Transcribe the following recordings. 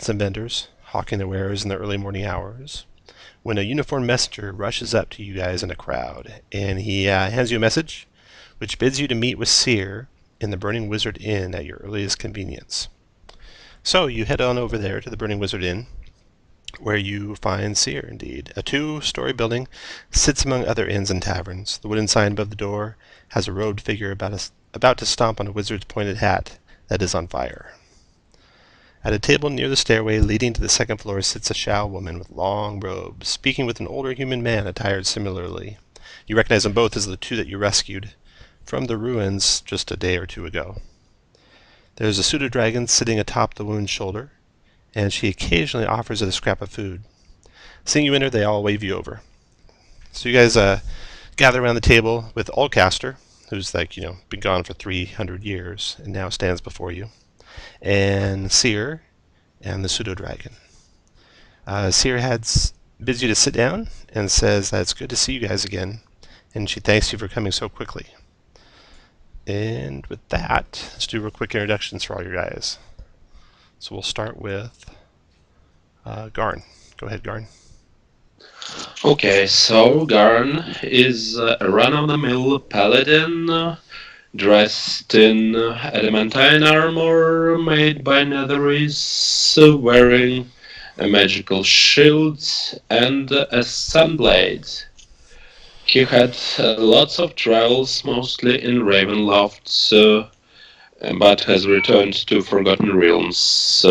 merchants and vendors, hawking their wares in the early morning hours, when a uniformed messenger rushes up to you guys in a crowd, and he hands you a message which bids you to meet with Seer in the Burning Wizard Inn at your earliest convenience. So you head on over there to the Burning Wizard Inn, where you find Seer, indeed. A two-story building sits among other inns and taverns. The wooden sign above the door has a robed figure about to stomp on a wizard's pointed hat that is on fire. At a table near the stairway leading to the second floor sits a Shao woman with long robes, speaking with an older human man attired similarly. You recognize them both as the two that you rescued from the ruins just a day or two ago. There's a pseudo-dragon sitting atop the woman's shoulder, and she occasionally offers it a scrap of food. Seeing you enter, they all wave you over. So you guys gather around the table with Oldcaster, who's been gone for 300 years and now stands before you, and Seer and the pseudo-dragon. Seer bids you to sit down and says that it's good to see you guys again, and she thanks you for coming so quickly. And with that, let's do real quick introductions for all you guys. So we'll start with Garn. Go ahead, Garn. Okay, so Garn is a run-of-the-mill paladin dressed in adamantine armor made by Netherese, wearing a magical shield and a sunblade. He had lots of travels, mostly in Ravenloft, but has returned to Forgotten Realms.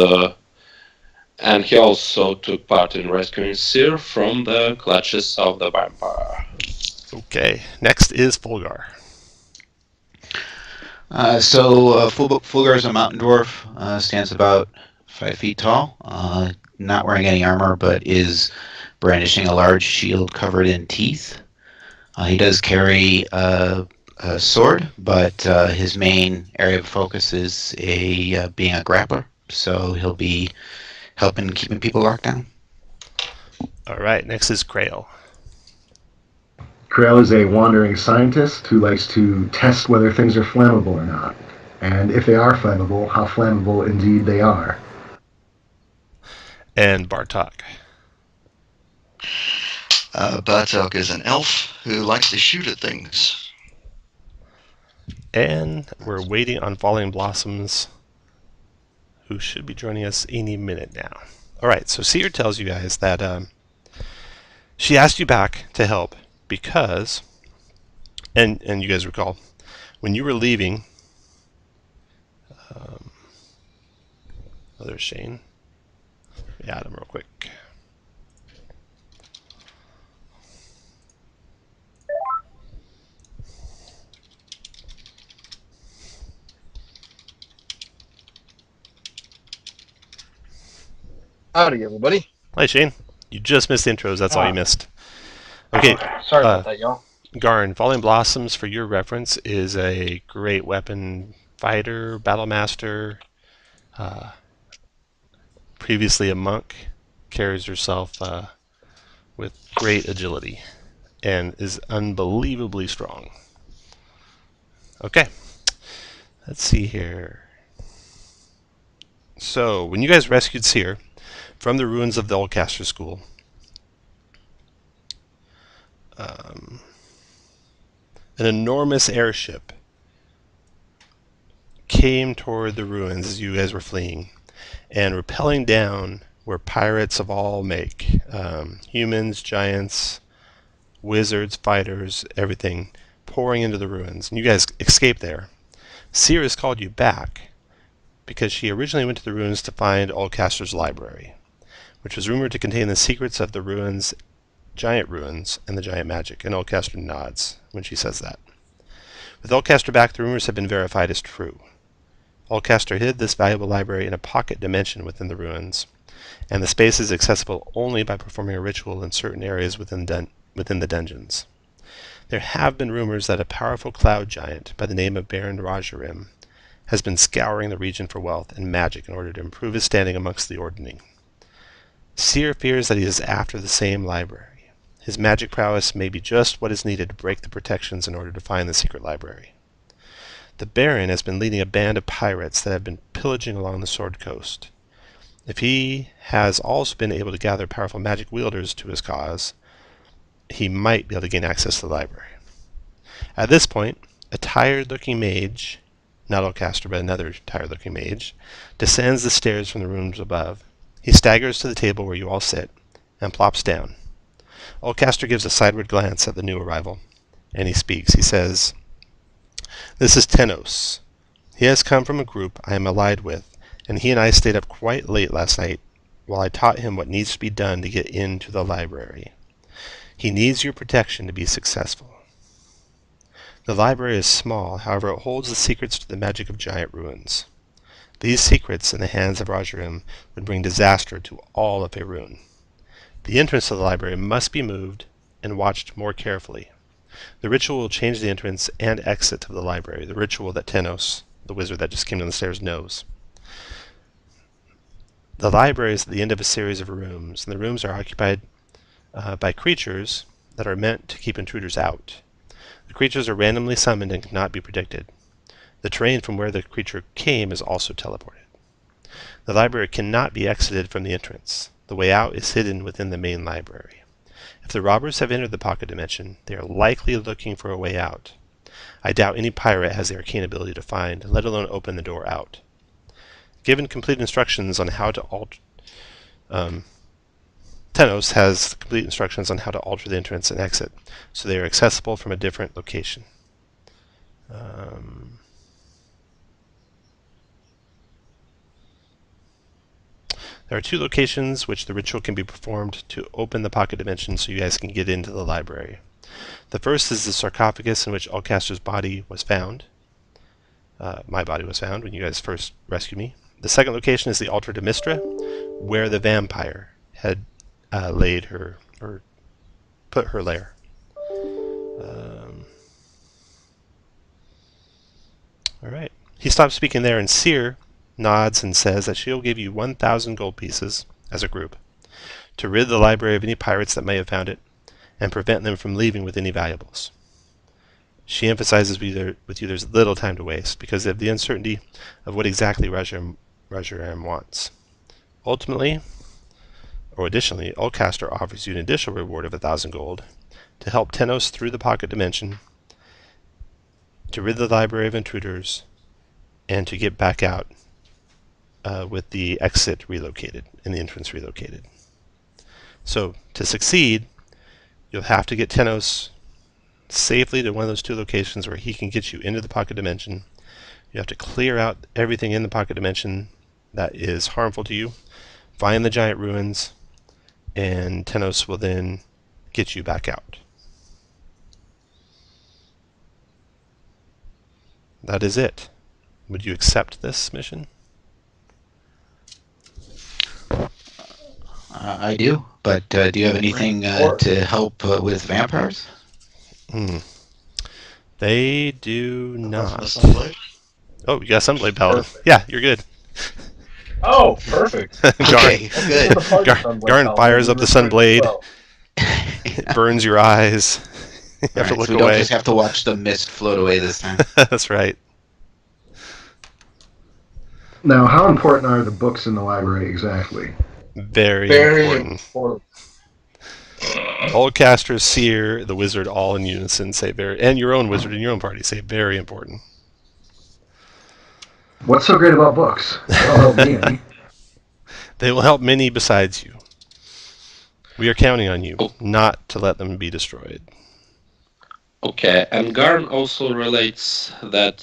And he also took part in rescuing Seer from the clutches of the vampire. Okay, next is Fulgar. Fulgar is a mountain dwarf, stands about 5 feet tall, not wearing any armor, but is brandishing a large shield covered in teeth. He does carry a sword, but his main area of focus is being a grappler, so he'll be helping keeping people locked down. All right, next is Krail. Krail is a wandering scientist who likes to test whether things are flammable or not, and if they are flammable, how flammable indeed they are. And Bartok. Bartok is an elf who likes to shoot at things. And we're waiting on Falling Blossoms, who should be joining us any minute now. Alright, so Seer tells you guys that she asked you back to help because, and you guys recall, when you were leaving, there's Shane. Add him real quick. Howdy, everybody. Hi, Shane. You just missed the intros. That's all you missed. Okay. Sorry about that, y'all. Garn, Falling Blossoms, for your reference, is a great weapon fighter, battle master, previously a monk, carries herself with great agility, and is unbelievably strong. Okay. Let's see here. So, when you guys rescued Seer from the ruins of the Oldcaster School, an enormous airship came toward the ruins as you guys were fleeing, and rappelling down were pirates of all make, humans, giants, wizards, fighters, everything, pouring into the ruins. And you guys escaped there. Seer has called you back because she originally went to the ruins to find Oldcaster's library, which was rumored to contain the secrets of the ruins, giant ruins, and the giant magic. And Oldcaster nods when she says that. With Oldcaster back, the rumors have been verified as true. Oldcaster hid this valuable library in a pocket dimension within the ruins, and the space is accessible only by performing a ritual in certain areas within the dungeons. There have been rumors that a powerful cloud giant by the name of Baron Rajarim has been scouring the region for wealth and magic in order to improve his standing amongst the Ordning. Seer fears that he is after the same library. His magic prowess may be just what is needed to break the protections in order to find the secret library. The Baron has been leading a band of pirates that have been pillaging along the Sword Coast, If he has also been able to gather powerful magic wielders to his cause, he might be able to gain access to the library. At this point, a tired-looking mage, not Oldcaster, but another tired-looking mage, descends the stairs from the rooms above. He staggers to the table where you all sit and plops down. Oldcaster gives a sideward glance at the new arrival, and he speaks. He says, "This is Tenos. He has come from a group I am allied with, and he and I stayed up quite late last night while I taught him what needs to be done to get into the library. He needs your protection to be successful. The library is small, however it holds the secrets to the magic of giant ruins. These secrets in the hands of Rajurim would bring disaster to all of Faerun. The entrance to the library must be moved and watched more carefully. The ritual will change the entrance and exit of the library, the ritual that Tenos, the wizard that just came down the stairs, knows. The library is at the end of a series of rooms, and the rooms are occupied by creatures that are meant to keep intruders out. The creatures are randomly summoned and cannot be predicted. The terrain from where the creature came is also teleported. The library cannot be exited from the entrance. The way out is hidden within the main library. If the robbers have entered the pocket dimension, they are likely looking for a way out. I doubt any pirate has the arcane ability to find, let alone open the door out. Given complete instructions on how to Tenos has complete instructions on how to alter the entrance and exit, so they are accessible from a different location. There are 2 locations which the ritual can be performed to open the pocket dimension so you guys can get into the library. The first is the sarcophagus in which Oldcaster's body was found. My body was found when you guys first rescued me. The second location is the altar to Mistra, where the vampire had laid her, or put her lair. Alright. He stops speaking there, and Seer nods and says that she'll give you 1,000 gold pieces as a group to rid the library of any pirates that may have found it and prevent them from leaving with any valuables. She emphasizes with you there's little time to waste because of the uncertainty of what exactly Rajurim wants. Additionally, Oldcaster offers you an additional reward of 1,000 gold to help Tenos through the pocket dimension, to rid the library of intruders, and to get back out with the exit relocated and the entrance relocated. So, to succeed, you'll have to get Tenos safely to one of those 2 locations where he can get you into the pocket dimension. You have to clear out everything in the pocket dimension that is harmful to you, find the giant ruins, and Tenos will then get you back out. That is it. Would you accept this mission? I do, but do you have anything to help with vampires? They do not. Sunblade? Oh, you got Sunblade Paladin. Yeah, you're good. Oh, perfect. Okay, good. Garn fires up the Sunblade. It burns your eyes. You have to look so we away. don't just have to watch the mist float away this time. That's right. Now, how important are the books in the library exactly? Very important. Oldcaster, Seer, the wizard, all in unison say very, and your own wizard in your own party say very important. What's so great about books? They'll help me any. They will help many besides you. We are counting on you not to let them be destroyed. Okay, and Garn also relates that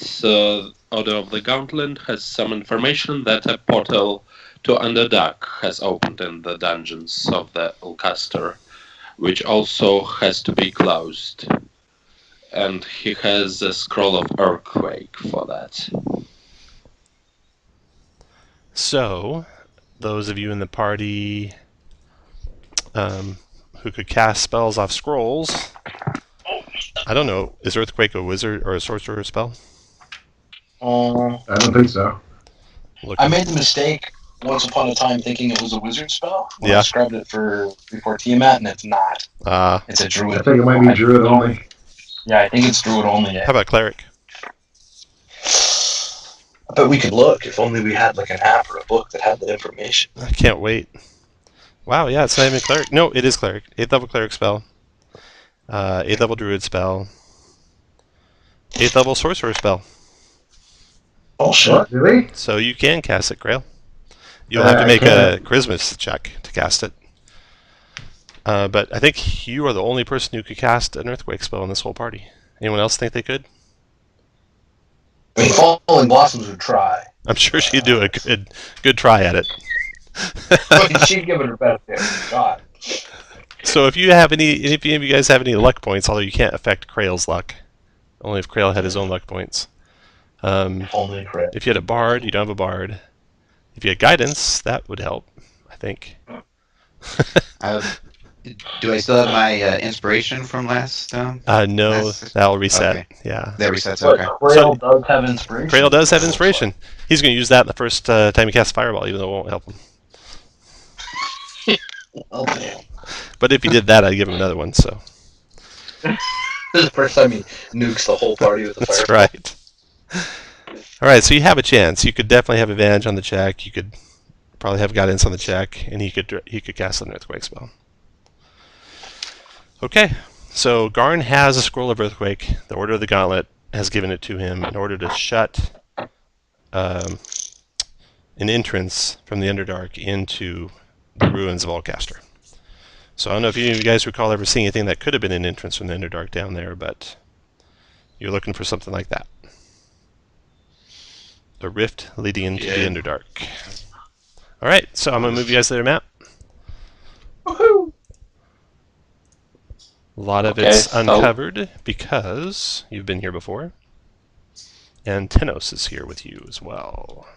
Order of the Gauntlet has some information that a portal to Underdark has opened in the dungeons of the Oldcaster, which also has to be closed. And he has a scroll of Earthquake for that. So, those of you in the party who could cast spells off scrolls, I don't know, is Earthquake a wizard or a sorcerer spell? I don't think so. I made the mistake once upon a time thinking it was a wizard spell. When I described it before Tiamat, and it's not. It's a druid. I think it might be druid only. Yeah, I think it's druid only. How about cleric? I bet we could look if only we had like an app or a book that had the information. I can't wait. Wow, yeah, it's not even cleric. No, it is cleric. 8th level cleric spell. 8th level druid spell. 8th level sorcerer spell. Oh shit! Really? So you can cast it, Grail. You'll have to make a charisma check to cast it. But I think you are the only person who could cast an earthquake spell in this whole party. Anyone else think they could? I mean, Falling Blossoms would try. I'm sure she'd do a good try at it. She'd give it her best shot. So if you have if any of you guys have any luck points, although you can't affect Krail's luck, only if Krail had his own luck points. Only Krail. If you had a bard, you don't have a bard. If you had guidance, that would help, I think. Do I still have my inspiration from last? No, that'll reset. Okay. Yeah. That resets. Okay. Krail does have inspiration. Krail does have inspiration. He's going to use that the first time he casts Fireball, even though it won't help him. Oh, damn. But if he did that, I'd give him another one. So. This is the first time he nukes the whole party with a That's Fireball. right. All right, so you have a chance. You could definitely have advantage on the check. You could probably have guidance on the check, and he could cast an earthquake spell. Okay, so Garn has a scroll of earthquake. The Order of the Gauntlet has given it to him in order to shut an entrance from the Underdark into the ruins of Alcaster. So I don't know if any of you guys recall ever seeing anything that could have been an entrance from the Underdark down there, but you're looking for something like that. A rift leading into the Underdark. All right, so I'm going to move you guys to their map. Woohoo! A lot of it's uncovered because you've been here before. And Tenos is here with you as well.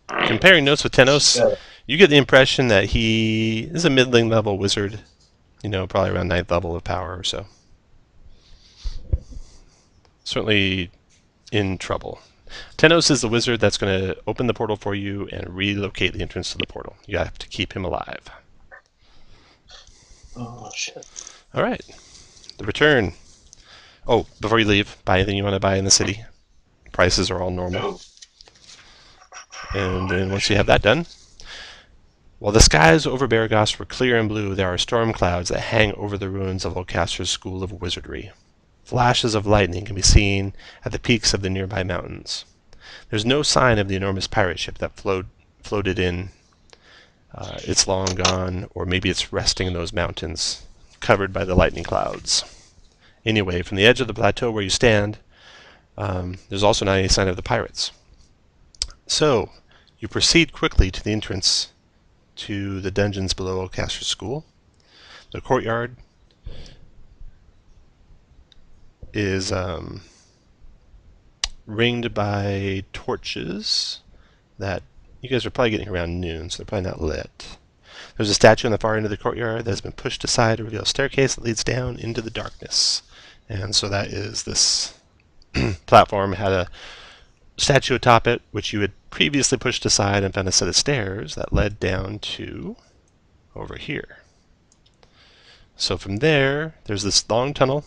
Comparing notes with Tenos, you get the impression that he is a middling level wizard. You know, probably around 9th level of power or so. Certainly in trouble. Tenos is the wizard that's going to open the portal for you and relocate the entrance to the portal. You have to keep him alive. Oh, shit. All right. The return. Oh, before you leave, buy anything you want to buy in the city. Prices are all normal. And then once you have that done, while the skies over Beregos were clear and blue, there are storm clouds that hang over the ruins of Alcaster's School of Wizardry. Flashes of lightning can be seen at the peaks of the nearby mountains. There's no sign of the enormous pirate ship that floated in. It's long gone, or maybe it's resting in those mountains, covered by the lightning clouds. Anyway, from the edge of the plateau where you stand, there's also not any sign of the pirates. So, you proceed quickly to the entrance to the dungeons below Alcaster's School. The courtyard is ringed by torches that you guys are probably getting around noon, so they're probably not lit. There's a statue on the far end of the courtyard that has been pushed aside to reveal a staircase that leads down into the darkness. And so that is this platform had a statue atop it, which you had previously pushed aside, and found a set of stairs that led down to over here. So from there, there's this long tunnel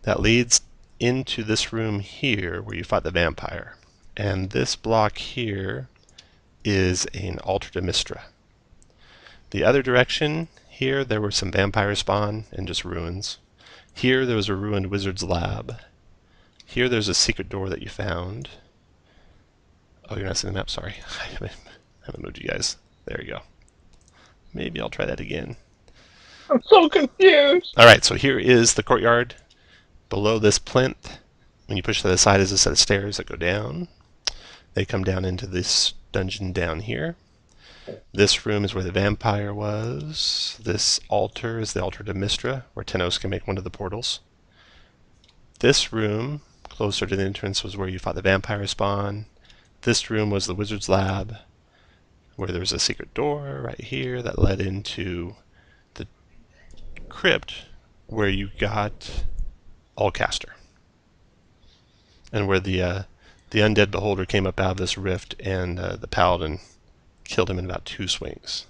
that leads into this room here where you fought the vampire. And this block here is an altar to Mystra. The other direction here, there were some vampire spawn and just ruins. Here there was a ruined wizard's lab. Here there's a secret door that you found. Oh, you're not seeing the map, sorry. I haven't moved you guys. There you go. Maybe I'll try that again. I'm so confused. Alright, so here is the courtyard. Below this plinth, when you push to the side, is a set of stairs that go down. They come down into this dungeon down here. This room is where the vampire was. This altar is the altar to Mystra, where Tenos can make one of the portals. This room, closer to the entrance, was where you fought the vampire spawn. This room was the wizard's lab, where there was a secret door right here that led into the crypt, where you got Alcaster, and where the undead beholder came up out of this rift, and the paladin killed him in about 2 swings.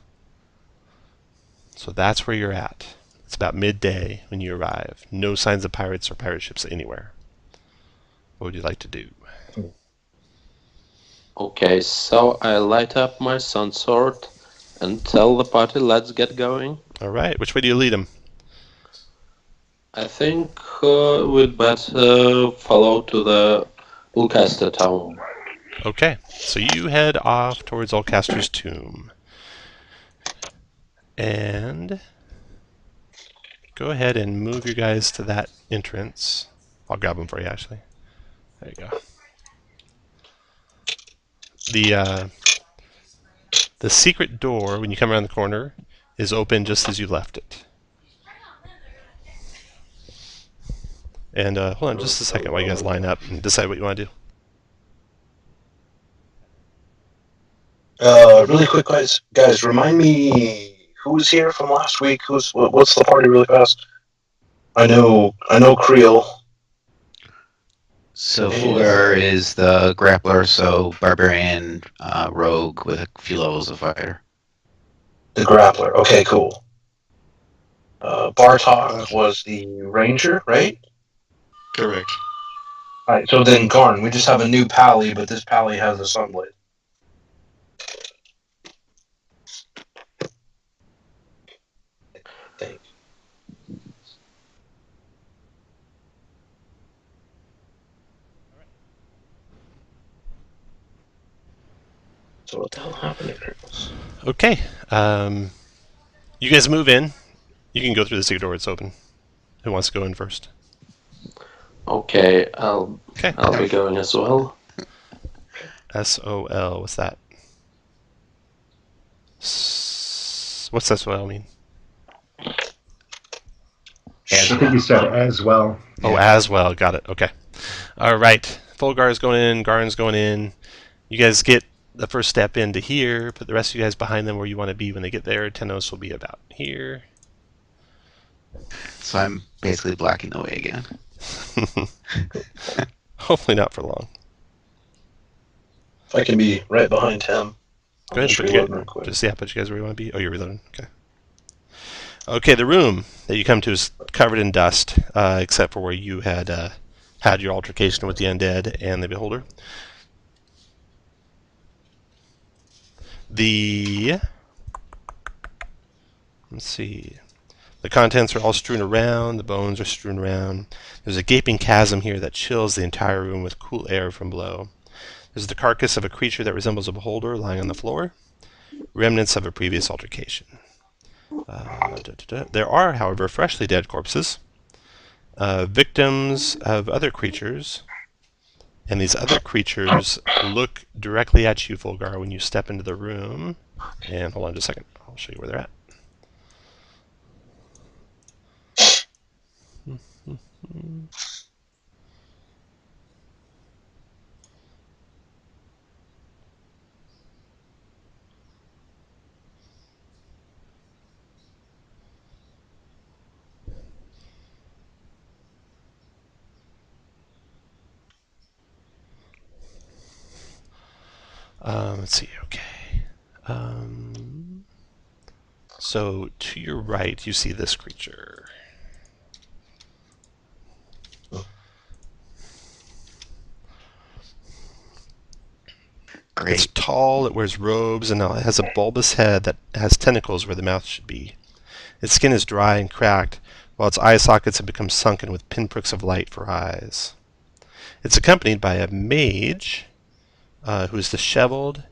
So that's where you're at. It's about midday when you arrive. No signs of pirates or pirate ships anywhere. What would you like to do? Okay, so I light up my sun sword and tell the party, let's get going. All right. Which way do you lead them? I think we'd better follow to the Ulcaster town. Okay. So you head off towards Ulcaster's tomb. And go ahead and move your guys to that entrance. I'll grab them for you, actually. There you go. The secret door, when you come around the corner, is open just as you left it. And hold on just a second while you guys line up and decide what you want to do. Really quick, guys, remind me who was here from last week. What's the party really fast? I know Creel. So Fulgar is the grappler, so barbarian, rogue with a few levels of fighter. The grappler. Okay, cool. Bartok was the ranger, right? Correct. Alright, so then Garn, we just have a new pally, but this pally has a sunblade. Thanks. So what the hell happened here? Okay. You guys move in. You can go through the secret door. It's open. Who wants to go in first? Okay, I'll be going as well. SOL. What's that? What's SOL mean? I think you said as well. Oh, yeah. As well. Got it. Okay. All right. Fulgar is going in. Garn's going in. You guys get the first step into here. Put the rest of you guys behind them where you want to be when they get there. Tenos will be about here. So I'm basically blocking the way again. Hopefully not for long. If I can be right behind him. Go ahead and put you guys where you want to be. Oh, you're reloading. Okay. Okay, the room that you come to is covered in dust, except for where you had had your altercation with the undead and the beholder. Let's see. The contents are all strewn around. The bones are strewn around. There's a gaping chasm here that chills the entire room with cool air from below. There's the carcass of a creature that resembles a beholder lying on the floor. Remnants of a previous altercation. There are, however, freshly dead corpses. Victims of other creatures. And these other creatures look directly at you, Fulgar, when you step into the room. And hold on just a second. I'll show you where they're at. Let's see, okay. So to your right, you see this creature. Great. It's tall, it wears robes, and it has a bulbous head that has tentacles where the mouth should be. Its skin is dry and cracked, while its eye sockets have become sunken with pinpricks of light for eyes. It's accompanied by a mage who is disheveled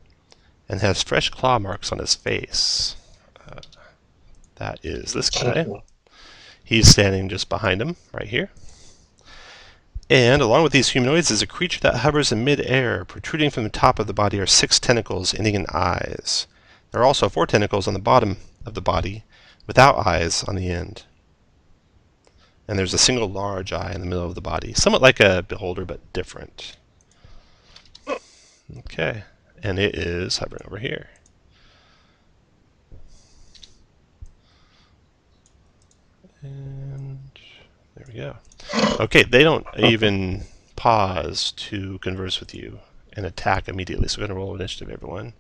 and has fresh claw marks on his face. That is this guy. He's standing just behind him, right here. And along with these humanoids is a creature that hovers in mid-air. Protruding from the top of the body are 6 tentacles ending in eyes. There are also 4 tentacles on the bottom of the body, without eyes on the end. And there's a single large eye in the middle of the body, somewhat like a beholder, but different. Okay, and it is hovering over here. And there we go. Okay, they don't even pause to converse with you and attack immediately, so we're going to roll initiative, everyone.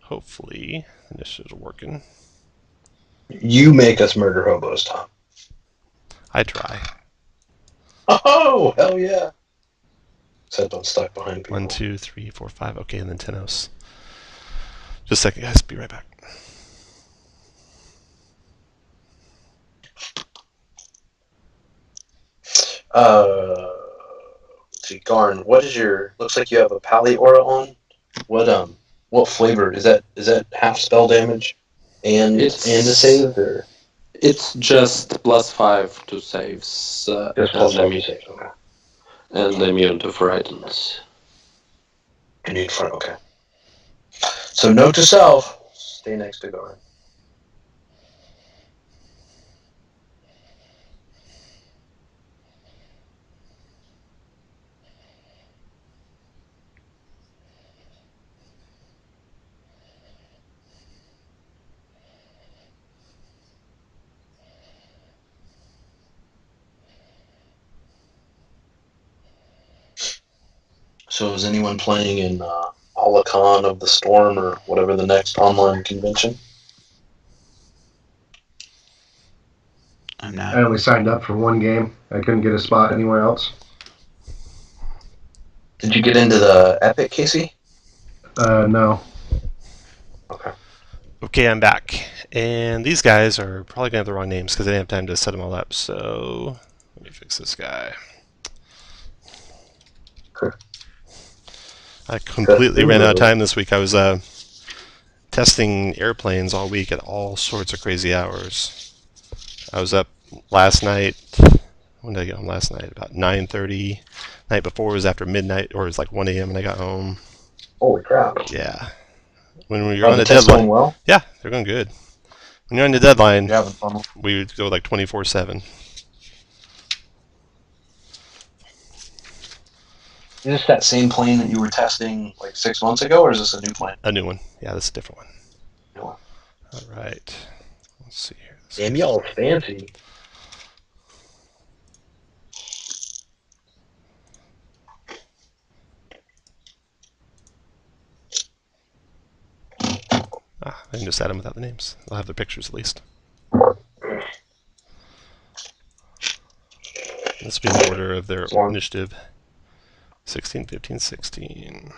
Hopefully, initiatives are working. You make us murder hobos, Tom. I try. Oh, hell yeah. Except I'm stuck behind people. 1, 2, 3, 4, 5. Okay, and then Tenos. Just a second, guys. Be right back. Let's see, Garn, what is your... Looks like you have a Pally Aura on. What flavor? Is that half spell damage and a save? Or? It's just +5 to saves. Just +5 to saves, okay. And immune to frightens. Immune to fright, okay. So note to self, stay next to Garn. So is anyone playing in Alakon of the Storm or whatever the next online convention? I'm not. I only signed up for one game. I couldn't get a spot anywhere else. Did you get into the Epic, Casey? No. Okay. Okay, I'm back. And these guys are probably going to have the wrong names because I didn't have time to set them all up. So let me fix this guy. I completely ran out of time this week. I was testing airplanes all week at all sorts of crazy hours. I was up last night. When did I get home last night? About 9:30. Night before was after midnight, or it was like 1 a.m. when I got home. Holy crap. Yeah. When you're on the deadline. Going well? Yeah, they're going good. When you're on the deadline, You're having fun. we would go like 24/7. Is this that same plane that you were testing like 6 months ago, or is this a new plane? A new one. Yeah, that's a different one. New one. All right. Let's see here. Damn, y'all fancy. I can just add them without the names. I'll have the pictures at least. This will be in order of their initiative. 16, 15, 16.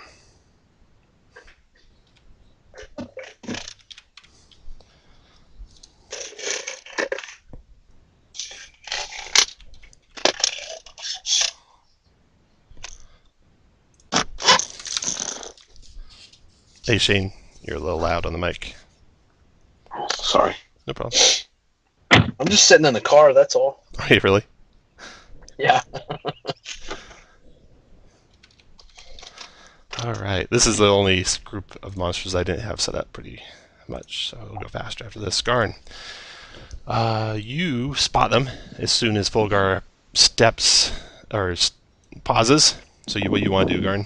Hey Shane, you're a little loud on the mic. Sorry. No problem. I'm just sitting in the car, that's all. Are you really? Yeah. Alright, this is the only group of monsters I didn't have set up pretty much, so we'll go faster after this. Garn, you spot them as soon as Fulgar steps, or pauses. So what you want to do, Garn?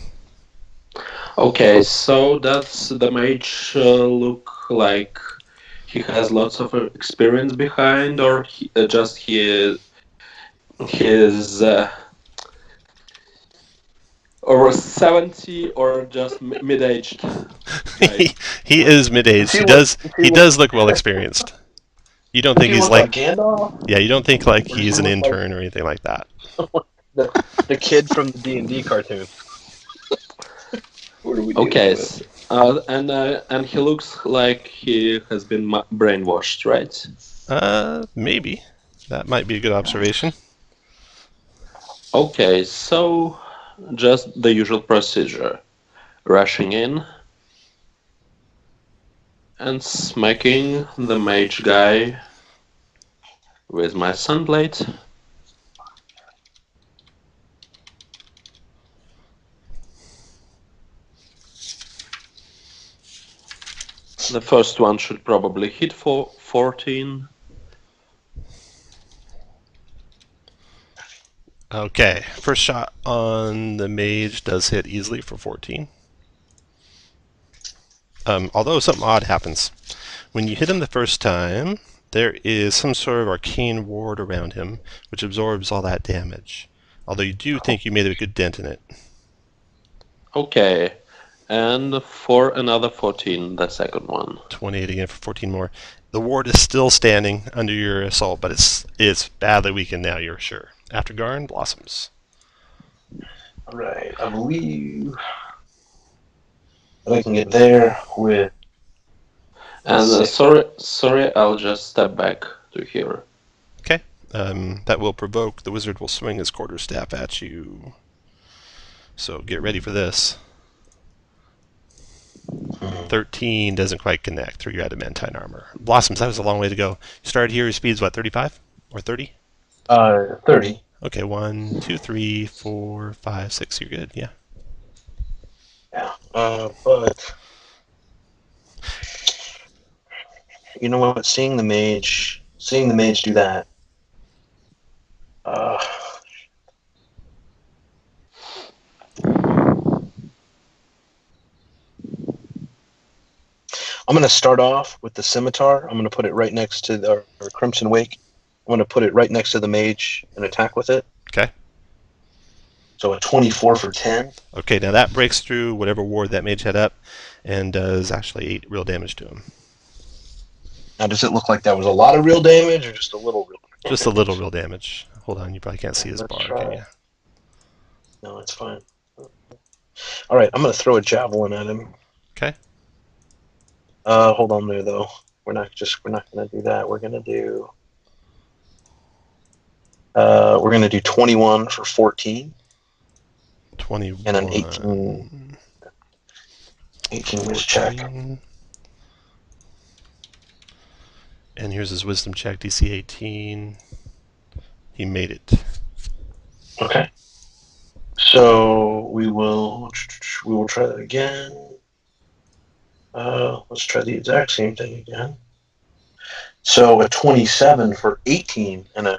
Okay, so does the mage look like he has lots of experience behind, or just his or 70, or just mid-aged? He is mid-aged. He does look well experienced. You don't think he's like Gandalf? Yeah, you don't think like he's an intern or anything like that. The kid from the D&D cartoon. Okay, and he looks like he has been brainwashed, right? Maybe. That might be a good observation. Okay, so just the usual procedure. Rushing in and smacking the mage guy with my sunblade. The first one should probably hit for 14. Okay, first shot on the mage does hit easily for 14. Although something odd happens. When you hit him the first time, there is some sort of arcane ward around him, which absorbs all that damage. Although you do think you made a good dent in it. Okay, and for another 14, the second one. 28 again for 14 more. The ward is still standing under your assault, but it's badly weakened now, you're sure. After Garn, Blossoms. Alright, I believe that I can get there with... And Six. sorry, I'll just step back to here. Okay. That will provoke. The wizard will swing his quarterstaff at you. So get ready for this. 13 doesn't quite connect through your adamantine armor. Blossoms, that was a long way to go. You started here, your speed's what, 35? Or 30? 30. Okay, 1, 2, 3, 4, 5, 6. You're good, yeah. Yeah. But... You know what? Seeing the mage do that... I'm going to start off with the scimitar. I'm going to put it right next to our Crimson Wake. I'm going to put it right next to the mage and attack with it. Okay. So a 24 for 10. Okay, now that breaks through whatever ward that mage had up and does actually 8 real damage to him. Now, does it look like that was a lot of real damage or just a little real damage? Just a little real damage. Hold on, you probably can't see his Let's bar, try can it. you? No, it's fine. All right, I'm going to throw a javelin at him. Okay. Hold on there, though. We're not going to do that. We're going to do 21 for 14 21. and an 18 whiz check. And here's his wisdom check, DC 18. He made it. Okay. So we will try that again. Let's try the exact same thing again. So a 27 for 18 and an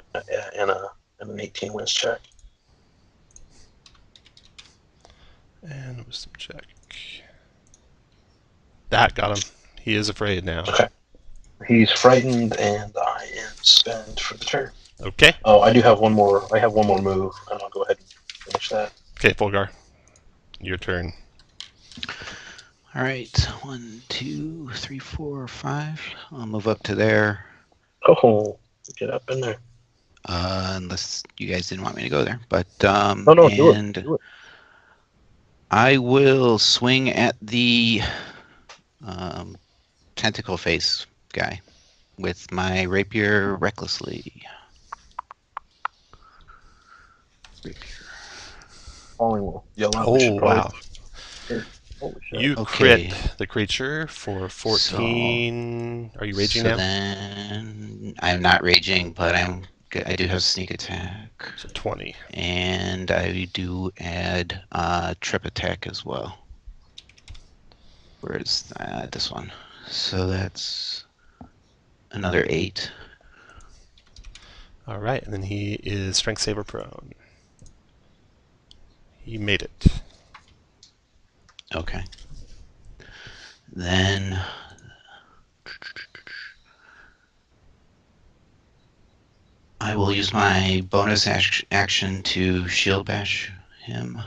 18 whiz check. And wisdom check. That got him. He is afraid now. Okay. He's frightened, and I am spent for the turn. Okay. Oh, I do have one more. I have one more move, and I'll go ahead and finish that. Okay, Fulgar. Your turn. All right, 1, 2, 3, 4, 5. I'll move up to there. Oh, get up in there. Unless you guys didn't want me to go there, but Oh no, do and it. Do it. I will swing at the tentacle face guy with my rapier recklessly. Falling will yell out. Oh, wow. Holy shit. You Okay. crit the creature for 14. Are you raging now? Then I'm not raging, but I do have sneak attack, So 20. and I do add trip attack as well. Where's this one? So that's another 8. All right, and then he is strength saver prone. He made it. Okay. Then I will use my bonus action to shield bash him.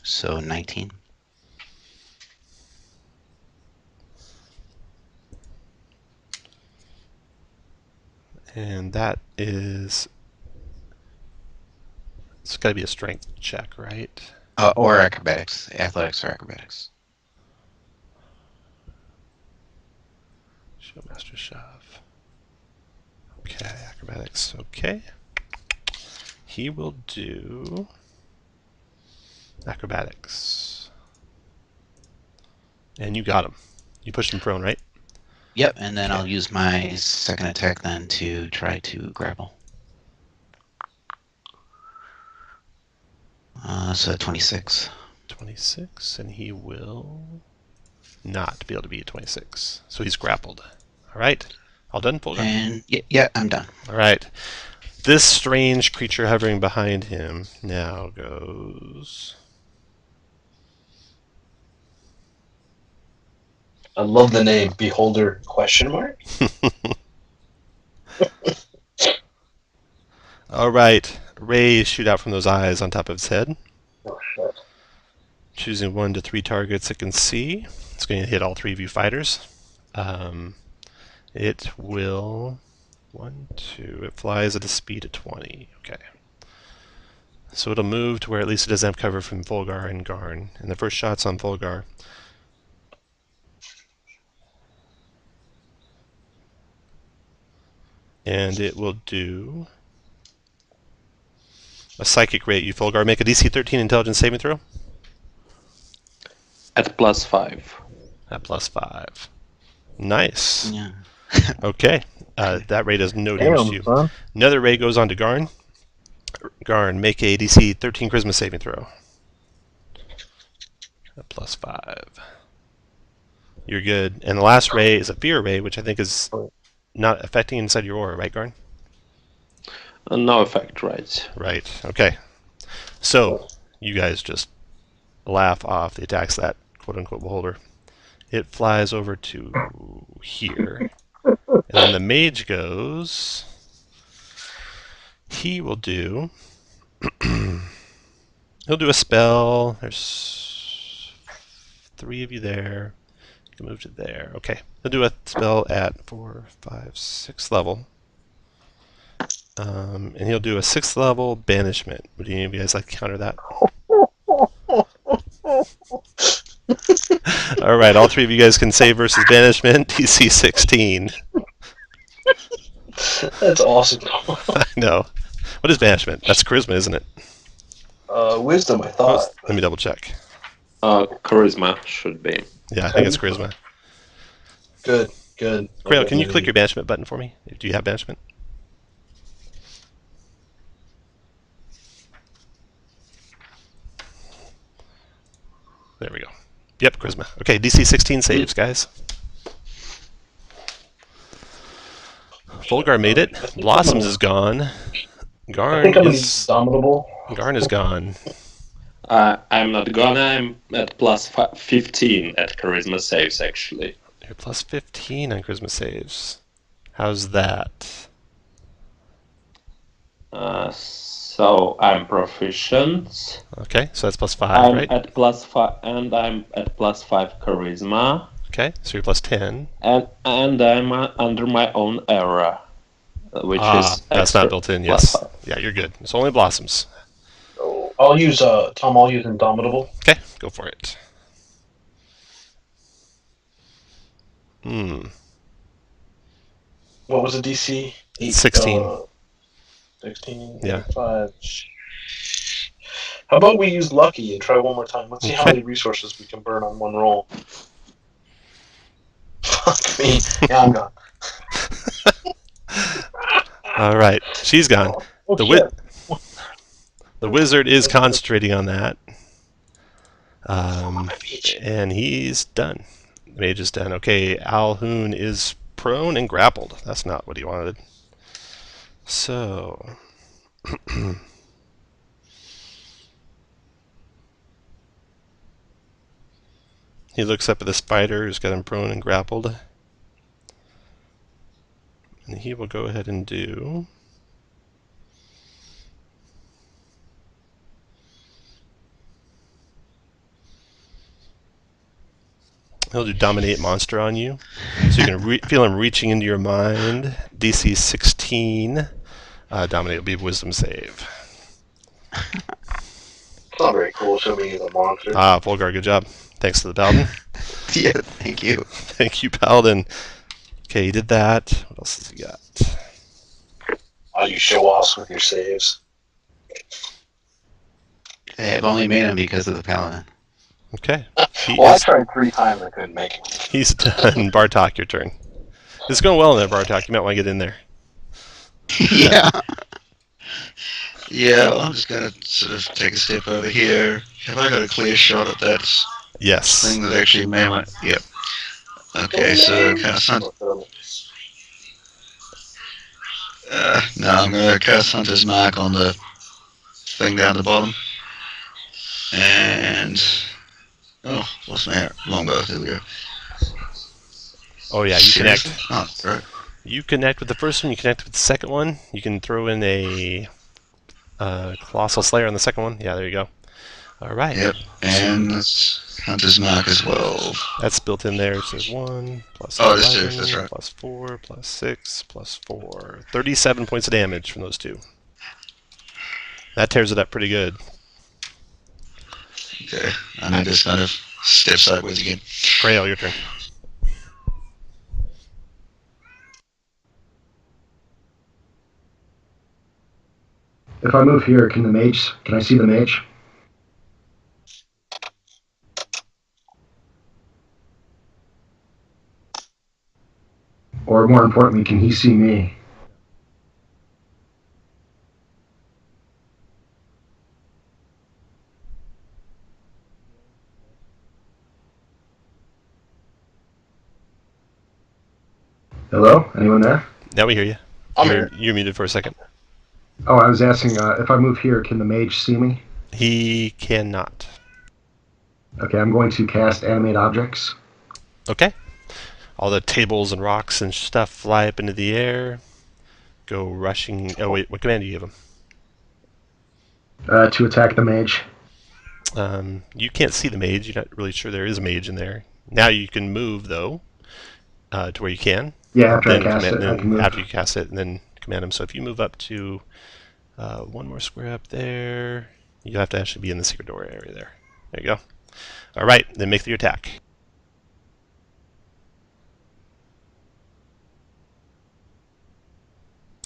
So 19. And that is... It's got to be a strength check, right? Or acrobatics. Athletics or acrobatics. Shield master shove. Okay, acrobatics. Okay. He will do acrobatics. And you got him. You pushed him prone, right? Yep, and then I'll use my second attack then to try to grapple. So 26. 26, and he will not be able to be a 26. So he's grappled. All right. All done, Fulgar? And yeah, I'm done. All right. This strange creature hovering behind him now goes... I love the name Beholder ? All right. Rays shoot out from those eyes on top of his head. Oh shit. Choosing 1 to 3 targets it can see. It's going to hit all 3 of you fighters. It will 1, 2. It flies at a speed of 20. Okay. So it'll move to where at least it doesn't have cover from Volgar and Garn. And the first shot's on Volgar. And it will do a psychic ray at you, Volgar. Make a DC 13 intelligence saving throw. At +5. At +5. Nice. Yeah. Okay. That ray does no damage to you. son. Another ray goes on to Garn. Garn, make a DC 13 charisma saving throw. At +5. You're good. And the last ray is a fear ray, which I think is not affecting inside your aura, right, Garn? No effect, right? Right. Okay. So you guys just laugh off the attacks of that quote-unquote beholder. It flies over to here, and then the mage goes. He will do. He'll do a spell. There's 3 of you there. You can move to there. Okay. He'll do a spell at 4, 5, 6 level. And he'll do a 6th level banishment. Would any of you guys like to counter that? Alright, all 3 of you guys can save versus banishment. DC 16. That's awesome. I know. What is banishment? That's charisma, isn't it? Wisdom, I Oh, thought. let me double check. Charisma should be. Yeah, I think it's charisma. Good, good. Quail, can you click your banishment button for me? Do you have banishment? There we go. Yep, charisma. Okay, DC 16 saves, guys. Volgar made it. Blossoms is gone. I Garn think I'm is indomitable. Garn is gone. I'm not gonna. I'm at +15 at charisma saves, actually. You're plus 15 on charisma saves. How's that? So I'm proficient. Okay, so that's plus 5, I'm right? at +5, and I'm at +5 charisma, Okay, so you're plus 10. and I'm under my own era, which is That's not extra built in, +5. yes. Yeah, you're good. It's only blossoms. So I'll use Tom. I'll use indomitable. Okay, go for it. What was the DC? 16. 16. Yeah. 5. How about we use lucky and try one more time? Let's see how Okay. many resources we can burn on one roll. Fuck me. Yeah, I'm gone. All right, she's gone. Oh, The shit. The wizard is concentrating on that. My beach. And he's done. The mage is done. Okay, Alhoon is prone and grappled. That's not what he wanted. So... he looks up at the spider who's got him prone and grappled. And he will go ahead and do... he'll do Dominate Monster on you. So you can feel him reaching into your mind. DC 16. Dominate will be a Wisdom save. It's not very cool showing me the monster. Volgar, good job. Thanks to the Paladin. Yeah, thank you. Thank you, Paladin. Okay, you did that. What else has he got? Oh, you show offs with your saves. I've only made him because of the paladin. Okay. Well, I tried 3 times. I couldn't make it. He's done. Bartok, your turn. It's going well in there, Bartok. You might want to get in there. Yeah. Yeah, well, I'm just gonna sort of take a step over here. Have I got a clear shot at that Yes. thing that actually made my... Yep. Okay, so cast hunt. No, I'm gonna cast Hunter's Mark on the thing down the bottom. And... oh, lost my longbow. There we go. Oh, yeah, you connect. Seriously? Oh, right. You connect with the first one, you connect with the second one. You can throw in a Colossal Slayer on the second one. Yeah, there you go. All right. Yep. And that's Hunter's Mark as well. That's built in there. So 1 plus Oh, it is 11 too, that's right. plus 4 plus 6 plus 4. 37 points of damage from those two. That tears it up pretty good. Okay, and I just kind of step sideways again. Grail, your turn. If I move here, can I see the mage? Or more importantly, can he see me? Hello? Anyone there? Now we hear you. I'm here. You're muted for a second. Oh, I was asking, if I move here, can the mage see me? He cannot. Okay, I'm going to cast Animate Objects. Okay. All the tables and rocks and stuff fly up into the air. Go rushing. Oh, wait. What command do you give him? To attack the mage. You can't see the mage. You're not really sure there is a mage in there. Now you can move, though, to where you can. Yeah, after Then I cast command, it, I can move. after you cast it, and then command him. So if you move up to one more square up there, you have to actually be in the secret door area there. There you go. All right, then make the attack.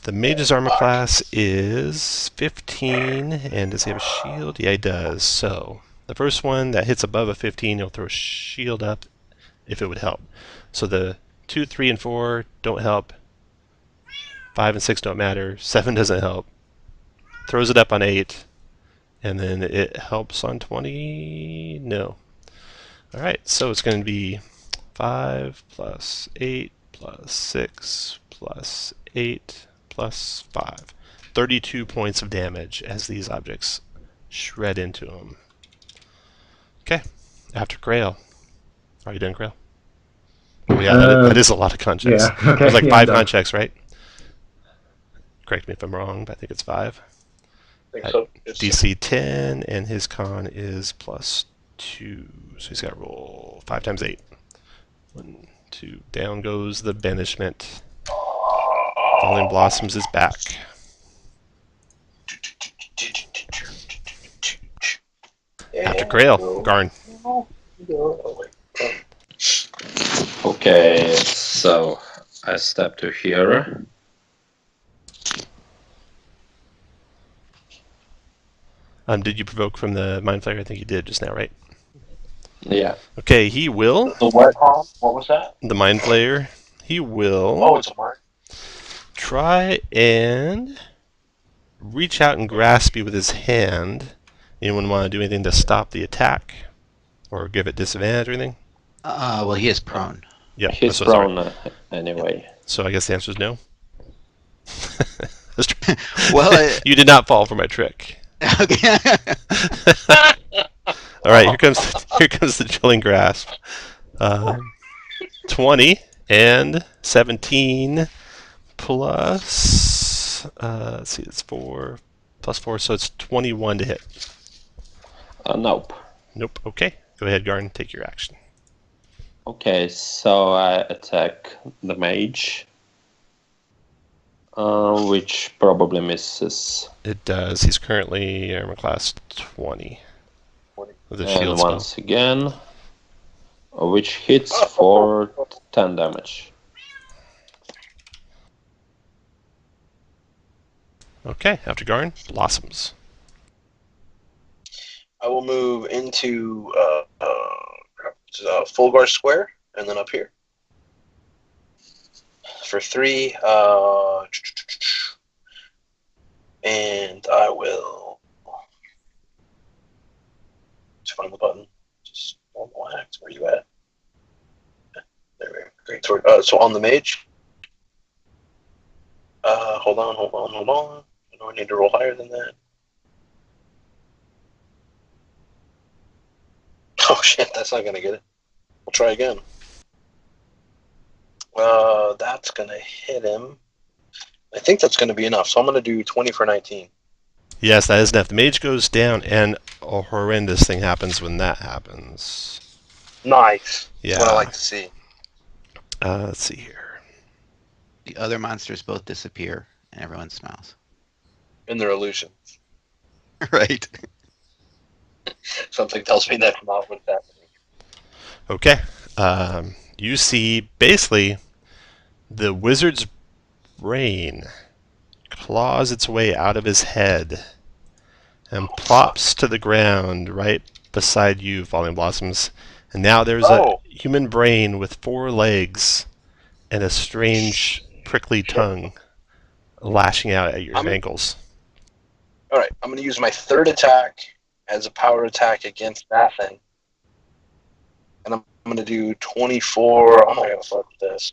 The mage's armor class is 15, and does he have a shield? Yeah, he does. So the first one that hits above a 15, he'll throw a shield up if it would help. So the 2, 3, and 4 don't help. 5 and 6 don't matter. 7 doesn't help. Throws it up on 8, and then it helps on 20. No. All right, so it's going to be 5 plus 8 plus 6 plus 8 plus 5. 32 points of damage as these objects shred into him. Okay, after Grail. Are you done, Grail? Oh, yeah, that is a lot of con checks. Yeah, okay. There's like yeah, 5 I'm con done. checks, right? Correct me if I'm wrong, but I think it's 5. I think so. It's DC 10, and his con is plus 2. So he's got to roll 5 times 8. 1, 2. Down goes the banishment. Falling Blossoms is back. After Grail, Garn. Okay, so I step to here. Did you provoke from the Mind Flayer? I think you did just now, right? Yeah. Okay, he will. The what, Tom? What was that? The Mind Flayer. He Oh, will it's a mark. try and reach out and grasp you with his hand. Anyone want to do anything to stop the attack? Or give it disadvantage or anything? Well, he is prone. Yeah, He's that's what I was- prone anyway. So I guess the answer is no. Well, You did not fall for my trick. okay. All right, here comes the chilling grasp. 20 and 17 plus. Let's see, it's 4 plus 4, so it's 21 to hit. Nope. Nope. Okay, go ahead, Garn. Take your action. Okay, so I attack the mage, which probably misses. It does. He's currently armor class 20 with a And shield spell. once again, which hits for 10 damage. Okay, after Garn, Blossoms. I will move into Fulgar Square and then up here for 3. And I will just find the button. Just normal act. Where you at? There we go. Great sword. So on the mage. Hold on. I know I need to roll higher than that. Oh shit, that's not gonna get it. We'll try again. That's gonna hit him. I think that's gonna be enough, so I'm gonna do 20 for 19. Yes, that is enough. The mage goes down, and a horrendous thing happens when that happens. Nice. Yeah. That's what I like to see. Let's see here. The other monsters both disappear, and everyone smiles. In their illusion. Right. Something tells me that's not what's happening. Okay. You see basically the wizard's brain claws its way out of his head and plops to the ground right beside you, Falling Blossoms. And now there's a human brain with 4 legs and a strange prickly tongue lashing out at your ankles. Alright, I'm going to use my 3rd attack as a power attack against that thing. And I'm going to do 24. I'm not going to fuck with this.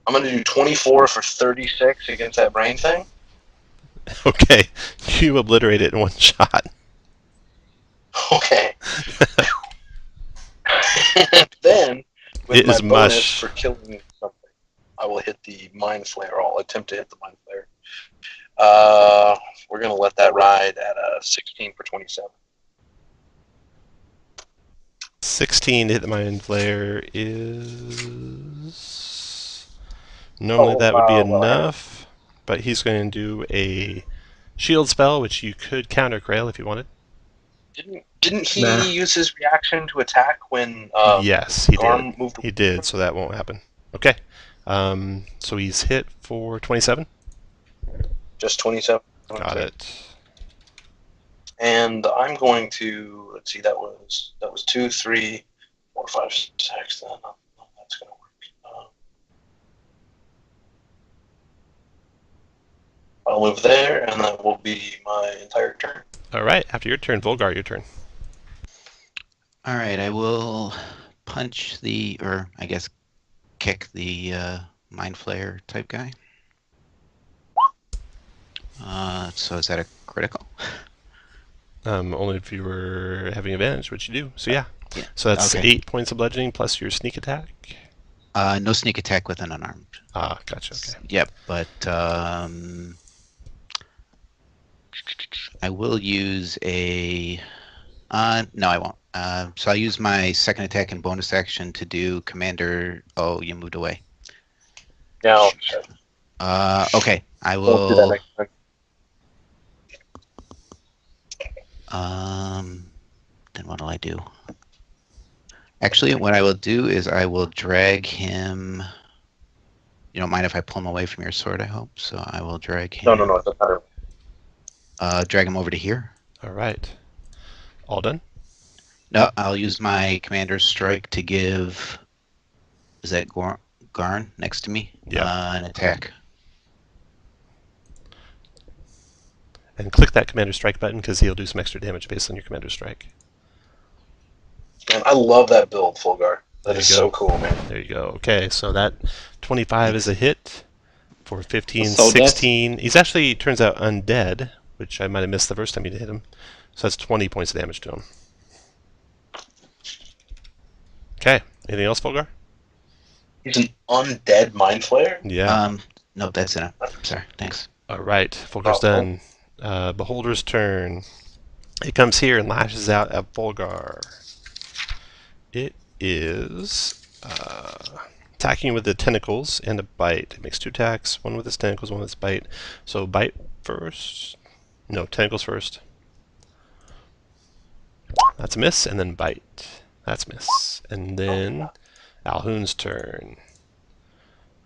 I'm going to do 24 for 36 against that brain thing. Okay, you obliterate it in 1 shot. Okay. Then, with It my is bonus mush. for killing something, I will hit the Mind Flayer. I'll attempt to hit the Mind Flayer. We're going to let that ride at a 16 for 27. 16 to hit the Mind Flayer is... Normally that would be enough, but he's going to do a shield spell, which you could counter, Krail, if you wanted. Didn't he Nah. use his reaction to attack when Yes, he Garm did. moved He did, so that won't happen. Okay. So he's hit for 27. just 27? Got it. And I'm going to, let's see, that was 2, 3, 4, 5, 6. Then that's going to work. I'll move there, and that will be my entire turn. All right, after your turn, Volgar, your turn. All right, I will punch or I guess kick the Mind Flayer type guy. So is that a critical? Only if you were having advantage, which you do. So yeah. Yeah. So that's Okay. 8 points of bludgeoning plus your sneak attack. No sneak attack with an unarmed. Ah, gotcha. Okay. Yep, but I will use a. No, I won't. So I'll use my second attack and bonus action to do Commander. Oh, you moved away. Now, Okay, I we'll do that will. next time. Then what will I do? Actually, what I will do is I will drag him. You don't mind if I pull him away from your sword, I hope. So I will drag him. No, it doesn't matter. Drag him over to here. All right. All done? No, I'll use my commander's strike to give. Is that Garn next to me? Yeah. An attack. And click that Commander Strike button because he'll do some extra damage based on your Commander Strike. Man, I love that build, Fulgar. That There is you go. so cool, man. There you go. Okay, so that 25 is a hit for 15, So that's- 16. He's actually, turns out, undead, which I might have missed the first time you hit him. So that's 20 points of damage to him. Okay, anything else, Volgar? He's an undead Mind Flayer? Yeah. No, that's enough. Sorry, thanks. All right, Volgar's done. Beholder's turn. It comes here and lashes out at Volgar. It is attacking with the tentacles and a bite. It makes 2 attacks, one with its tentacles, one with its bite. So bite first. No, tentacles first. That's a miss, and then bite. That's a miss. And then Alhoon's turn.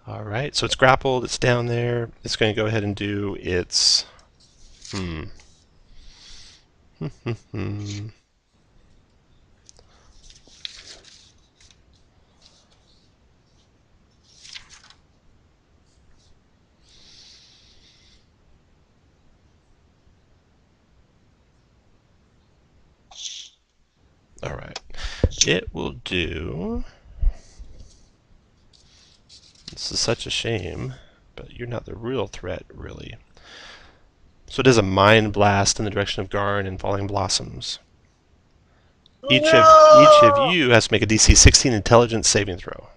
All right, so it's grappled, it's down there. It's going to go ahead and do its... All right. It will do... This is such a shame, but you're not the real threat, really. So it does a Mind Blast in the direction of Garn and Falling Blossoms. Each of you has to make a DC 16 Intelligence saving throw.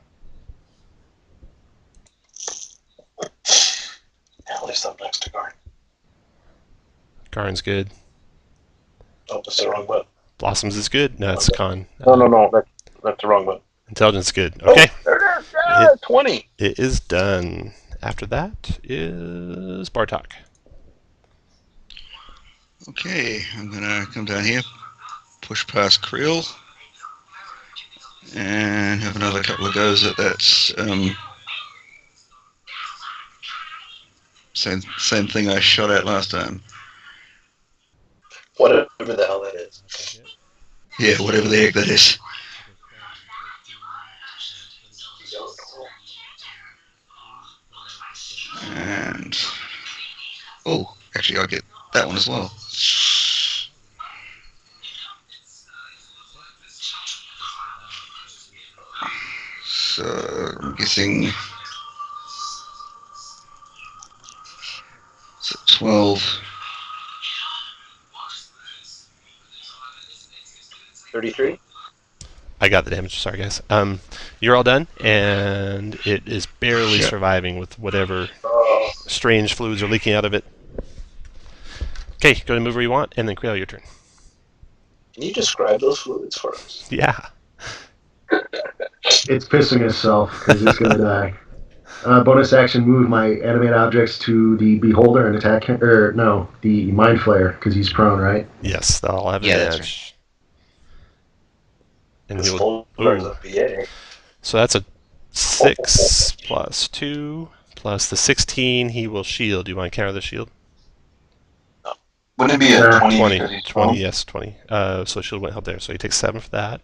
Yeah, at least I'm next to Garn. Garn's good. Oh, that's the wrong button. Blossoms is good. No, it's con. No. That's the wrong one. Intelligence is good. Okay. 20. It is done. After that is Bartok. Okay, I'm gonna come down here, push past Creel, and have another couple of goes at that same thing I shot at last time. Whatever the hell that is. Yeah, whatever the heck that is. And oh, actually, I'll get that one as well. So I'm guessing 12. 33. I got the damage. Sorry, guys. You're all done, and it is barely Shit. surviving with whatever strange fluids are leaking out of it. Okay, go to move where you want, and then Creel, your turn. Can you describe those fluids for us? Yeah. It's pissing itself because it's going to die. Bonus action, move my animate objects to the beholder and attack him. Or, no, the mind flayer, because he's prone, right? Yes, they'll all have Yeah, that's advantage. And This he'll, whole is ooh. a BA. So that's a 6 plus 2 plus the 16. He will shield. Do you want to counter the shield? Wouldn't it be a 20? 20. because he's 20, prone? yes, 20. So shield won't help there. So he takes 7 for that.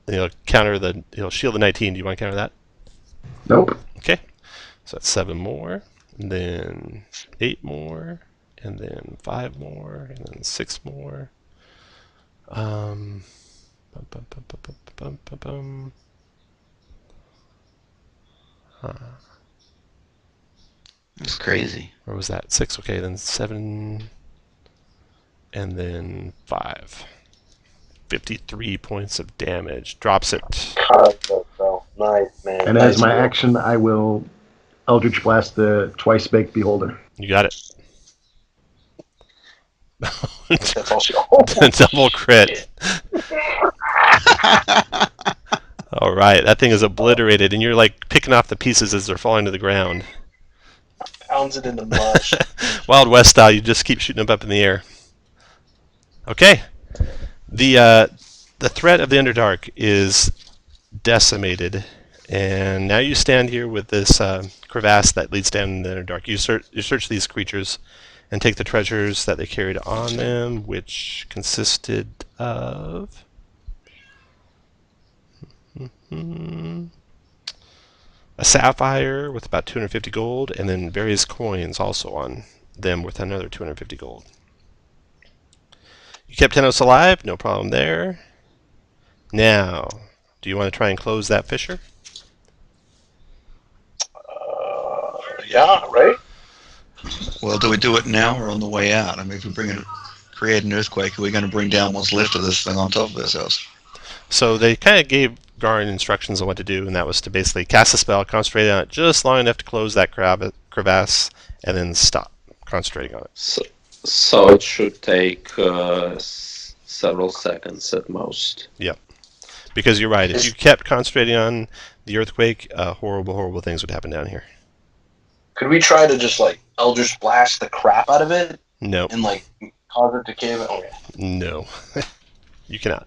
Then he'll shield the 19. Do you want to counter that? Nope. Okay. So that's 7 more. And then 8 more. And then 5 more. And then 6 more. It's crazy. Where was that? 6. Okay, then 7. And then 5. 53 points of damage. Drops it. God, so nice, man. And nice as my roll. action, I will Eldritch Blast the twice-baked beholder. You got it. That's all she. Double crit. All right, that thing is obliterated, and you're like picking off the pieces as they're falling to the ground. Pounds it into mush. Wild West style, you just keep shooting them up in the air. Okay. The threat of the Underdark is decimated, and now you stand here with this crevasse that leads down in the Underdark. You search these creatures and take the treasures that they carried on them, which consisted of a sapphire with about 250 gold, and then various coins also on them with another 250 gold. You kept Tenos alive, no problem there. Now, do you want to try and close that fissure? Yeah, right? Well, do we do it now or on the way out? I mean, if we create an earthquake, are we going to bring down what's left of this thing on top of ourselves? So they kind of gave Garin instructions on what to do, and that was to basically cast a spell, concentrate on it just long enough to close that crevasse, and then stop concentrating on it. So it should take several seconds at most. Because you're right, if you kept concentrating on the earthquake, horrible, horrible things would happen down here. Could we try to just like Eldritch Blast the crap out of it No, and like cause it to cave? Okay. no. You cannot.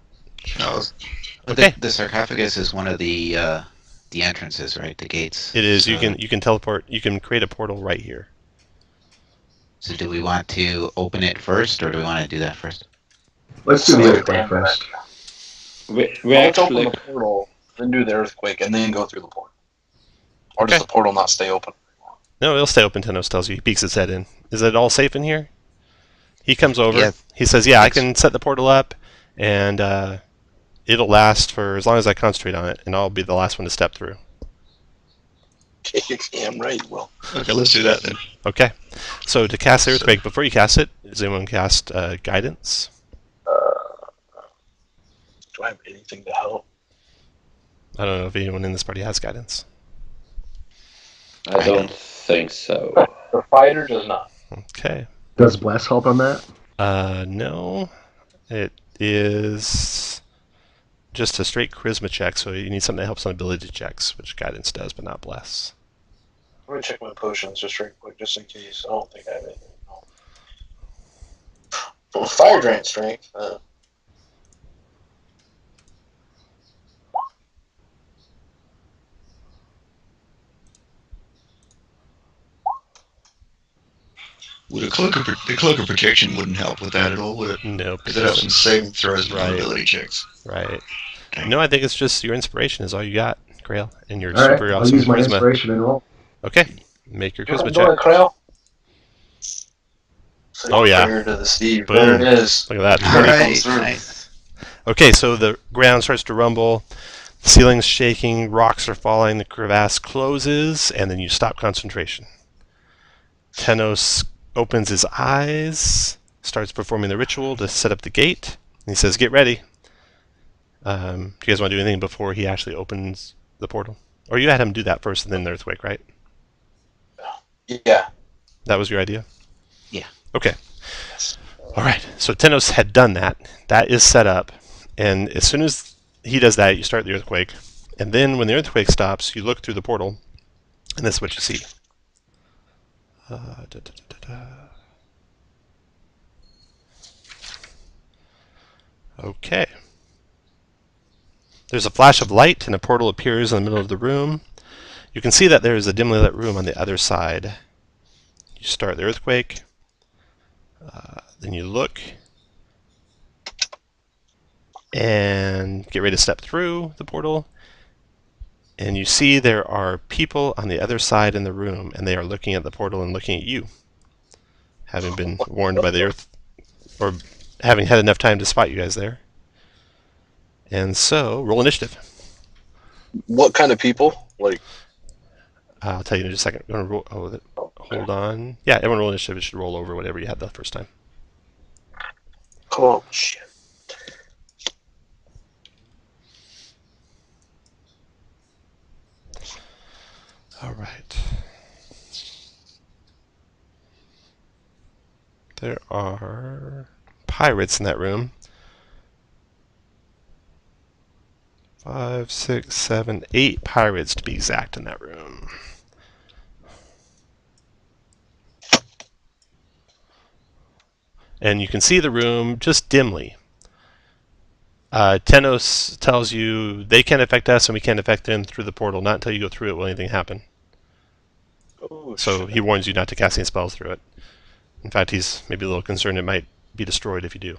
No, Okay. The sarcophagus is one of the entrances, right? The gates. It is. So, You can teleport. You can create a portal right here. So do we want to open it first, or do we want to do that first? Let's do So the we- earthquake first. We Let's open actually the portal, then do the earthquake, and then go through the portal. Or Okay. does the portal not stay open? No, it'll stay open. Tenos tells you. He peeks his head in. Is it all safe in here? He comes over. Yeah. He says, "Yeah, I Thanks. can set the portal up, and it'll last for as long as I concentrate on it, and I'll be the last one to step through." Damn right, well. okay, let's do that then. Okay. So to cast the earthquake, before you cast it, does anyone cast guidance? Do I have anything to help? I don't know if anyone in this party has guidance. I don't think so. The fighter does not. Okay. Does Bless help on that? No. It is just a straight charisma check, so you need something that helps on ability checks, which guidance does, but not bless. I'm gonna check my potions just real quick, just in case. I don't think I have anything. No. Fire drain strength. Would the cloak of protection wouldn't help with that at all, would it? Nope. Because it helps in saving throws and Right. ability checks. Right. Dang. No, I think it's just your inspiration is all you got, Grail, and your All right, super I'll awesome use my charisma. inspiration and roll. Okay, make your charisma Doing check. it, Krail. Oh, yeah. Prayer to the Steve. Boom. There it is. Look at that. All 20. right, through. nice. Okay, so the ground starts to rumble, the ceiling's shaking, rocks are falling, the crevasse closes, and then you stop concentration. Tenos opens his eyes, starts performing the ritual to set up the gate, and he says, "Get ready." Do you guys want to do anything before he actually opens the portal? Or you had him do that first and then the earthquake, right? Yeah. That was your idea? Yeah. Okay. All right. So Tenos had done that. That is set up. And as soon as he does that, you start the earthquake. And then when the earthquake stops, you look through the portal, and this is what you see. Okay. There's a flash of light, and a portal appears in the middle of the room. You can see that there is a dimly lit room on the other side. You start the earthquake. Then you look and get ready to step through the portal. And you see there are people on the other side in the room, and they are looking at the portal and looking at you, having been warned by the earth, or having had enough time to spot you guys there. And so, roll initiative. What kind of people? Like, I'll tell you in just a second. I'm gonna roll, hold on. Yeah, everyone roll initiative. It should roll over whatever you had the first time. oh shit. All right. There are pirates in that room. 5, 6, 7, 8 pirates to be exact in that room. And you can see the room just dimly. Tenos tells you they can't affect us and we can't affect them through the portal. Not until you go through it will anything happen. Oh, So shit. he warns you not to cast any spells through it. In fact, he's maybe a little concerned it might be destroyed if you do.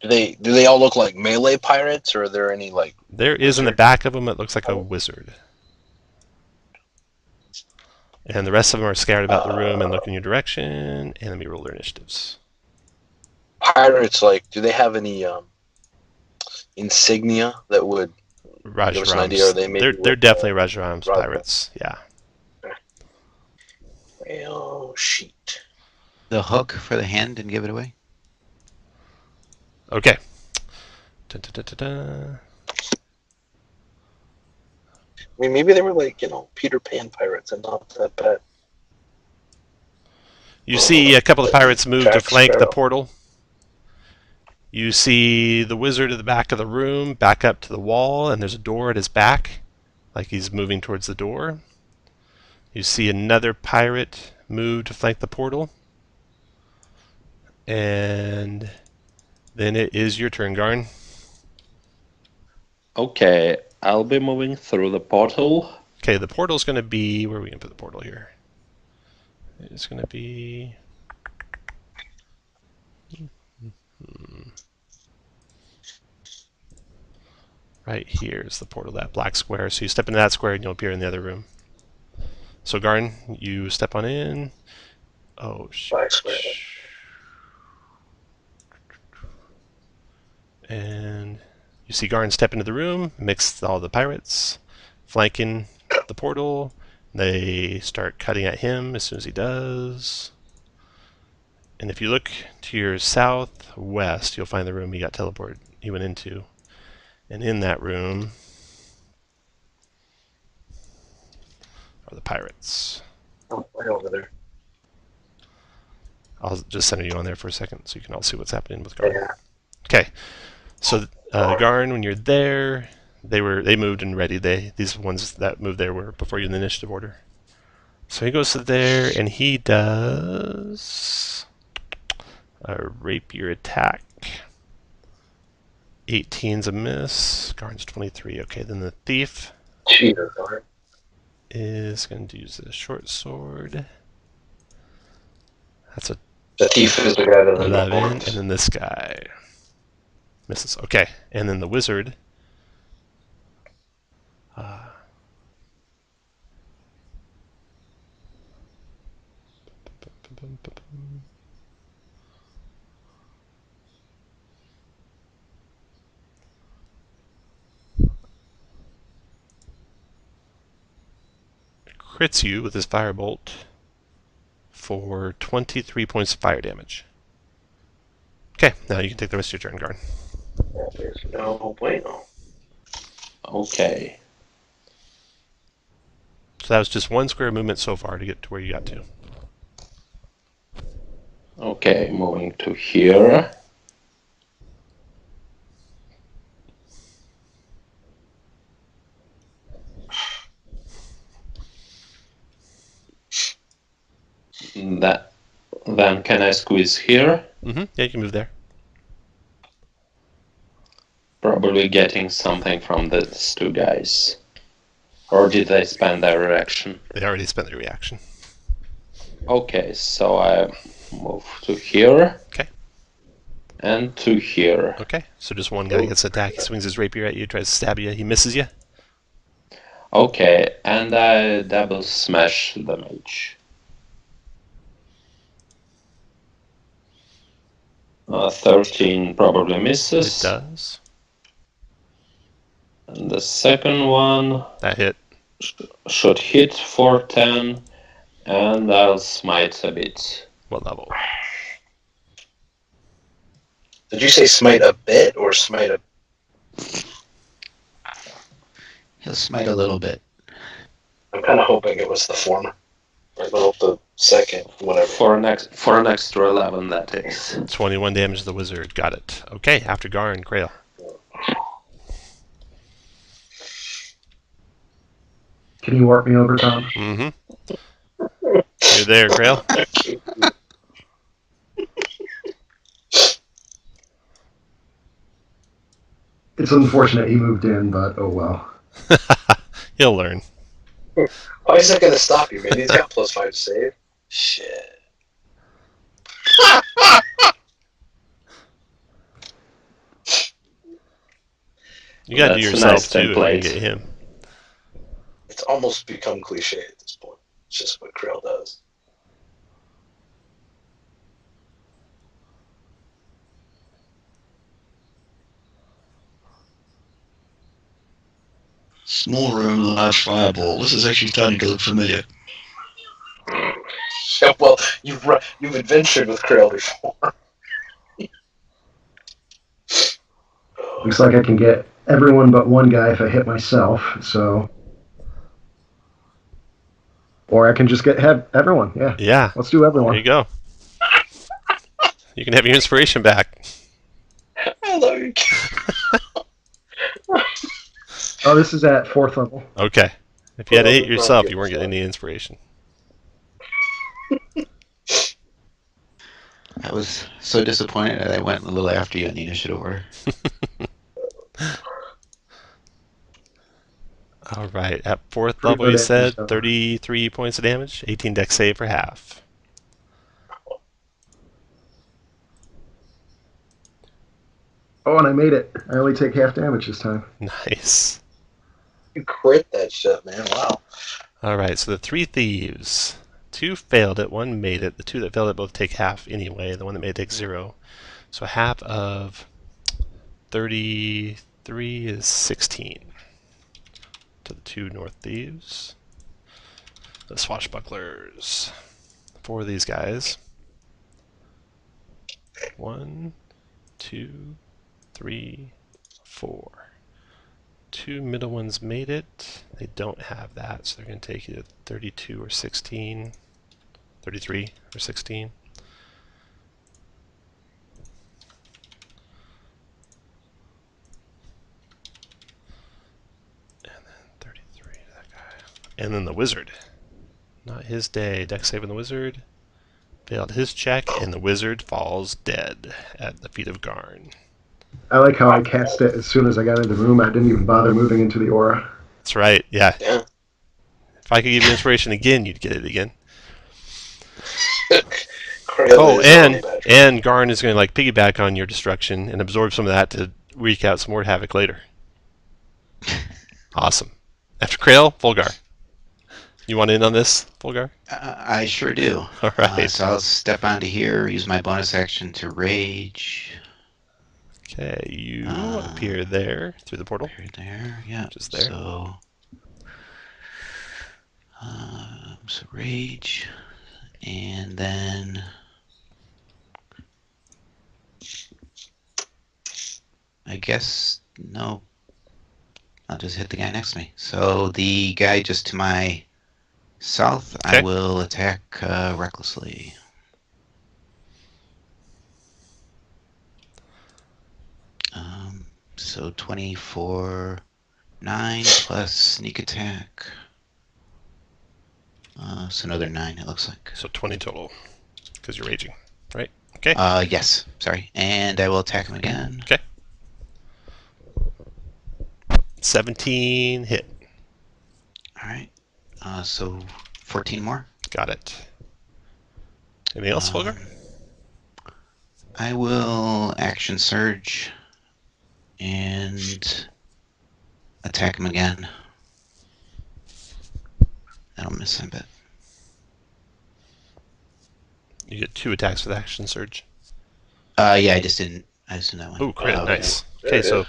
Do they all look like melee pirates, or are there any like? There is in the Wizard. back of him, it looks like a Oh. wizard. And the rest of them are scattered about the room and look in your direction. And let me roll their initiatives. Pirates, like, do they have any insignia that would give us an idea? Are they maybe They're definitely Rajaram's Raj- pirates. Yeah. Oh shit! The hook for the hand didn't give it away. Okay. Dun, dun, dun, dun, dun. I mean, maybe they were like, Peter Pan pirates and not that bad. You see a couple of pirates move to Jack flank the Sparrow. portal. You see the wizard at the back of the room back up to the wall, and there's a door at his back, like he's moving towards the door. You see another pirate move to flank the portal. And then it is your turn, Garn. Okay, I'll be moving through the portal. Okay, the portal's going to be... Where are we going to put the portal here? It's going to be... Right here is the portal, that black square. So you step into that square and you'll appear in the other room. So Garn, you step on in. Oh, shit. Black square. And you see Garn step into the room, mix all the pirates, flanking the portal. They start cutting at him as soon as he does. And if you look to your southwest, you'll find the room he got teleported, he went into. And in that room are the pirates. Oh, right over there. I'll just center you on there for a second so you can all see what's happening with Garn. Yeah. Okay, so Garn, when you're there, they moved and ready. These ones that moved there were before you in the initiative order. So he goes to there and he does a rapier attack. 18's a miss. Garn's 23. Okay, then the thief Jesus, Lord. is going to use the short sword. That's a The thief is the guy that 11, and then this guy misses. Okay, and then the wizard. Crits you with his firebolt for 23 points of fire damage. Okay, now you can take the rest of your turn, Garn. There's no bueno. Okay. So that was just one square movement so far to get to where you got to. Okay, moving to here. Then can I squeeze here? Yeah, you can move there. Probably getting something from these two guys. Or did they spend their reaction? They already spent their reaction. Okay, so I move to here. Okay. And to here. Okay, so just one guy gets attacked. He swings his rapier at you, tries to stab you. He misses you. Okay, and I double smash the mage. 13 probably misses. It does. And the second one That hit. should hit for 10, and I'll smite a bit. What level? Did you say smite a bit or smite a... He'll smite a little bit. I'm kind of hoping it was the former. Or the second, whatever. For an extra 11, that is. 21 damage to the wizard. Got it. Okay, after Garn, Grail. Can you warp me over, Tom? You're there, Grail. It's unfortunate he moved in, but oh well. He'll learn. Why is that going to stop you, man? He's got +5 to save. Shit. You gotta do That's a yourself nice too if you template. get him. It's almost become cliche at this point. It's just what Krill does. Small room, large fireball. This is actually starting to look familiar. Yeah, well, you've adventured with Krill before. Looks like I can get everyone but one guy if I hit myself, so... Or I can just have everyone, yeah. Yeah, Let's do there everyone. you go. You can have your inspiration back. I love you. Oh, this is at 4th level. Okay. If you had to hit yourself, you weren't getting any inspiration. I was so disappointed that I went a little after you in the initiative order. All right. At 4th Pretty level, good you at said stuff. 33 points of damage, 18 dex save for half. Oh, and I made it. I only take half damage this time. Nice. You crit that shit, man. Wow. All right. So the 3 thieves. 2 failed it, 1 made it. The 2 that failed it both take half anyway. The one that made it takes 0. So half of 33 is 16. To the 2 north thieves. The swashbucklers. 4 of these guys. 1, 2, 3, 4. 2 middle ones made it. They don't have that, so they're going to take either 32 or 16. 33 or 16. And then the wizard. Not his day. Dex saving the wizard. Failed his check, and the wizard falls dead at the feet of Garn. I like how I cast it as soon as I got into the room. I didn't even bother moving into the aura. That's right, yeah. Yeah. If I could give you inspiration again, you'd get it again. Crazy. Oh, and Garn is going to like piggyback on your destruction and absorb some of that to wreak out some more havoc later. Awesome. After Krail, Volgar. You want in on this, Volgar? I sure do. All right. So I'll step onto here, use my bonus action to rage. Okay, you appear there through the portal. Right there, yeah. Just there. So rage, and then I guess no. I'll just hit the guy next to me. So the guy just to my south, Okay. I will attack recklessly. So 24, 9 plus sneak attack. So another 9, it looks like. So 20 total, because you're raging, right? Okay. Yes, sorry. And I will attack him again. Okay. 17 hit. Alright. So 14 more. Got it. Anything else, Volgar? I will action surge and attack him again. That'll miss him a bit. You get 2 attacks with action surge. Yeah, I just didn't that one. Oh, crit, okay. nice. Okay, so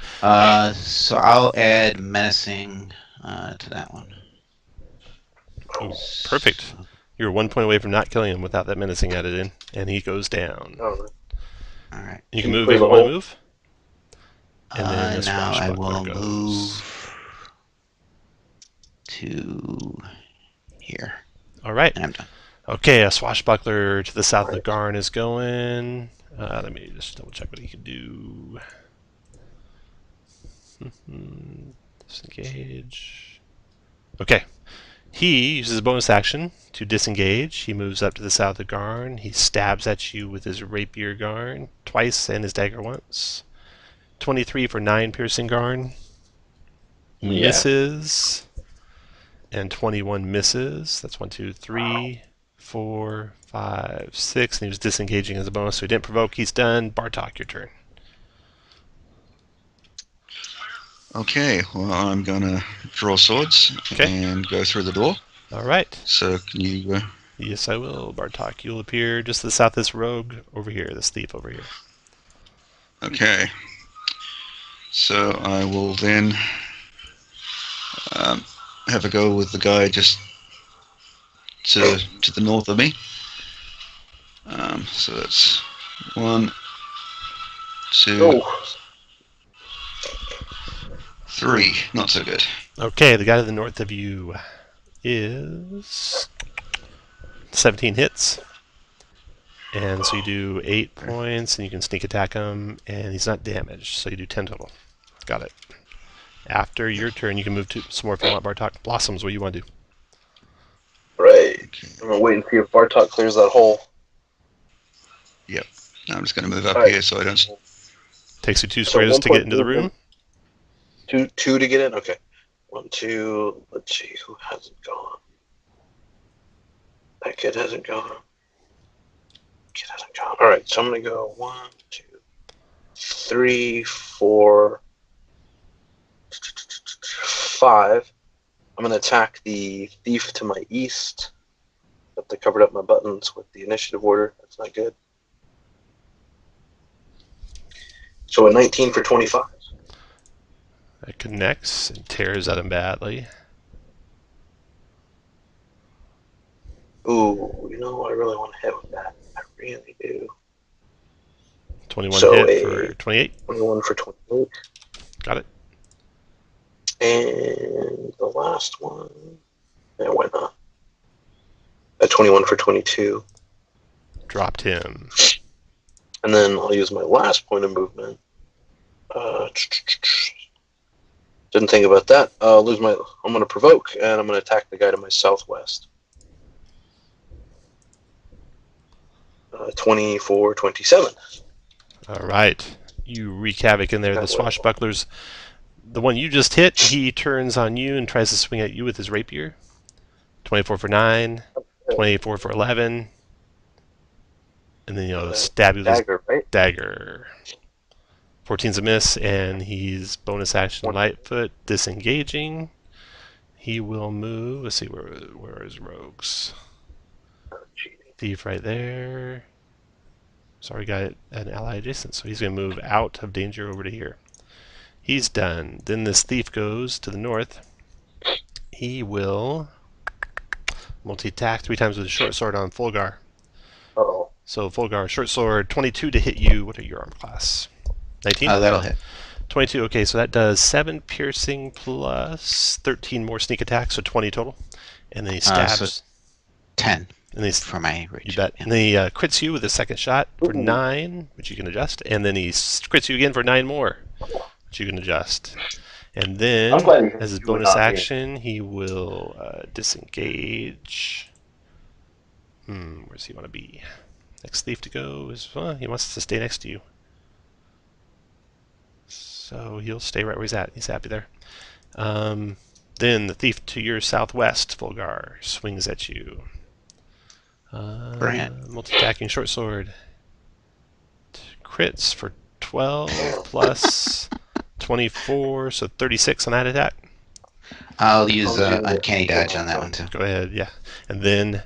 So I'll add menacing to that one. oh, perfect. You're 1 point away from not killing him without that menacing added in, and he goes down. Oh, Alright. You can move Please if you hold. want to move. And then the Now I swashbuckler will goes. move to here. All right. And I'm done. Okay, a swashbuckler to the south of Garn is going. Let me just double check what he can do. Disengage. Okay. He uses a bonus action to disengage. He moves up to the south of Garn. He stabs at you with his rapier Garn twice and his dagger once. 23 for 9 piercing Garn. Yeah. Misses. And 21 misses. That's 1, 2, 3, 4, 5, 6. And he was disengaging as a bonus, so he didn't provoke. He's done. Bartok, your turn. Okay, well, I'm going to draw swords Okay. and go through the door. All right. So can you... Yes, I will. Bartok, you'll appear just to the south of this rogue over here, this thief over here. Okay. So I will then have a go with the guy just to the north of me. So that's 1, 2, Oh, 3. Not so good. Okay, the guy to the north of you is 17 hits. And so you do 8 points, and you can sneak attack him, and he's not damaged, so you do 10 total. Got it. After your turn, you can move to some more if you want, Bartok. Blossoms, what do you want to do? right. Okay. I'm gonna wait and see if Bartok clears that hole. I'm just going to move up Alright. here so I don't... Takes you 2 So squares 1 to get point into the room. movement. Two to get in. Okay. 1, 2. Let's see who hasn't gone. That kid hasn't gone. Kid hasn't gone. All right. So I'm gonna go 1, 2, 3, 4, 5. I'm gonna attack the thief to my east. But they covered up my buttons with the initiative order. That's not good. So a 19 for 25. That connects and tears at him badly. Ooh, you know, I really want to hit with that. I really do. 21 So hit a- for 28. 21 for 28. Got it. And the last one, yeah, why not? A 21 for 22. Dropped him. And then I'll use my last point of movement Didn't think about that. I'm going to provoke, and I'm going to attack the guy to my southwest. 24, 27. All right. You wreak havoc in there. The swashbucklers, the one you just hit, he turns on you and tries to swing at you with his rapier. 24 for 9, 24 for 11. And then he'll stab you with his Dagger, right? dagger. 14's a miss, and he's bonus action Lightfoot, disengaging. He will move. Let's see, where is Rogues? Thief right there. Sorry, got an ally adjacent, so he's going to move out of danger over to here. He's done. Then this thief goes to the north. He will multi-attack 3 times with a short sword on Fulgar. Uh-oh. So Fulgar, short sword, 22 to hit you. What are your arm class? 19? Oh, that'll hit. 22, okay, so that does 7 piercing plus 13 more sneak attacks, so 20 total. And then he stabs. So 10 and he, for my reach. you bet. Yeah. And then he crits you with a second shot for 9, which you can adjust. And then he crits you again for 9 more, which you can adjust. And then, as his bonus action, he will disengage. Where does he want to be? Next thief to go is, he wants to stay next to you. So he'll stay right where he's at. He's happy there. Then the thief to your southwest, Fulgar, swings at you. Multi-attacking short sword. Crits for 12 plus 24, so 36 on that attack. I'll use uncanny dodge on that one too. Go ahead, yeah. And then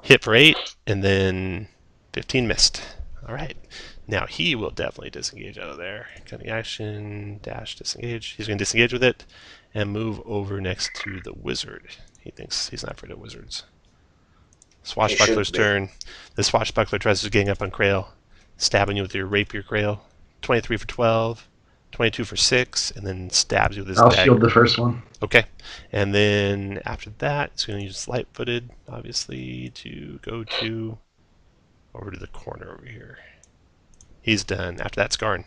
hit for 8, and then 15 missed. All right. Now he will definitely disengage out of there. Cutting action, dash, disengage. He's going to disengage with it and move over next to the wizard. He thinks he's not afraid of wizards. Swashbuckler's turn. The swashbuckler tries to gang up on Krail, stabbing you with your rapier, Krail. 23 for 12, 22 for 6, and then stabs you with his I'll dagger. shield the first one. Okay. And then after that, it's going to use light-footed, obviously, to go to over to the corner over here. He's done. After that, Skarn.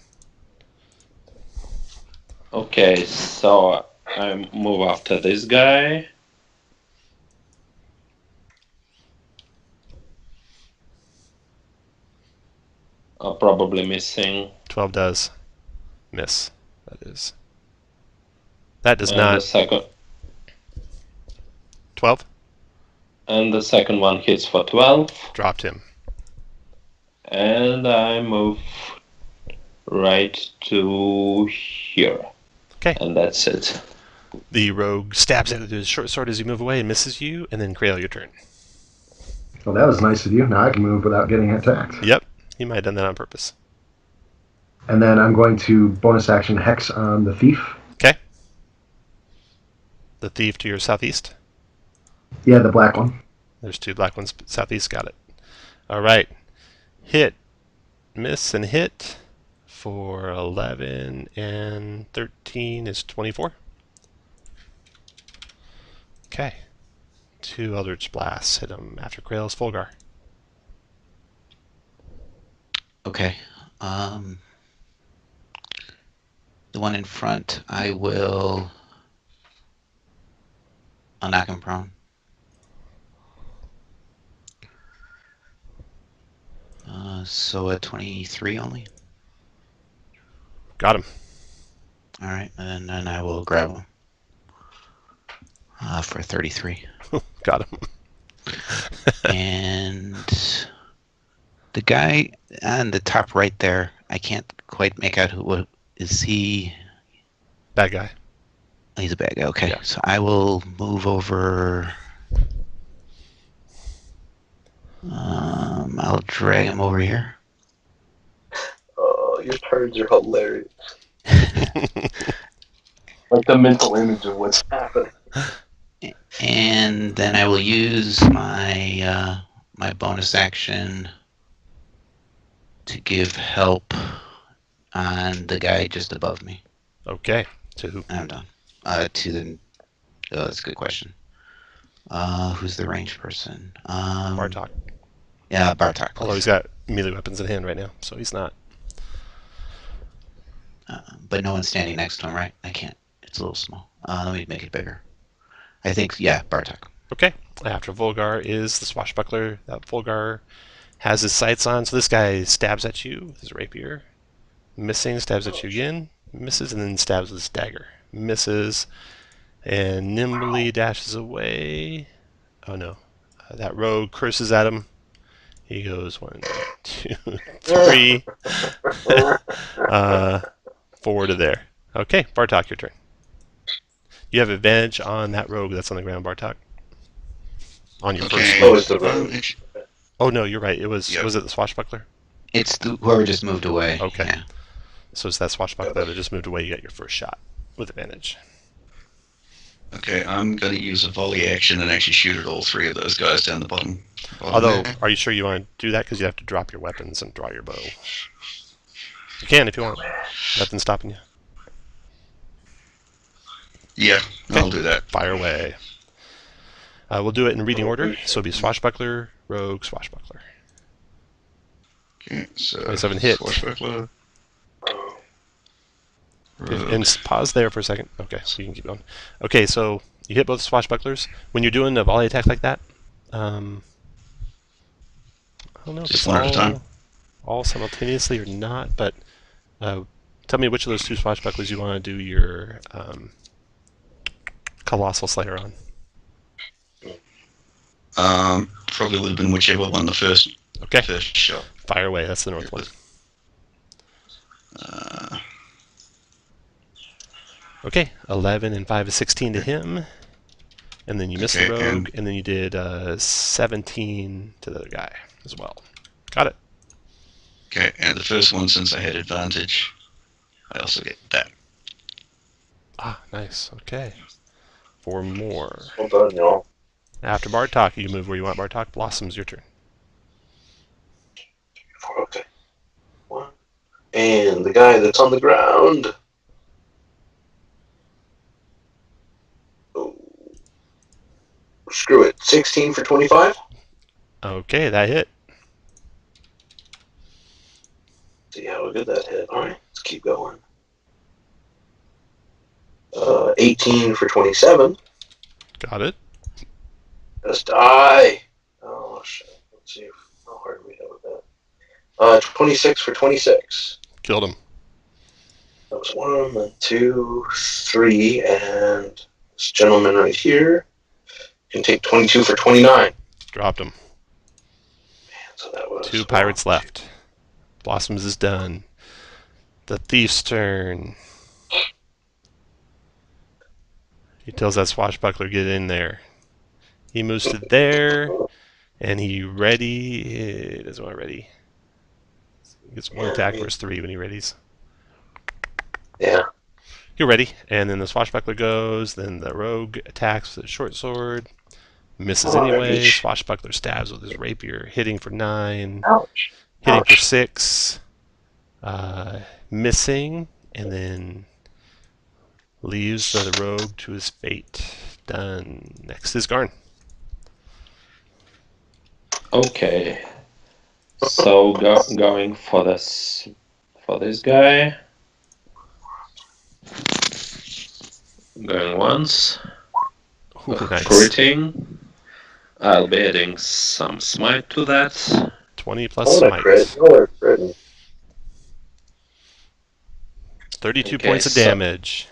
Okay, so I move after this guy. Probably missing. 12 does miss. That does And not. the second 12 and the second one hits for 12. dropped him. And I move right to here. Okay. And that's it. The rogue stabs at it with his short sword as you move away and misses you, and then Krail, your turn. Well, that was nice of you. Now I can move without getting attacked. Yep, he might have done that on purpose. And then I'm going to bonus action Hex on the thief. Okay. The thief to your southeast. Yeah, the black one. There's 2 black ones southeast. Got it. All right. Hit, miss, and hit for 11 and 13 is 24. Okay. 2 Eldritch Blasts hit him after Krail's Fulgar. Okay. The one in front, I will. I'll knock him prone. So a 23 only. Got him. All right, and then I will grab him for 33. Got him. And the guy on the top right there, I can't quite make out what is he. Bad guy. He's a bad guy. Okay, Yeah. so I will move over. I'll drag him over here. Oh, your turns are hilarious. Like the mental image of what's happening. And then I will use my my bonus action to give help on the guy just above me. Okay. To who? I'm done. To the. Oh, that's a good question. Who's the ranged person? Bartok. Yeah, Bartok. Although he's got melee weapons in hand right now, so he's not. But no one's standing next to him, right? I can't. It's a little small. Let me make it bigger. I think, yeah, Bartok. Okay. After Volgar is the swashbuckler. That Volgar has his sights on, so this guy stabs at you with his rapier. Missing, stabs at you again. Misses, and then stabs with his dagger. Misses, and nimbly dashes away. Oh no. That rogue curses at him. He goes 1, 2, 3. Forward to there. Okay, Bartok, your turn. You have advantage on that rogue that's on the ground, Bartok. On your first Okay. Oh, move. it's the rogue. Oh no, you're right. It was Yep. was it the swashbuckler? It's whoever just moved away. Okay. Yeah. So it's that swashbuckler that just moved away. You got your first shot with advantage. Okay, I'm going to use a volley action and actually shoot at all three of those guys down the bottom. Although, there. are you sure you want to do that? Because you have to drop your weapons and draw your bow. You can if you want. Nothing's stopping you. Yeah, Okay. I'll do that. Fire away. We'll do it in reading order. So it'll be swashbuckler, rogue, swashbuckler. Okay, so 27 hit. Swashbuckler. Rogue. And pause there for a second. Okay, so you can keep going. Okay, so you hit both swashbucklers. When you're doing a volley attack like that, I don't know if Just it's one at a time? all simultaneously or not, but tell me which of those two swashbucklers you want to do your Colossal Slayer on. Probably would have been whichever one the first Okay, shot. fire away. That's the north one. Okay, 11 and 5 is 16 to him. And then you missed the Okay, rogue, and then you did 17 to the other guy as well. Got it. Okay, and the first one, since I had advantage, I also get that. Ah, nice. Okay. 4 more. Well done, y'all. After Bartok, you can move where you want. Bartok, Blossom's your turn. Okay. One. And the guy that's on the ground. Oh. Screw it. 16 for 25? Okay, that hit. See how good that hit. Alright, let's keep going. 18 for 27. Got it. Just die. Oh, shit. Let's see how hard we have with that. 26 for 26. Killed him. That was 1, then 2, 3, and this gentleman right here can take 22 for 29. Dropped him. So that was 2 pirates left. Blossoms is done. The thief's turn. He tells that swashbuckler, get in there. He moves to there, and he doesn't want to ready. He gets 1 attack versus 3 when he readies. Yeah. You're ready, and then the swashbuckler goes, then the rogue attacks with a short sword. Misses anyway. Ouch. Swashbuckler stabs with his rapier, hitting for 9. Ouch. Hitting for Ouch. 6, missing, and then leaves the rogue to his fate. Done. Next is Garn. Okay. So going for this guy. Going once. Ooh, nice. Critting. I'll be adding some smite to that. 20 plus Oh, that crit. smite. Oh, that crit. 32 Okay, points of so- damage.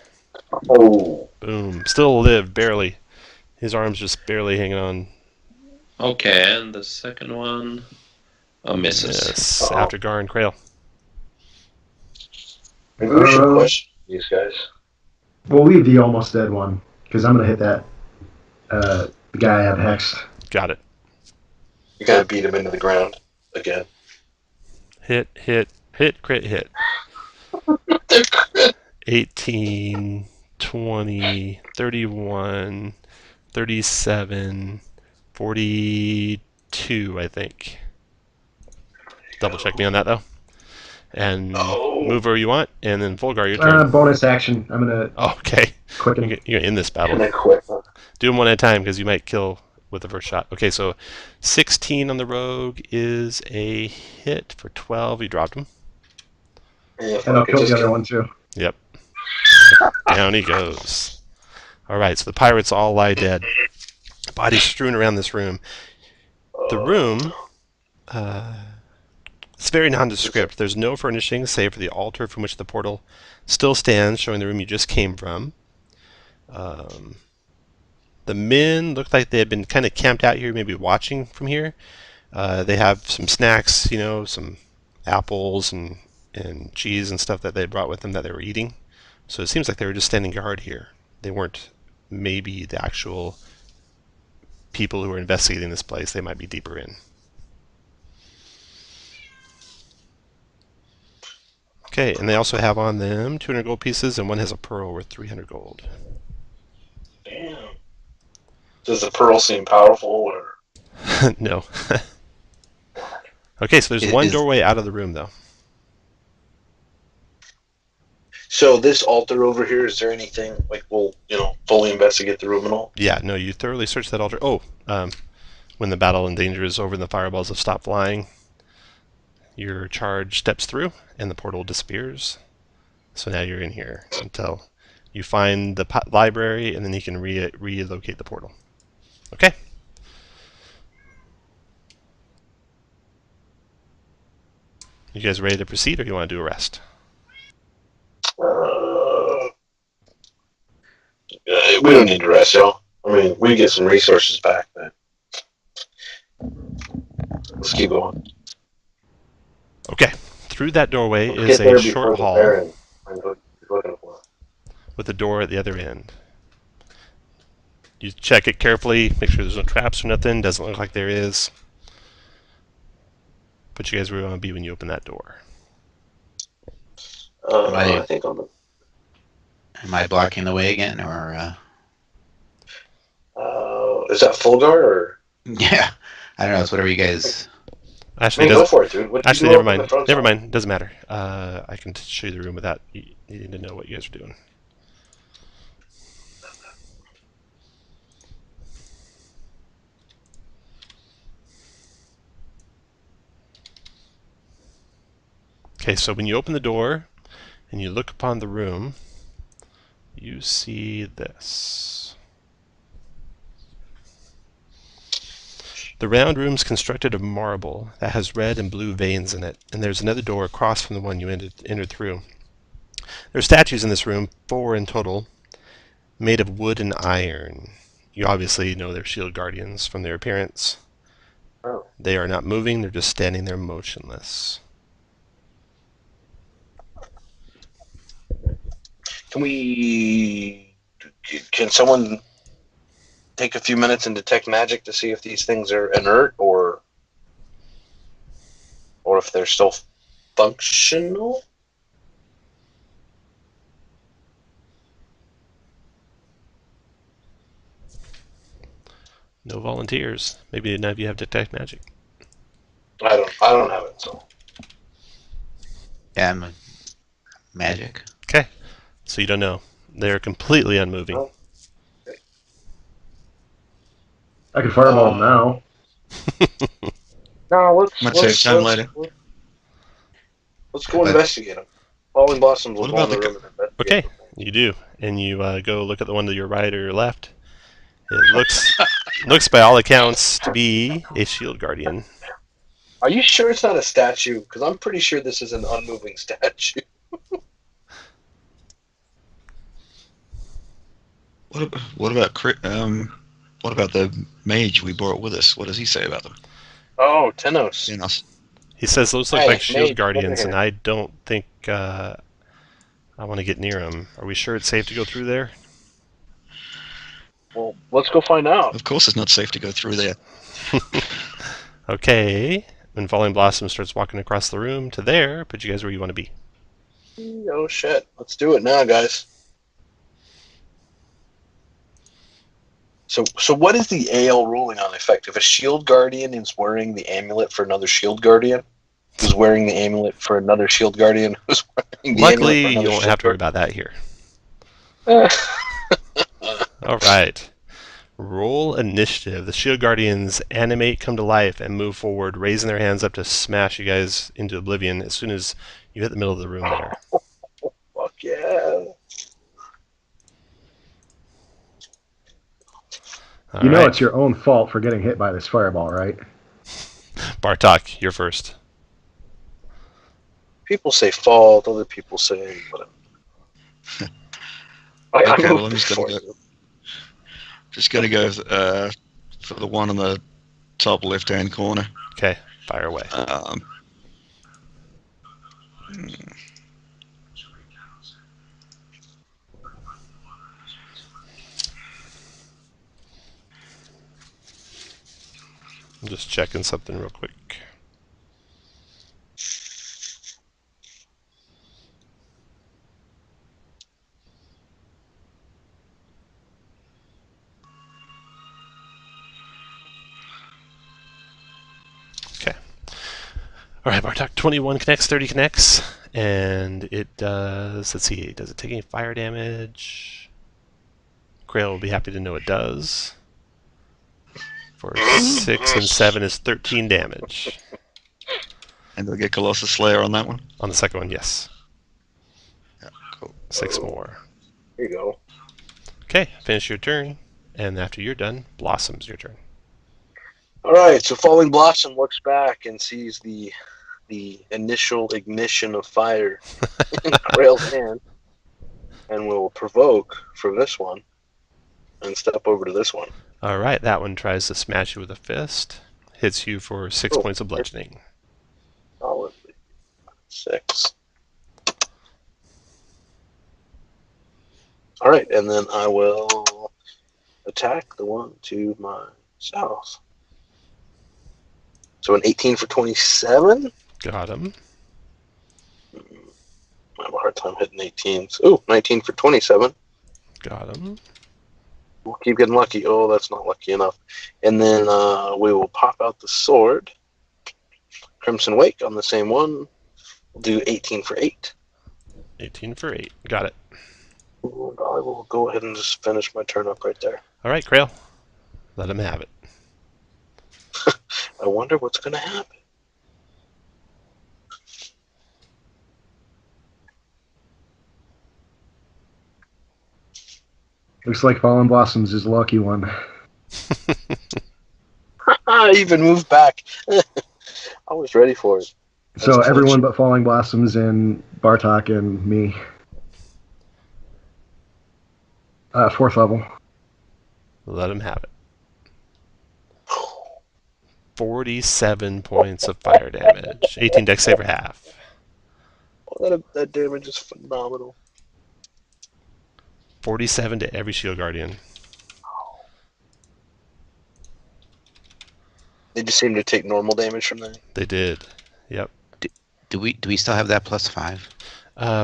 Oh. Boom. Still lived, barely. His arm's just barely hanging on. Okay, and the second one misses. Yes. Uh-oh. After Garn, Krail. Maybe we should question these guys. We'll leave the almost dead one, because I'm going to hit that the guy I have hexed. Got it. You gotta beat him into the ground again. Hit, crit, hit. 18, 20, 31, 37, 42, I think. Double check me on that, though. And move where you want, and then Volgar, your turn. Bonus action. I'm going to Oh, okay. quicken. You're going to end this battle. And then quit. Do them one at a time, because you might kill with the first shot. Okay, so 16 on the rogue is a hit for 12. You dropped him. And if And I I'll could kill just the other one, too. Yep. Down he goes. All right, so the pirates all lie dead. Bodies strewn around this room. The room, it's very nondescript. There's no furnishings save for the altar from which the portal still stands, showing the room you just came from. The men look like they had been kind of camped out here, maybe watching from here. They have some snacks, some apples and cheese and stuff that they brought with them that they were eating. So it seems like they were just standing guard here. They weren't maybe the actual people who were investigating this place. They might be deeper in. Okay, and they also have on them 200 gold pieces, and one has a pearl worth 300 gold. Damn. Does the pearl seem powerful, or? No. Okay, so there's one doorway out of the room, though. So this altar over here, is there anything, like, we'll, fully investigate the room and all? Yeah, no, you thoroughly searched that altar. Oh, when the battle and danger is over and the fireballs have stopped flying, your charge steps through and the portal disappears. So now you're in here until you find the library, and then you can relocate the portal. Okay? You guys ready to proceed, or do you want to do a rest? We don't need to rest, y'all. I mean, we get some resources back, but let's keep going. Okay. Through that doorway is a short hall with a door at the other end. You check it carefully, make sure there's no traps or nothing. Doesn't look like there is. But you guys where you want to be when you open that door. I think I'm. Am I blocking the way again, or? Is that full guard, or? Yeah, I don't know. It's whatever you guys. Actually, go for it, dude. Actually, never mind. Never mind. Doesn't matter. I can show you the room without you needing to know what you guys are doing. Okay, so when you open the door and you look upon the room, you see this. The round room's constructed of marble that has red and blue veins in it, and there's another door across from the one you entered through. There are statues in this room, 4 in total, made of wood and iron. You obviously know they're shield guardians from their appearance. Oh. They are not moving, they're just standing there motionless. Can someone take a few minutes and detect magic to see if these things are inert, or if they're still functional? No volunteers. Maybe none of you have detect magic. I don't have it, so. Yeah, I'm magic. Okay, so you don't know. They're completely unmoving. Oh. I can fireball them now. No, Might save time later. Let's go investigate them. Falling Blossoms will What go in about the the room and investigate. Okay, you do, and you go look at the one to your right or your left. It looks by all accounts to be a shield guardian. Are you sure it's not a statue? Because I'm pretty sure this is an unmoving statue. What about the mage we brought with us? What does he say about them? Oh, Tenos. You know, He says those look Hey, like shield mate, guardians, over and here. I don't think I want to get near them. Are we sure it's safe to go through there? Well, let's go find out. of course, it's not safe to go through there. Okay. When Falling Blossom starts walking across the room to there, put you guys where you want to be. Oh shit! Let's do it now, guys. So what is the AL ruling on effect? If a shield guardian is wearing the amulet for another shield guardian, who's wearing the amulet for another shield guardian, who's wearing the Luckily, amulet for you another won't shield have to worry about that here. guardian? All right. Roll initiative. The shield guardians animate, come to life, and move forward, raising their hands up to smash you guys into oblivion as soon as you hit the middle of the room there. Fuck yeah! You know right. it's your own fault for getting hit by this fireball, right? Bartok, you're first. People say fault, other people say whatever. I Okay, well, moved I'm just before gonna go. you. Just gonna go for the one in the top left-hand corner. Okay, fire away. I'm just checking something real quick. Okay. All right, Bartok, 21 connects, 30 connects, and it does, let's see, does it take any fire damage? Grail will be happy to know it does. For 6 and 7 is 13 damage. And they'll get Colossus Slayer on that one. On the second one, yes. Yeah, cool. 6 more. Here you go. Okay, finish your turn, and after you're done, Blossom's your turn. All right, so Falling Blossom looks back and sees the initial ignition of fire in Grail's hand, and will provoke for this one, and step over to this one. All right, that one tries to smash you with a fist. Hits you for 6 Oh. points of bludgeoning. Solid 6. All right, and then I will attack the one to my south. So an 18 for 27. Got him. I have a hard time hitting 18s. Ooh, 19 for 27. Got him. We'll keep getting lucky. Oh, that's not lucky enough. And then we will pop out the sword. Crimson Wake on the same one. We'll do 18 for 8. 18 for 8. Got it. And I will go ahead and just finish my turn up right there. All right, Grail. Let him have it. I wonder what's going to happen. Looks like Fallen Blossoms is a lucky one. I even moved back. I was ready for it. So That's everyone unfortunate. but Falling Blossoms and Bartok and me. 4th level. Let him have it. 47 points of fire damage. 18 dex save for half. Oh, that damage is phenomenal. 47 to every shield guardian. They just seem to take normal damage from that. They did. Yep. Do we still have that +5?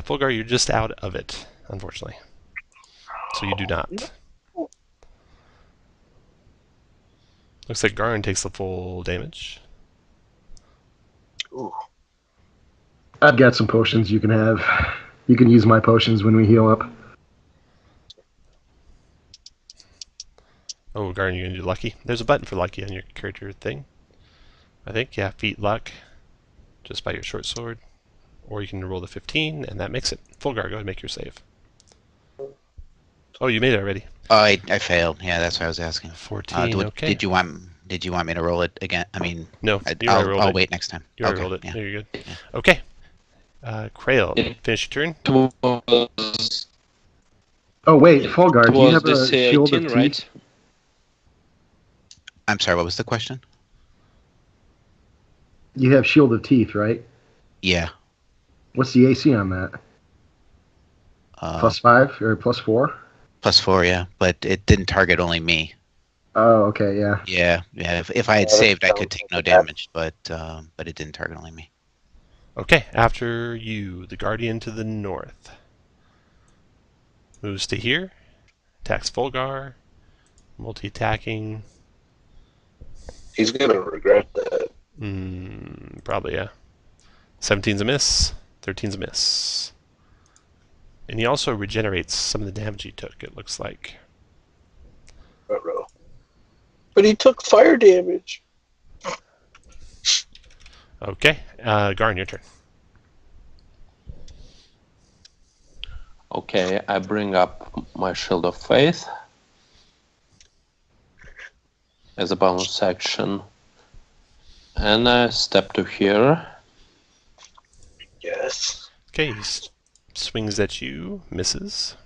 Fulgar, you're just out of it, unfortunately. So you do not. Looks like Garn takes the full damage. Ooh. I've got some potions you can have. You can use my potions when we heal up. Oh, Garn, you're going to do lucky? There's a button for lucky on your character thing. I think, yeah, feat luck. Just by your short sword. Or you can roll the 15, and that makes it. Fulgar, go ahead and make your save. Oh, you made it already. Oh, I failed. Yeah, that's what I was asking. 14, okay. Did you want me to roll it again? I mean, No, you already rolled I'll it. wait next time. You already Okay, rolled it. yeah. No, you're good. Yeah. Okay. Krail, Yeah. finish your turn. Towards, Oh wait, Fulgar, do you towards have a this shield 18, of right? teeth? I'm sorry. What was the question? You have shield of teeth, right? Yeah. What's the AC on that? +5 or +4? +4, yeah, but it didn't target only me. Oh, okay, yeah. Yeah. If I had Yeah, that saved, I sounds could take no like that. damage, but it didn't target only me. Okay, after you, the Guardian to the north. Moves to here. Attacks Fulgar. Multi-attacking. He's going to regret that. Probably, yeah. 17's a miss. 13's a miss. And he also regenerates some of the damage he took, it looks like. Uh-oh. But he took fire damage. Okay, Garn, your turn. Okay, I bring up my Shield of Faith. as a bonus action. And I step to here. Yes. Okay, he swings at you, misses.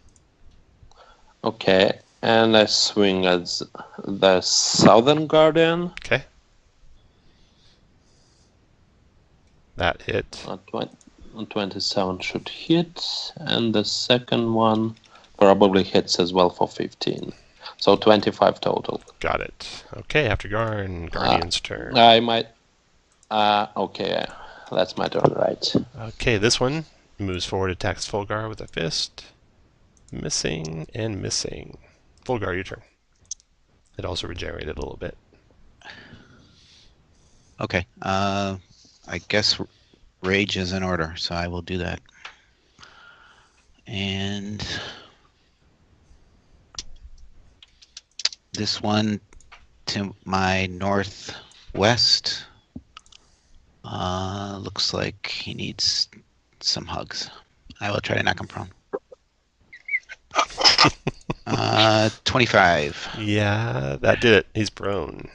Okay, and I swing at the Southern Guardian. Okay. That hit. On 27 should hit, and the second one probably hits as well for 15. So 25 total. Got it. Okay, after Guardian's turn. I might... okay, that's my turn, right. Okay, this one moves forward, attacks Fulgar with a fist. Missing and missing. Fulgar, your turn. It also regenerated a little bit. Okay. I guess rage is in order, so I will do that. And this one to my northwest looks like he needs some hugs. I will try to knock him prone. 25. Yeah, that did it. He's prone.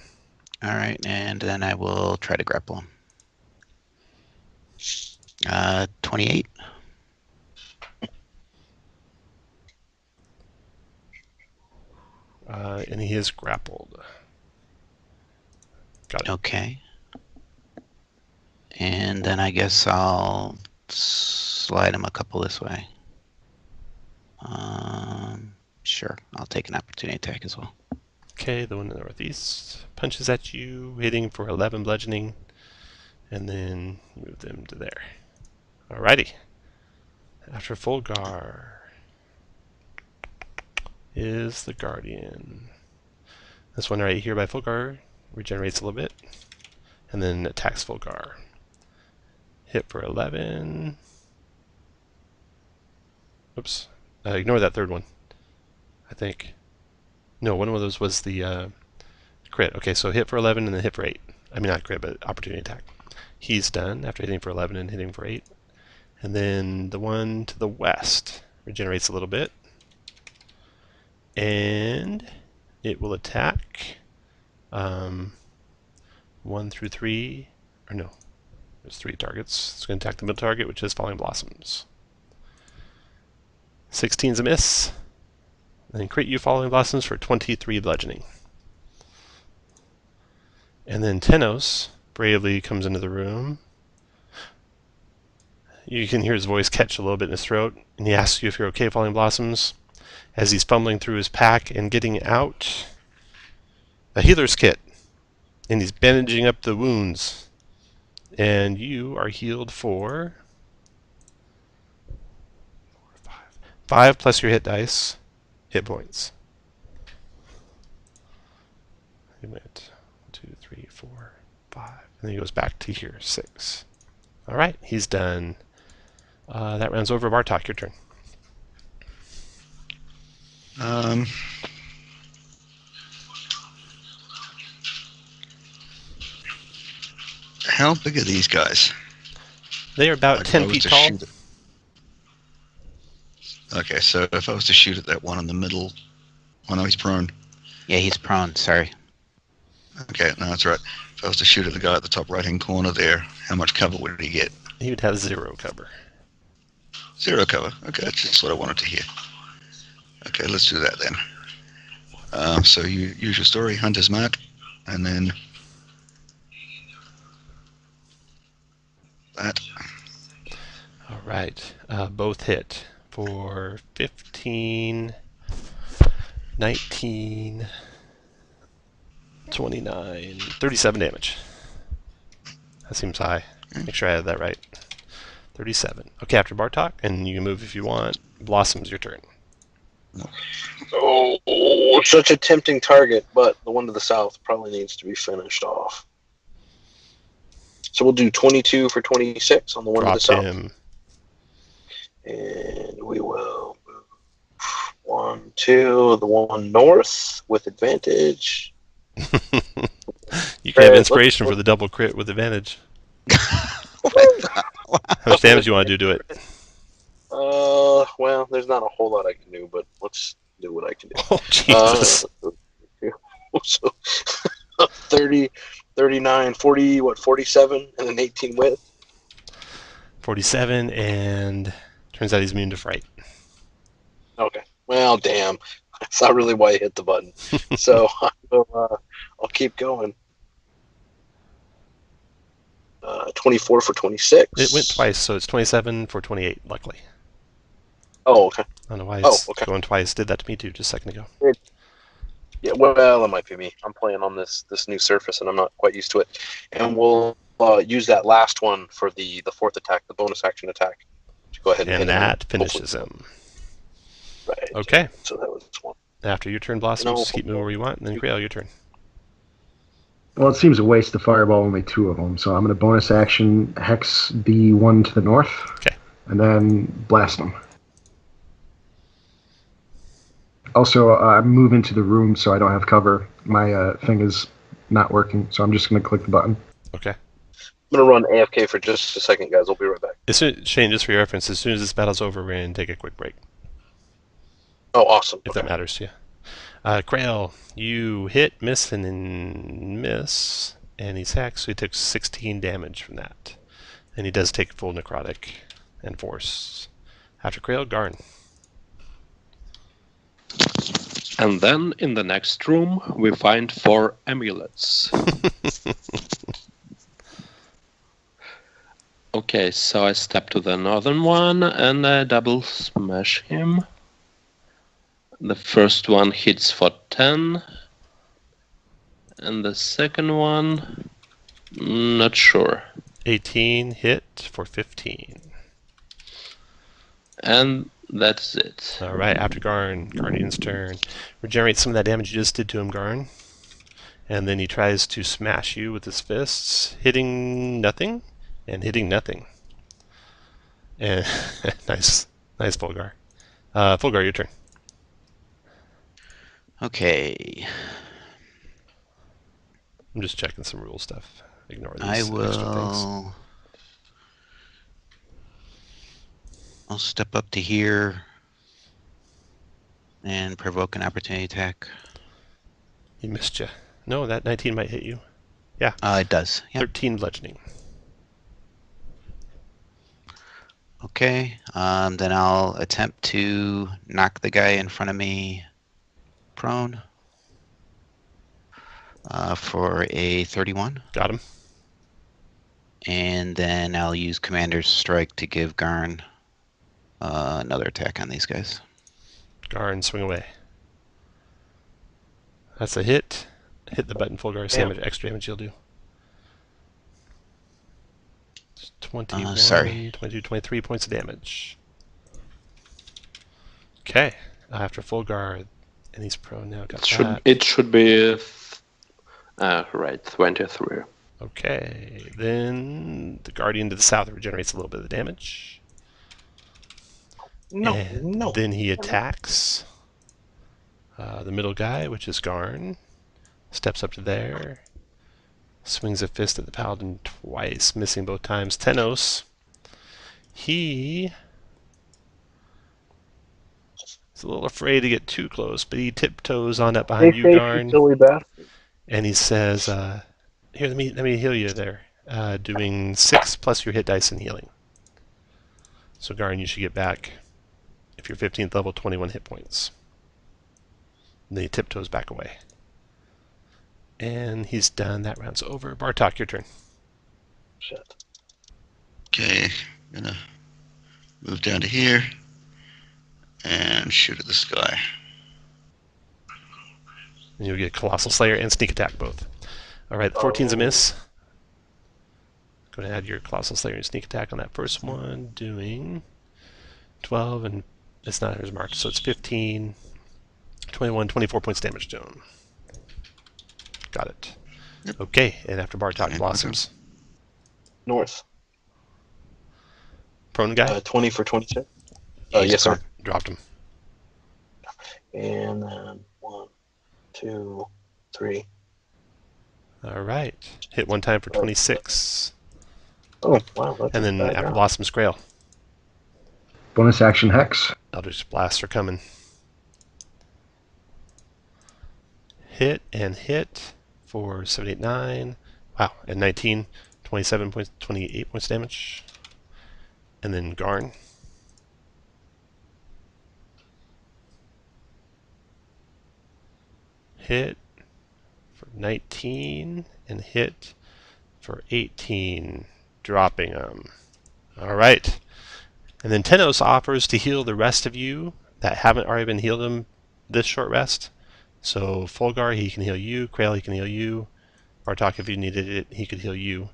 All right, and then I will try to grapple him. 28. And he is grappled. Got it. Okay. And then I guess I'll slide him a couple this way. Sure, I'll take an opportunity attack as well. Okay, the one in the northeast punches at you, hitting for 11 bludgeoning, and then move them to there. Alrighty. After Fulgar is the Guardian. This one right here by Fulgar regenerates a little bit, and then attacks Fulgar. Hit for 11. Oops. Ignore that third one, I think. No, one of those was the crit. Okay, so hit for 11 and then hit for 8. I mean, not crit, but opportunity attack. He's done after hitting for 11 and hitting for 8. And then the one to the west regenerates a little bit. And it will attack 1 through 3. Or no, there's 3 targets. It's going to attack the middle target, which is Falling Blossoms. 16's a miss. And then crit you Falling Blossoms for 23 bludgeoning. And then Tenos bravely comes into the room. You can hear his voice catch a little bit in his throat, and he asks you if you're okay, Falling Blossoms, as he's fumbling through his pack and getting out a healer's kit. And he's bandaging up the wounds. And you are healed for 5 plus your hit dice. Hit points. He went 1, 2, 3, 4, 5. And then he goes back to here, 6. Alright, he's done. That rounds over. Bartok, your turn. How big are these guys? They are about 10 feet tall. Okay, so if I was to shoot at that one in the middle, oh no, he's prone. Yeah, he's prone, sorry. Okay, no, that's right. If I was to shoot at the guy at the top right-hand corner there, how much cover would he get? He would have 0 cover. 0 cover. Okay, that's just what I wanted to hear. Okay, let's do that then. So you use your story, Hunter's Mark, and then that. All right, both hit for 15, 19, 29, 37 damage. That seems high. Make sure I had that right. 37. Okay, after Bartok, and you can move if you want. Blossom's your turn. Oh, such a tempting target, but the one to the south probably needs to be finished off. So we'll do 22 for 26 on the one to the south. Him. And we will move 1, 2, the one north with advantage. You can have inspiration for the double crit with advantage. How much damage do you want to do to it? Well, there's not a whole lot I can do, but let's do what I can do. Oh, Jesus. So 30, 39, 40, 47, and then 18 width. 47, and turns out he's immune to fright. Okay. Well, damn. That's not really why I hit the button. So I'll keep going. 24 for 26. It went twice, so it's 27 for 28, luckily. Oh, okay. I don't know why it's okay. going twice. Did that to me too just a second ago. Yeah, well, it might be me. I'm playing on this new surface, and I'm not quite used to it. And we'll use that last one for the fourth attack, the bonus action attack. To go ahead and hit that him. finishes him. Right. Okay. So that was one. After your turn, Blossom, just keep moving where you want, and then Grail, your turn. Well, it seems a waste to fireball only 2 of them, so I'm going to bonus action hex the one to the north. Okay. And then blast them. Also, I move into the room so I don't have cover. My thing is not working, so I'm just going to click the button. Okay. I'm going to run AFK for just a second, guys. I'll be right back. Shane, just for your reference, as soon as this battle's over, we're going to take a quick break. Oh, awesome. If that matters to you. Grail, you hit, miss, and then miss, and he's hacked, so he took 16 damage from that. And he does take full necrotic and force. After Grail, Garn. And then in the next room, we find 4 amulets. Okay, so I step to the northern one and I double smash him. The first one hits for 10. And the second one, not sure. 18 hit for 15. And that's it. All right, after Garn, Guardian's turn. Regenerate some of that damage you just did to him, Garn. And then he tries to smash you with his fists, hitting nothing and hitting nothing. And nice Fulgar. Fulgar, your turn. Okay. I'm just checking some rule stuff. Ignore these I extra things. will. I'll step up to here and provoke an opportunity attack. He missed you. No, that 19 might hit you. It does. Yep. 13 bludgeoning. Okay. Then I'll attempt to knock the guy in front of me prone for a 31. Got him. And then I'll use Commander's Strike to give Garn another attack on these guys. Garn, swing away. That's a hit. Hit the button, Fulgar. See how much extra damage you'll do. 21, sorry. 22, 23 points of damage. Okay. After Fulgar, and he's prone now. Got that. It should be right, 23. Okay. Then the Guardian to the south regenerates a little bit of the damage. No. Then he attacks the middle guy, which is Garn. Steps up to there. Swings a fist at the Paladin twice, missing both times. Tenos. He is a little afraid to get too close, but he tiptoes on up behind you, Garn. Silly bastard. And he says, here, let me heal you there. Doing 6 plus your hit dice and healing. So Garn, you should get back, if you're 15th level, 21 hit points. And then he tiptoes back away. And he's done. That round's over. Bartok, your turn. Shit. Okay, gonna move down to here and shoot at this guy. And you'll get Colossal Slayer and Sneak Attack both. Alright, the 14's a miss. Go ahead and add your Colossal Slayer and Sneak Attack on that first one, doing 12, and it's not his mark, so it's 15, 21, 24 points damage to him. Got it. Yep. Okay, and after Bartok, And Blossoms. North. Prone guy? 20 for 22. He's Yes, sir. prone. Dropped him. And then 1, 2, 3. Alright. Hit one time for 26. Oh, wow. That's And then a bad after round. Blossom's Grail. Bonus action hex. Eldritch Blasts are coming. Hit and hit for 7, 8, 9. Wow, and 19, 27 points, 28 points damage. And then Garn. Hit for 19 and hit for 18, dropping them. All right. And then Tenos offers to heal the rest of you that haven't already been healed him this short rest. So Fulgar, he can heal you. Krail, he can heal you. Bartok, if you needed it, he could heal you.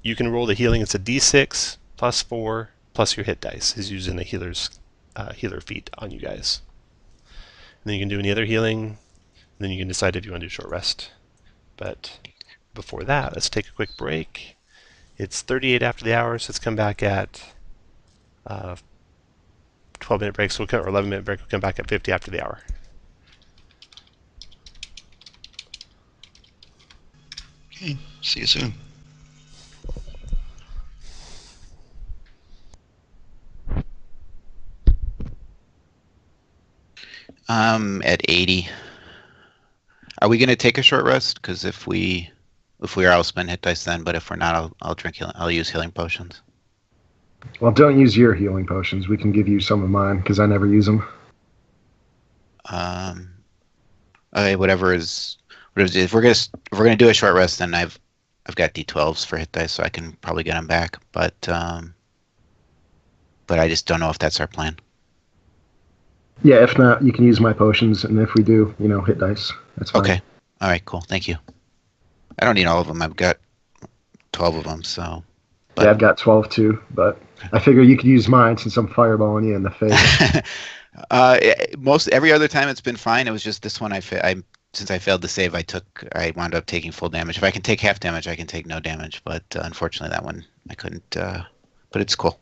You can roll the healing. It's a d6 plus 4 plus your hit dice. He's using the healer feat on you guys. And then you can do any other healing. And then you can decide if you want to do short rest. But before that, let's take a quick break. It's 38 after the hour, so let's come back at 12-minute break, or 11-minute break. We'll come back at 50 after the hour. Okay, see you soon. At 80. Are we going to take a short rest? Because if we are, I'll spend hit dice then. But if we're not, I'll use healing potions. Well, don't use your healing potions. We can give you some of mine because I never use them. Okay, whatever is. If we're gonna do a short rest, then I've got d12s for hit dice, so I can probably get them back. But I just don't know if that's our plan. Yeah, if not, you can use my potions, and if we do, hit dice. That's fine. Okay. All right. Cool. Thank you. I don't need all of them. I've got 12 of them. So. But... Yeah, I've got 12 too, but I figure you could use mine since I'm fireballing you in the face. Every other time it's been fine. It was just this one since I failed to save, I wound up taking full damage. If I can take half damage, I can take no damage. But unfortunately, that one I couldn't. But it's cool.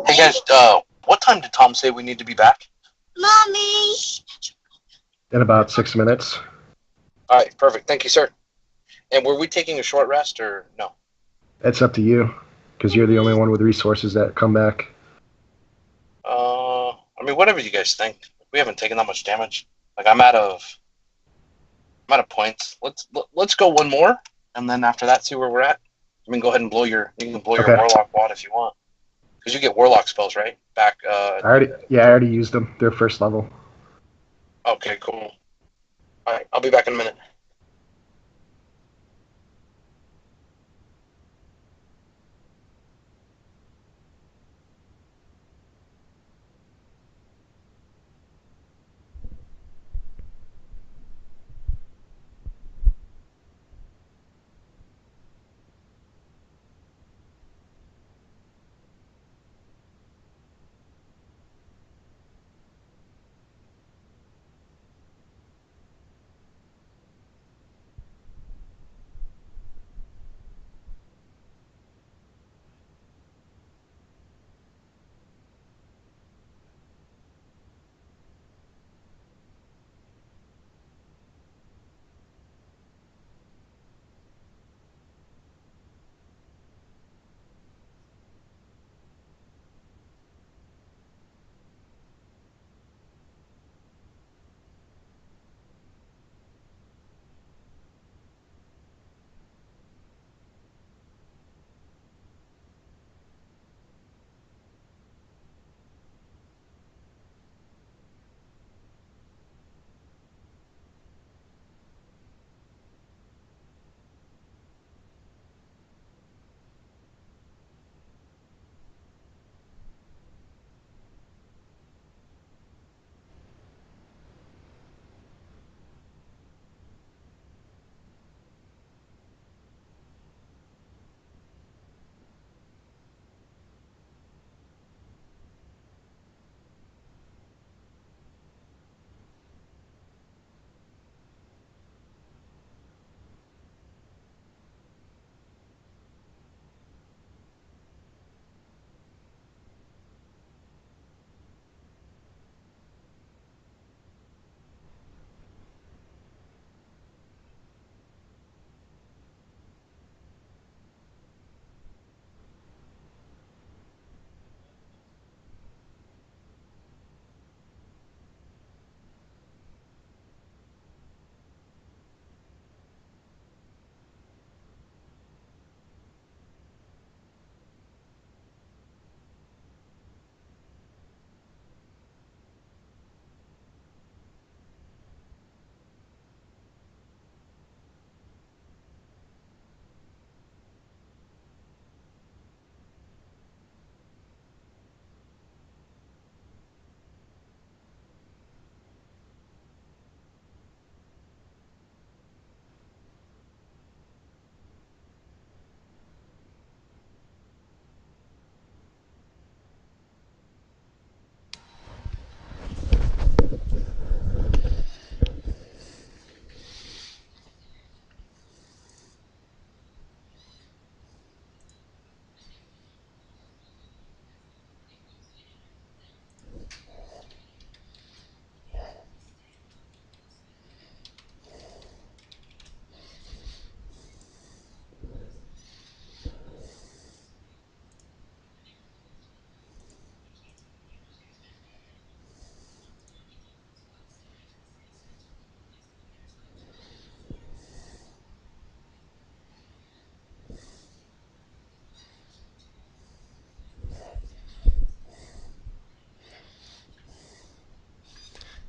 Hey guys, what time did Tom say we need to be back? Mommy. In about 6 minutes. All right, perfect. Thank you, sir. And were we taking a short rest or no? It's up to you, because you're the only one with resources that come back. I mean, whatever you guys think. We haven't taken that much damage. Like I'm out of points. Let's go one more, and then after that, see where we're at. I mean, go ahead and blow your Okay. warlock wad if you want, because you get warlock spells, right? Back. I already used them. They're first level. Okay, cool. All right, I'll be back in a minute.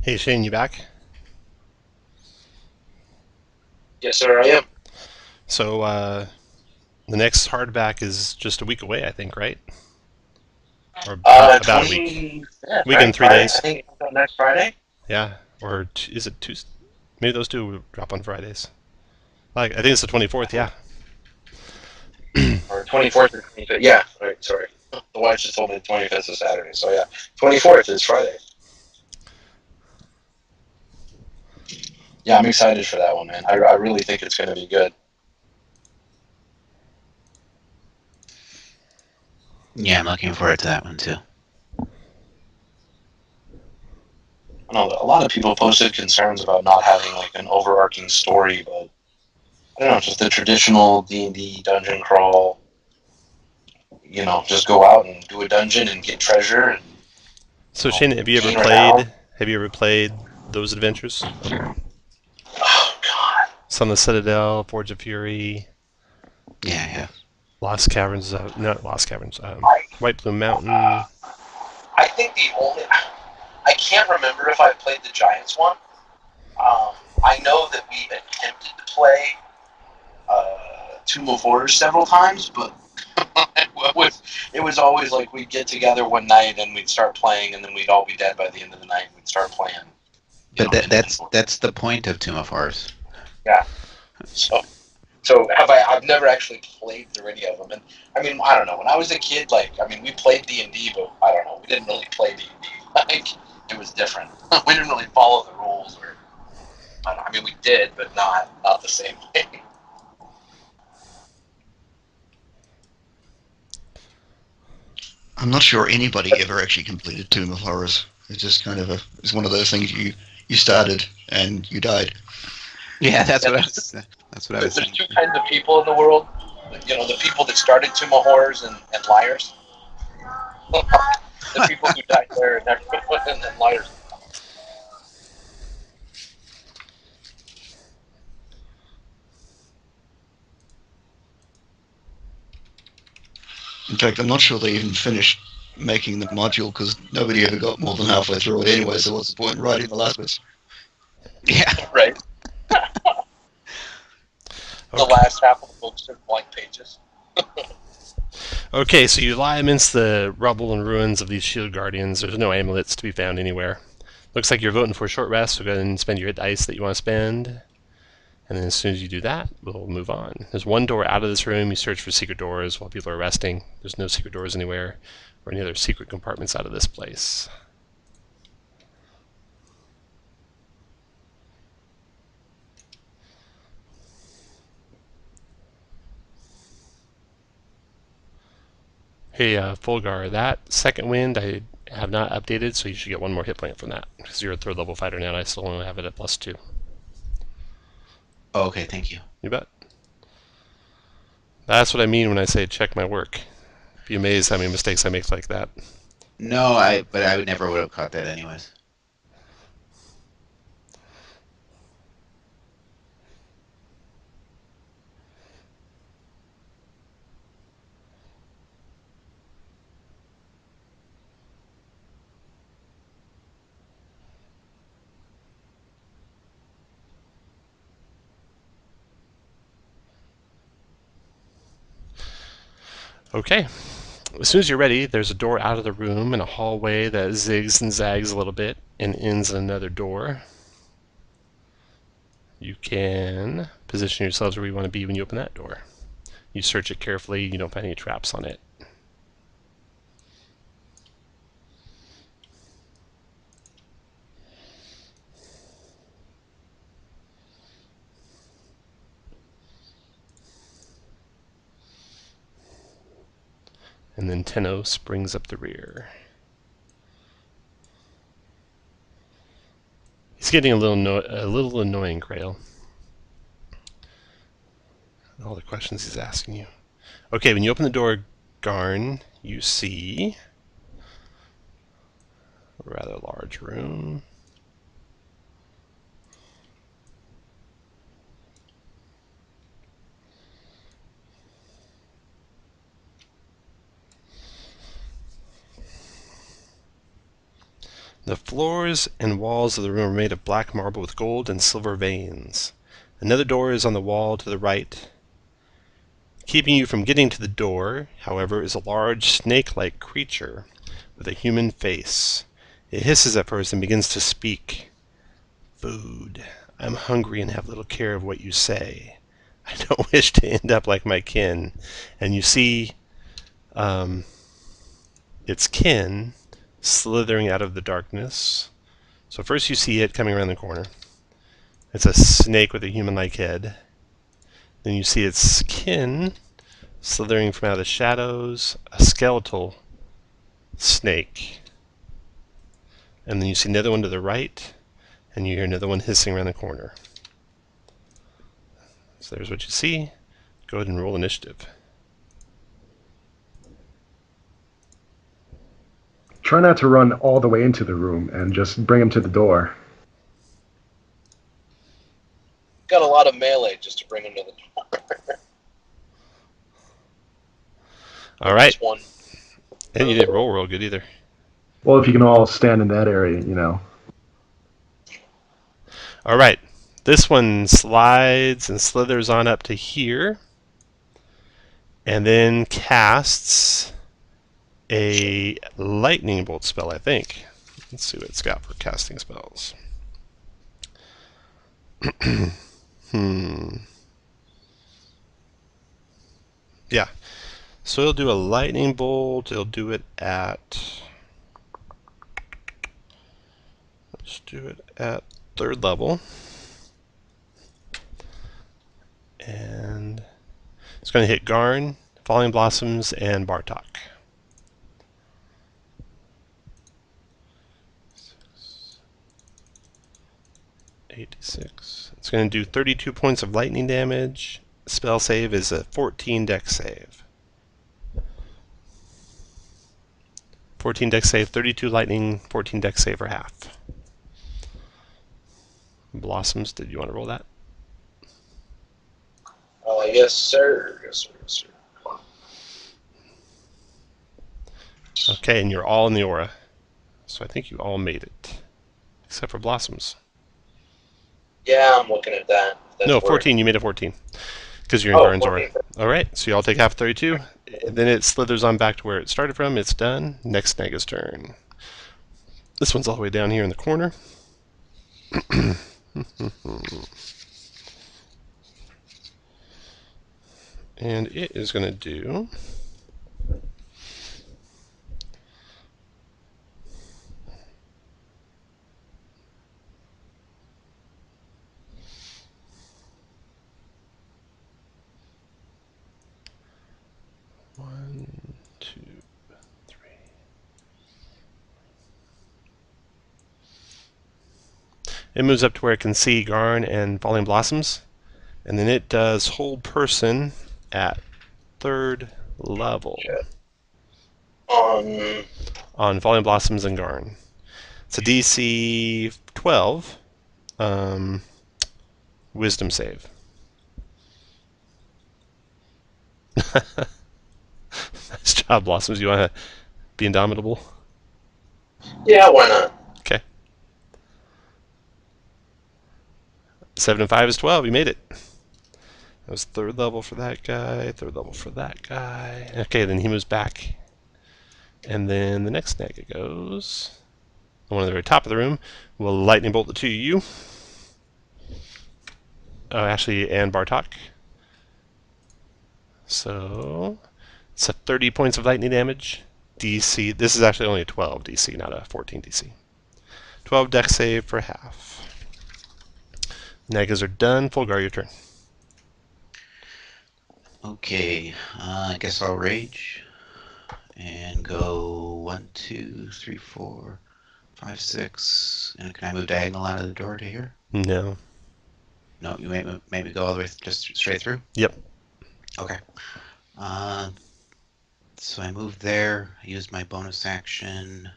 Hey Shane, you back? Yes, sir, I am. So the next hardback is just a week away, I think, right? Or about a week. Week and 3 days. I think next Friday. Yeah. Or is it Tuesday? Maybe those two drop on Fridays. Like I think it's the 24th. Yeah. Or 24th or 25th. Yeah, right, sorry. The wife just told me the 25th is Saturday, so yeah. 24th is Friday. Yeah, I'm excited for that one, man. I really think it's going to be good. Yeah, I'm looking forward to that one too. I know a lot of people posted concerns about not having like an overarching story, but I don't know, just the traditional D&D dungeon crawl. You know, just go out and do a dungeon and get treasure. And, So Shane, have you ever gain renown. played those adventures? Oh God! Son of the Citadel, Forge of Fury, Yeah. Lost Caverns, not Lost Caverns, I- White Plume Mountain. I think I can't remember if I played the Giants one. I know that we attempted to play Tomb of Horrors several times, but it was always like we'd get together one night and we'd start playing, and then we'd all be dead by the end of the night. And we'd start playing. But that's the point of Tomb of Horrors. So I've never actually played through any of them, and I mean, I don't know. When I was a kid, we played D&D, but I don't know, we didn't really play D&D. Like, it was different. We didn't really follow the rules, or I mean, we did, but not the same way. I'm not sure anybody ever actually completed Tomb of Horrors. It's just kind of it's one of those things you started and you died. Yeah, that's what I was There's saying. two kinds of people in the world. You know, the people that started Tomb of Horrors and liars. The people who died there and then liars. In fact, I'm not sure they even finished making the module because nobody ever got more than halfway through it anyway, so what's the point in writing the last bit? Yeah. Right. The last half of the book's in blank pages. Okay, so you lie amidst the rubble and ruins of these shield guardians. There's no amulets to be found anywhere. Looks like you're voting for a short rest, so go ahead and spend your hit dice that you want to spend. And then as soon as you do that, we'll move on. There's one door out of this room. You search for secret doors while people are resting. There's no secret doors anywhere or any other secret compartments out of this place. Hey, Fulgar, that second wind I have not updated, so you should get one more hit point from that, because you're a third level fighter now, and I still only have it at +2. Oh, okay, thank you. You bet. That's what I mean when I say check my work. Be amazed how many mistakes I make like that. No, but I would never would have caught that anyways. Okay. As soon as you're ready, there's a door out of the room and a hallway that zigs and zags a little bit and ends in another door. You can position yourselves where you want to be when you open that door. You search it carefully, you don't find any traps on it. And then Tenno springs up the rear. He's getting a little annoying, Grail. All the questions he's asking you. Okay, when you open the door, Garn, you see a rather large room. The floors and walls of the room are made of black marble with gold and silver veins. Another door is on the wall to the right. Keeping you from getting to the door, however, is a large snake-like creature with a human face. It hisses at first and begins to speak. Food. I'm hungry and have little care of what you say. I don't wish to end up like my kin. And you see its kin slithering out of the darkness. So first you see it coming around the corner. It's a snake with a human-like head. Then you see its kin slithering from out of the shadows, a skeletal snake. And then you see another one to the right, and you hear another one hissing around the corner. So there's what you see. Go ahead and roll initiative. Try not to run all the way into the room and just bring him to the door. Got a lot of melee just to bring him to the door. All right. Just one. And you didn't roll real good either. Well, if you can all stand in that area, you know. All right. This one slides and slithers on up to here, and then casts a lightning bolt spell, I think. Let's see what it's got for casting spells. Yeah. So it'll do a lightning bolt. It'll do it at... Let's do it at 3rd level. And it's going to hit Garn, Falling Blossoms, and Bartok. 86. It's going to do 32 points of lightning damage. Spell save is a 14 dex save. 14 dex save, 32 lightning, 14 dex save, or half. Blossoms, did you want to roll that? Yes, sir. Yes, sir. Yes, sir. Okay, and you're all in the aura. So I think you all made it. Except for Blossoms. Yeah, I'm looking at that. That's No, where- 14. You made it 14. Because you're in Garn's aura. 14. Alright, so you all take half 32. Then it slithers on back to where it started from. It's done. Next Nega's turn. This one's all the way down here in the corner. And it is going to do... One, two, three. It moves up to where it can see Garn and Falling Blossoms. And then it does hold person at 3rd level on Falling Blossoms and Garn. It's a DC 12 Wisdom save. Nice job, Blossoms. You want to be indomitable? Yeah, why not? Okay. 7 and 5 is 12. You made it. That was 3rd level for that guy, 3rd level for that guy. Okay, then he moves back. And then the next Nega goes. The one at the very top of the room will lightning bolt the two of you. Oh, actually, and Bartok. So, it's a 30 points of lightning damage. DC, this is actually only a 12 DC, not a 14 DC. 12 dex save for half. Negas are done. Fulgar, your turn. Okay, I guess I'll rage and go 1, 2, 3, 4, 5, 6. And can I move diagonal out of the door to here? No. No, you maybe go all the way just straight through? Yep. Okay. So I moved there. I used my bonus action.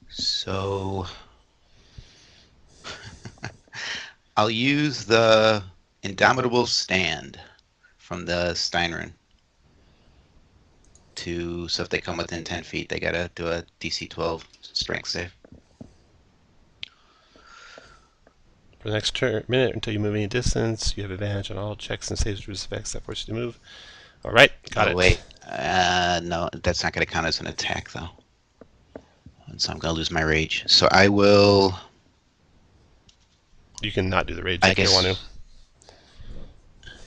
So I'll use the Indomitable Stand from the Steinrun. So if they come within 10 feet, they gotta do a DC 12 strength save. For the next minute until you move any distance, you have advantage on all checks and saves with effects that force you to move. All right, got it. Wait, no, that's not gonna count as an attack though. And so I'm gonna lose my rage. So I will. You can not do the rage I if you guess. want to.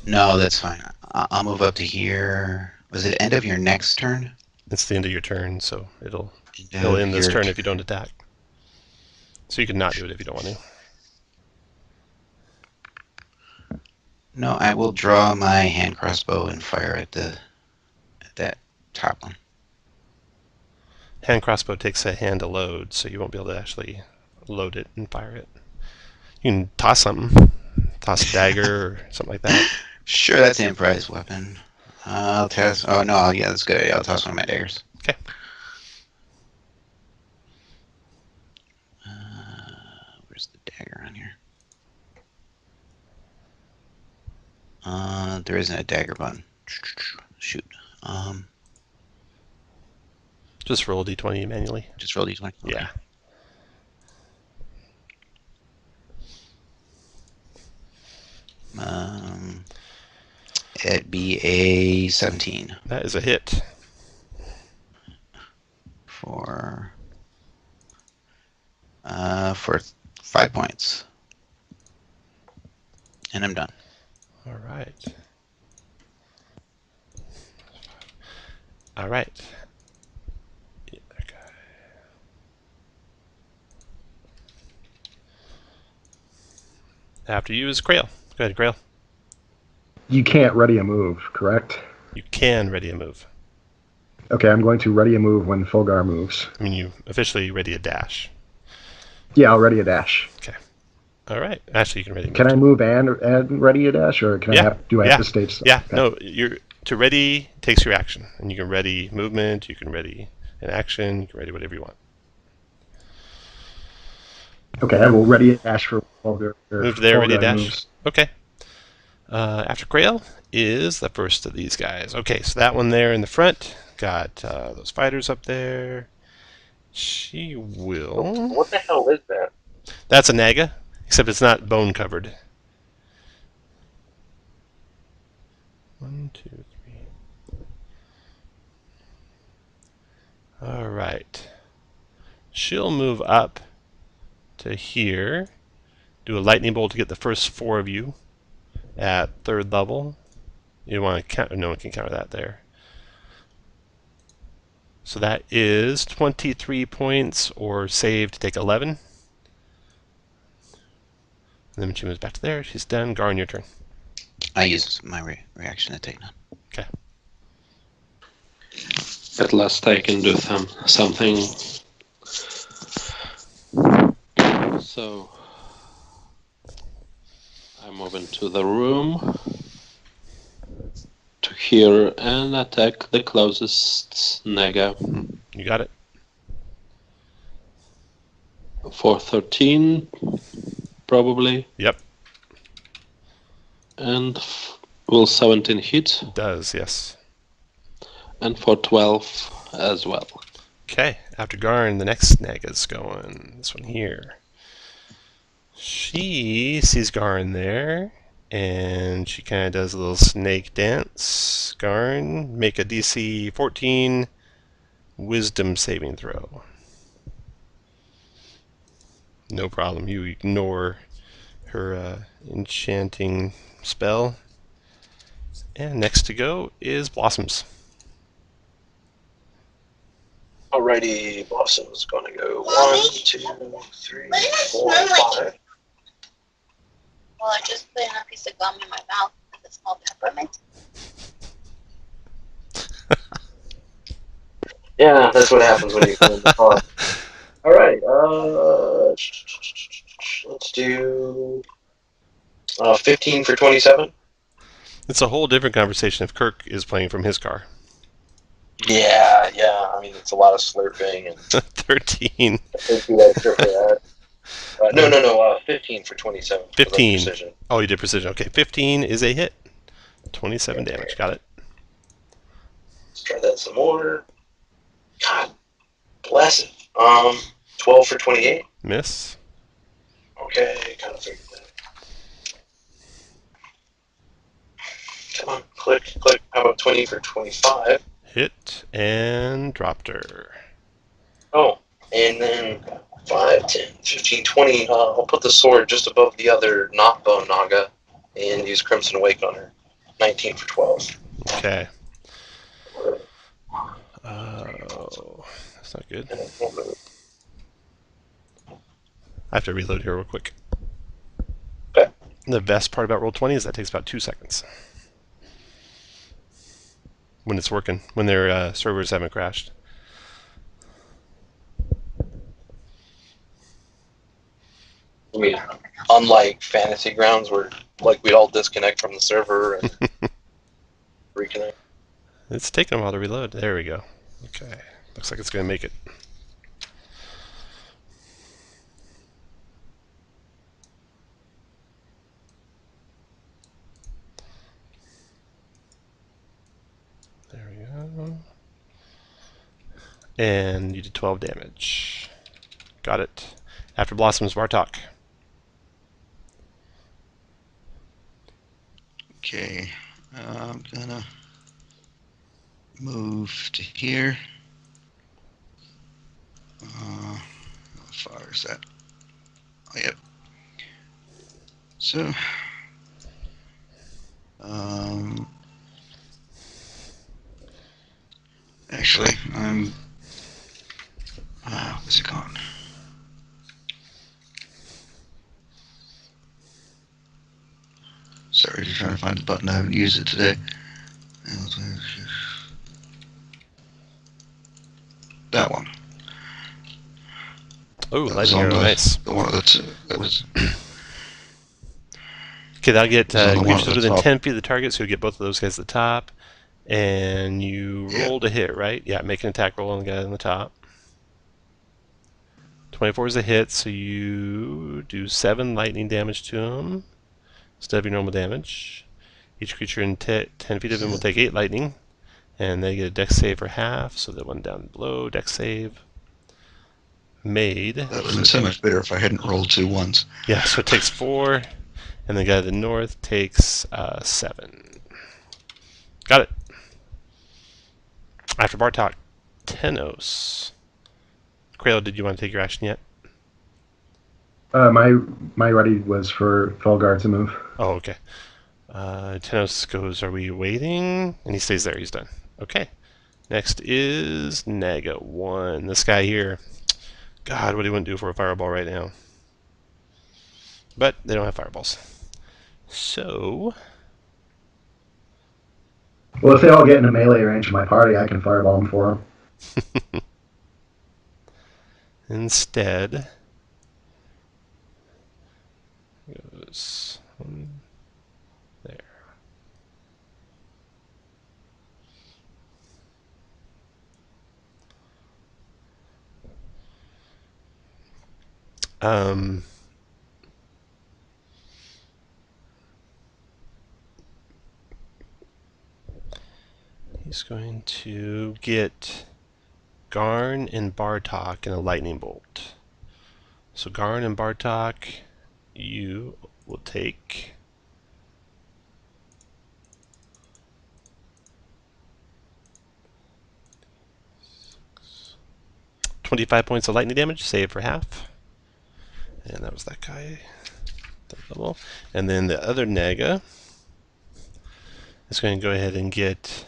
No, that's fine. I'll move up to here. Was it end of your next turn? It's the end of your turn, so it'll End of end this your turn if you don't attack. So you can not do it if you don't want to. No, I will draw my hand crossbow and fire at that top one. Hand crossbow takes a hand to load, so you won't be able to actually load it and fire it. You can toss something. Toss a dagger or something like that. Sure, that's an improvised weapon. I'll toss. Oh no, yeah, that's good. I'll toss one of my daggers. Okay. Where's the dagger on here? There isn't a dagger button. Shoot. Just roll a d20 manually. Just roll d20. Okay. Yeah. It'd be a 17 That is a hit. for 5 points, and I'm done. All right. All right. Yeah, okay. After you is Grail. Go ahead, Grail. You can't ready a move, correct? You can ready a move. Okay, I'm going to ready a move when Fulgar moves. I mean, you officially ready a dash. Yeah, I'll ready a dash. All right. Actually, you can ready a move. Can I move and ready a dash, or can Yeah, do I yeah, have to stage stuff? Yeah, Okay. no, to ready takes your action. And you can ready movement, you can ready an action, you can ready whatever you want. Okay, I will ready a dash for Fulgar. Move to there, ready a Fulgar dash. moves. Okay. After Grail is the first of these guys. Okay, so that one there in the front. Got those fighters up there. She will... What the hell is that? That's a Naga, except it's not bone covered. 1, 2, 3. Alright. She'll move up to here. Do a lightning bolt to get the first 4 of you at 3rd level. You want to count? No one can counter that there. So that is 23 points, or save to take 11. And then when she moves back to there, she's done. Garn, your turn. I use my reaction to take none. Okay. At last I can do something. So I move into the room to here and attack the closest Naga You got it. for 13, probably. Yep. And will 17 hit, Does, yes. and for 12 as well. Okay, after Garn, the next Naga's going. This one here. She sees Garn there, and she kind of does a little snake dance. Garn, make a DC 14 Wisdom saving throw. No problem. You ignore her enchanting spell. And next to go is Blossoms. Alrighty, Blossom's gonna go 1, 2, 3, 4, 5. Well, I just put in a piece of gum in my mouth with a small peppermint. Yeah, that's what happens when you go in the car. Alright, let's do 15 for 27. It's a whole different conversation if Kirk is playing from his car. Yeah, I mean, it's a lot of slurping and 13. thank you extra for that. No, 15 for 27. 15. For precision. Oh, you did precision. Okay, 15 is a hit. 27 damage. Got it. Let's try that some more. God bless it. 12 for 28. Miss. Okay, kind of figured that. Come on, click. How about 20 for 25? Hit and dropped her. Oh, and then 5, 10, 15, 20. I'll put the sword just above the other not bone Naga and use Crimson Awake on her. 19 for 12. Okay. Oh, that's not good. And it won't move. I have to reload here real quick. Okay. The best part about Roll20 is that takes about 2 seconds. When it's working, when their servers haven't crashed. I mean, unlike Fantasy Grounds, where like we'd all disconnect from the server and reconnect. It's taking a while to reload. There we go. Okay. Looks like it's going to make it. There we go. And you did 12 damage. Got it. After Blossoms, Bartok. Okay, I'm gonna move to here. How far is that? Oh, yep. So, actually, I'm. Where's it gone? Sorry, just trying to find the button. I haven't used it today. That one. Oh, That was lightning on arrow, the- nice. The one that was. Okay, that'll get on the one creatures at the within top. 10 feet of the target, so you get both of those guys at the top. And you Yeah. roll to hit, right? Yeah, make an attack roll on the guy on the top. 24 is a hit, so you do 7 lightning damage to him instead of your normal damage. Each creature in 10 feet of him will take 8 lightning, and they get a dex save for half, so that one down below, dex save. Made. That would have been so much better if I hadn't rolled 2 ones. Yeah, so it takes 4, and the guy to the north takes 7. Got it. After Bartok, Tenos. Krail, did you want to take your action yet? My ready was for Felgar to move. Oh, okay. Tenos goes, are we waiting? And he stays there, he's done. Okay. Next is Naga 1. This guy here. God, what he wouldn't do for a fireball right now. But they don't have fireballs. So, Well, if they all get into melee range of my party, I can fireball them for them. instead, goes there. He's going to get Garn and Bartok in a lightning bolt. So Garn and Bartok, you will take 25 points of lightning damage, save for half. And that was that guy. That level. And then the other Naga is going to go ahead and get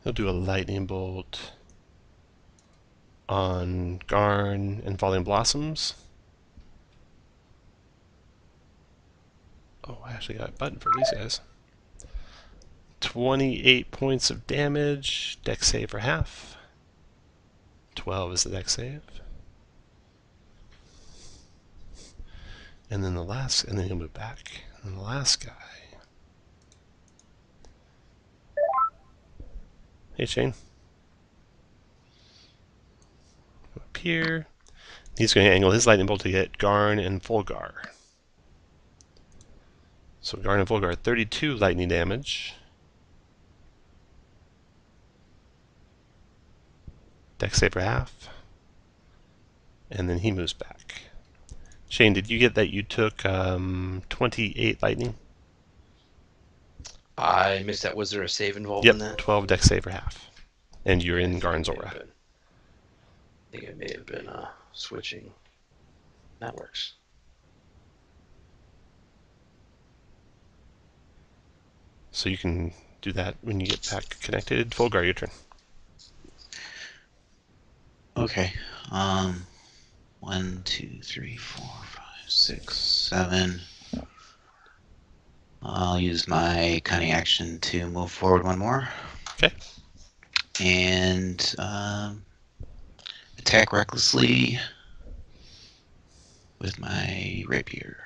he'll do a lightning bolt on Garn and Falling Blossoms. Oh, I actually got a button for these guys. 28 points of damage, dex save for half. 12 is the dex save. And then the last, and then he'll move back. And the last guy. Hey, Shane. Up here. He's going to angle his lightning bolt to get Garn and Fulgar. So Garn and Fulgar, 32 lightning damage. Dex save for half. And then he moves back. Shane, did you get that you took 28 lightning? I missed that. Was there a save involved Yep, in that? 12 dex save for half. And you're in Garn's aura. I think I may have been switching networks. So you can do that when you get back connected. Fulgar, your turn. Okay. 1, 2, 3, 4, 5, 6, 7. I'll use my cunning action to move forward one more. Okay. And attack recklessly with my rapier.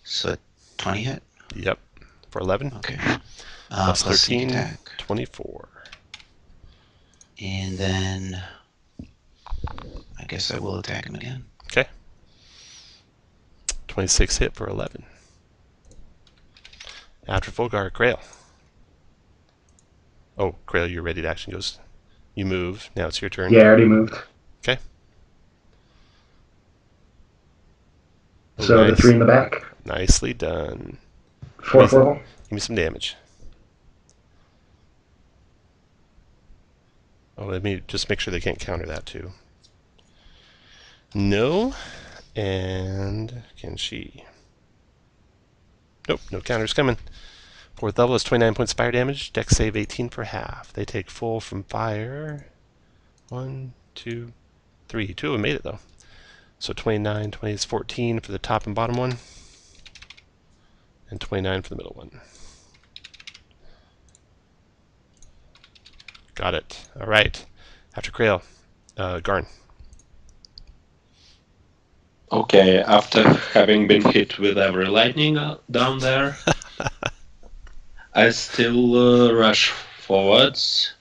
So 20 hit? Yep. For 11. Okay. Plus Plus sneak 13, attack. 24. And then I guess I will attack him again. Okay. 26 hit for 11. After Fulgar, Grail. Oh, Grail, your ready to action goes. You move. Now it's your turn. Yeah, I already moved. Okay. Oh, So the nice. 3 in the back. Nicely done. 4th level. Give me some damage. Oh, let me just make sure they can't counter that too. No. And can she? Nope, no counters coming. 4th level is 29 points of fire damage. Dex save 18 for half. They take full from fire. 1, 2, 3. 2 of them made it though. So 29, 20 is 14 for the top and bottom one. And 29 for the middle one. Got it. All right. After Krail, Garn. Okay, after having been hit with every lightning down there, I still rush forwards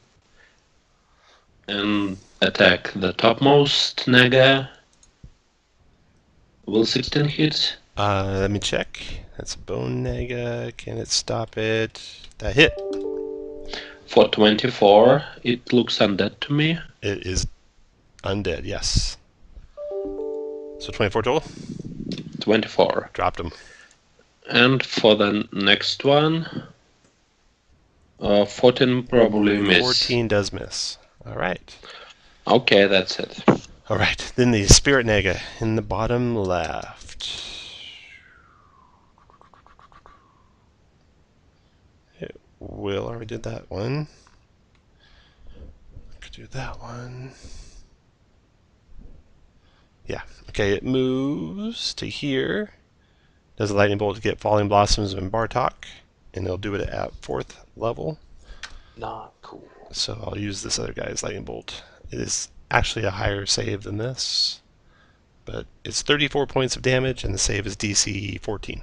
and attack the topmost Naga. Will 16 hit? Let me check. That's a bone naga. Can it stop it? That hit. For 24, it looks undead to me. It is undead, yes. So 24 total? 24. Dropped him. And for the next one, 14 probably miss. 14 does miss. All right. Okay, that's it. All right. Then the spirit naga in the bottom left. It will already did that one. Could do that one. Yeah. Okay, it moves to here. Does a lightning bolt to get Falling Blossoms and Bartok, and they'll do it at 4th level. Not cool. So I'll use this other guy's lightning bolt. It is actually a higher save than this, but it's 34 points of damage, and the save is DC 14.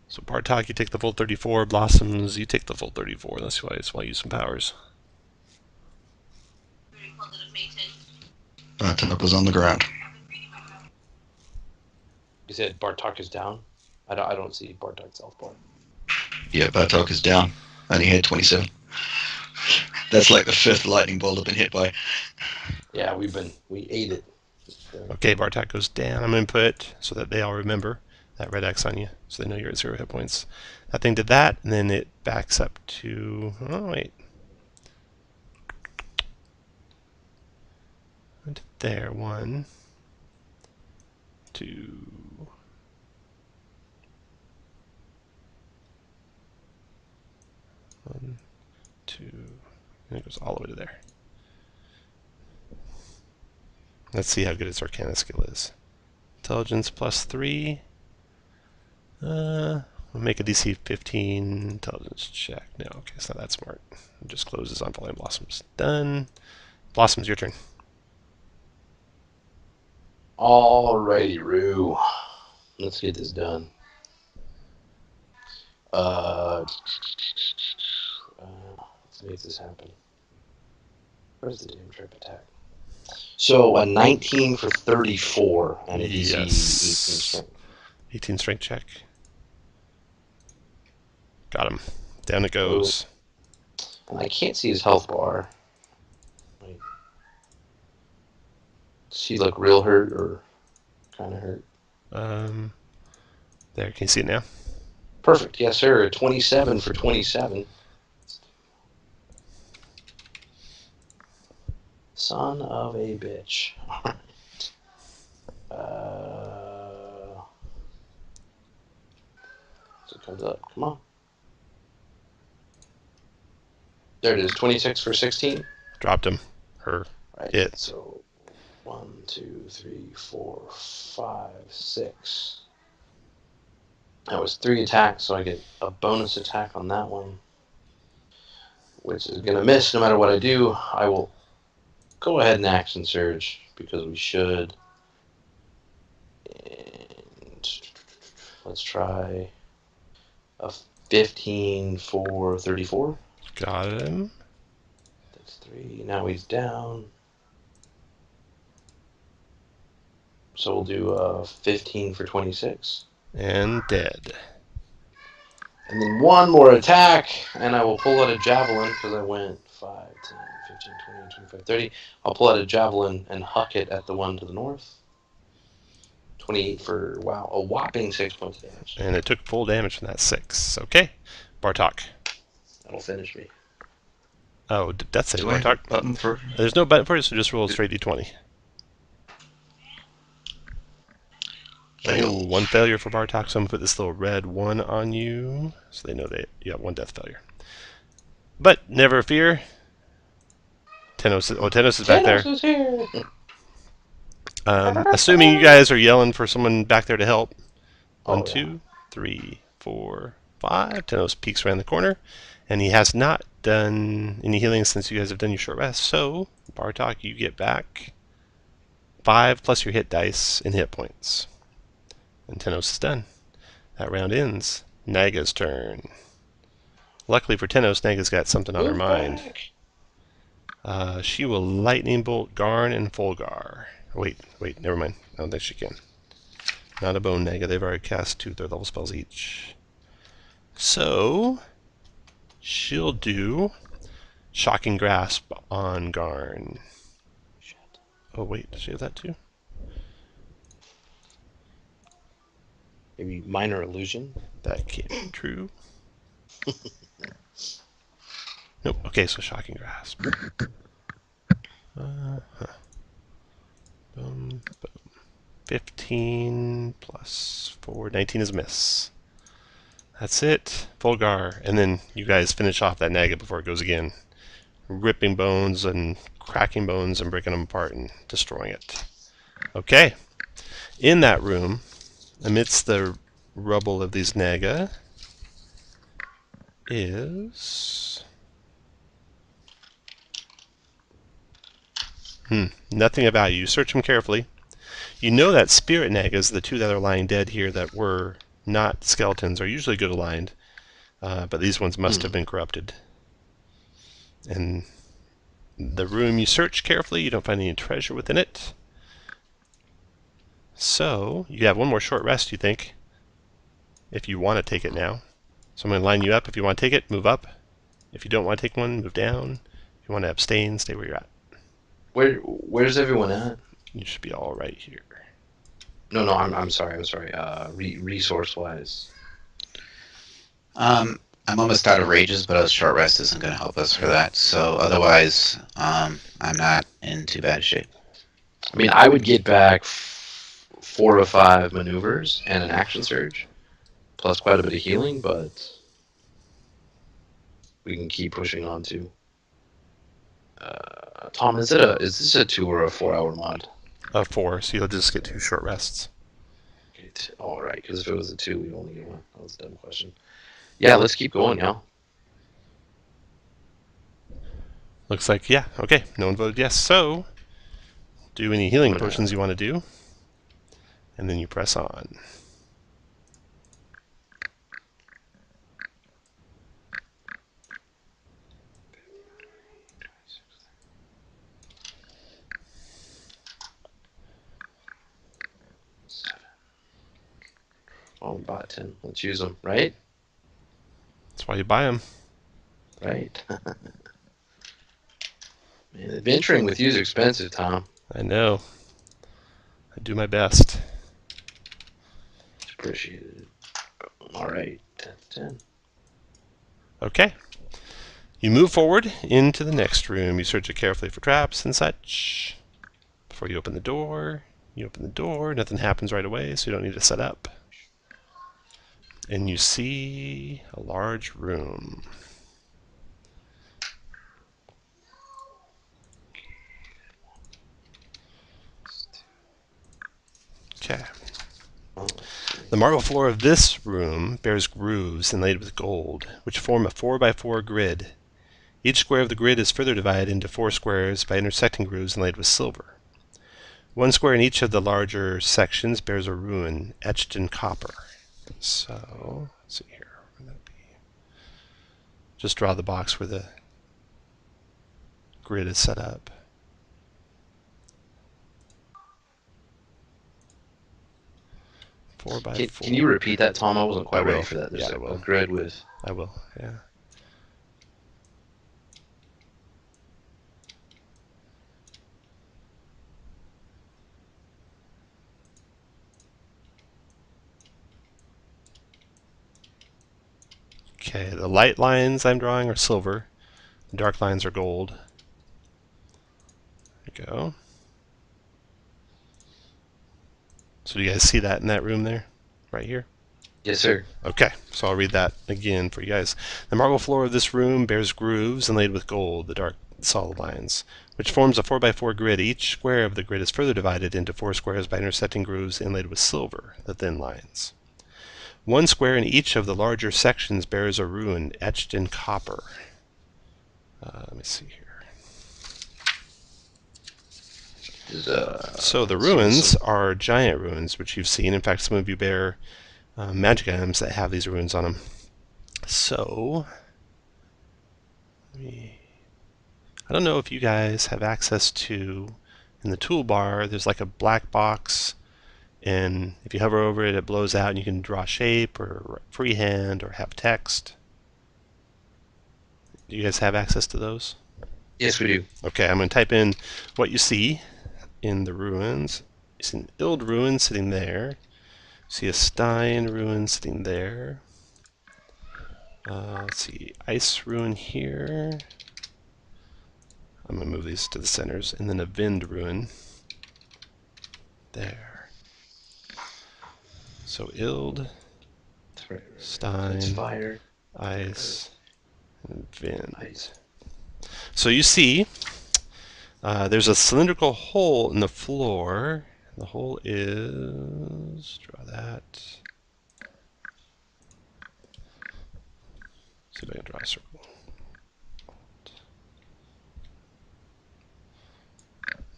So Bartok, you take the full 34. Blossoms, you take the full 34. That's why I use some powers. Bartok was on the ground. You said Bartok is down? I don't see Bartok's health bar. Yeah, Bartok is down. Only had 27. That's like the 5th lightning bolt I've been hit by. Yeah, we ate it. Okay, Bartok goes down. I'm going to put, so that they all remember, that red X on you, so they know you're at 0 hit points. That thing did that, and then it backs up to, oh wait. There, 1, 2. 1, 2, and it goes all the way to there. Let's see how good its Arcana skill is. Intelligence plus 3. We'll make a DC 15 intelligence check. No, okay, it's not that smart. It just closes on Falling Blossoms. Done. Blossoms, your turn. Alrighty, Roo. Let's get this done. Let's make this happen. Where's the damn trip attack? So a 19 for 34 and a DC 18 strength. 18 strength check. Got him. Down it goes. And I can't see his health bar. Wait. Does he look real hurt or kind of hurt? There, can you see it now? Perfect. Yes, sir. 27 for 27. Son of a bitch. All right. So it comes up. Come on. There it is. 26 for 16. Dropped him. Her. Right. It. So 1, 2, 3, 4, 5, 6. That was 3 attacks, so I get a bonus attack on that one, which is going to miss no matter what I do. I will go ahead and action surge because we should. And let's try a 15 for 34. Got him. That's 3. Now he's down. So we'll do a 15 for 26. And dead. And then one more attack, and I will pull out a javelin because I went 5, 10, 15, 20, 25, 30. I'll pull out a javelin and huck it at the one to the north. 28 for, wow, a whopping 6 points of damage. And it took full damage from that 6. Okay. Bartok. That'll finish me. Oh, that's it. Do I have a Bartok. button for? There's no button for it, so just roll a straight d20. Oh, 1 failure for Bartok, so I'm going to put this little red 1 on you, so they know that you got 1 death failure. But never fear. Tenos is back there. Tenos is here. Assuming you guys are yelling for someone back there to help. 1, Oh, 2, 3, 4, 5. Tenos peeks around the corner, and he has not done any healing since you guys have done your short rest. So, Bartok, you get back 5 plus your hit dice in hit points. And Tenos is done. That round ends. Naga's turn. Luckily for Tenos, Naga's got something on her mind. She will lightning bolt Garn and Fulgar. Wait, never mind. I don't think she can. Not a bone Naga. They've already cast 2 third-level spells each. So, she'll do Shocking Grasp on Garn. Oh wait, does she have that too? Maybe minor illusion. That can't be true. Nope. Okay, so Shocking Grasp. Boom, boom. 15 plus 4. 19 is a miss. That's it. Fulgar. And then you guys finish off that Naga before it goes again. Ripping bones and cracking bones and breaking them apart and destroying it. Okay. In that room, amidst the rubble of these Naga, is nothing about you. Search them carefully. You know that spirit Nagas, the 2 that are lying dead here that were not skeletons, are usually good aligned, but these ones must have been corrupted. And the room you search carefully, you don't find any treasure within it. So, you have 1 more short rest, you think, if you want to take it now. So I'm going to line you up. If you want to take it, move up. If you don't want to take one, move down. If you want to abstain, stay where you're at. Where's everyone at? You should be all right here. No, I'm sorry. Resource-wise. I'm almost out of rages, but a short rest isn't going to help us for that. So otherwise, I'm not in too bad shape. I mean, I would get back 4 or 5 maneuvers and an action surge, plus quite a bit of healing, but we can keep pushing on too. Tom, is this a 2 or a 4 hour mod? 4, so you'll just get 2 short rests. Okay, all right, because if it was a 2, we'd only get 1. That was a dumb question. Yeah, let's keep going now. Looks like, yeah, okay, no one voted yes. So, do any healing potions you want to do, and then you press on. Oh, bought 10. Let's use them, right? That's why you buy them. Right. Man, adventuring with you is expensive, Tom. I know. I do my best. Appreciate it. All right. 10. Okay. You move forward into the next room. You search it carefully for traps and such. Before you open the door, nothing happens right away, so you don't need to set up. And you see a large room. Okay. The marble floor of this room bears grooves inlaid with gold, which form a 4x4 grid. Each square of the grid is further divided into 4 squares by intersecting grooves inlaid with silver. 1 square in each of the larger sections bears a rune etched in copper. So, let's see here. Where would that be? Just draw the box where the grid is set up. Four by four. Can you repeat that, Tom? I wasn't quite I will. ready for that. There's Yeah, I a will. grid with... I will, yeah. Okay, the light lines I'm drawing are silver. The dark lines are gold. There you go. So do you guys see that in that room there? Right here? Yes, sir. Okay, so I'll read that again for you guys. The marble floor of this room bears grooves inlaid with gold, the dark solid lines, which forms a 4x4 grid. Each square of the grid is further divided into 4 squares by intersecting grooves inlaid with silver, the thin lines. 1 square in each of the larger sections bears a rune etched in copper. Let me see here. So the runes are giant runes, which you've seen. In fact, some of you bear magic items that have these runes on them. So, I don't know if you guys have access to, in the toolbar, there's like a black box, and if you hover over it, it blows out, and you can draw shape, or freehand, or have text. Do you guys have access to those? Yes, we do. Okay, I'm going to type in what you see in the ruins. You see an Ild ruin sitting there. You see a Stein ruin sitting there. Let's see, Ice ruin here. I'm going to move these to the centers. And then a Vind ruin there. So Ild, Stein, It's fire. Ice, and Vind. Ice. So you see, there's a cylindrical hole in the floor. The hole is, draw that. See if I can draw a circle.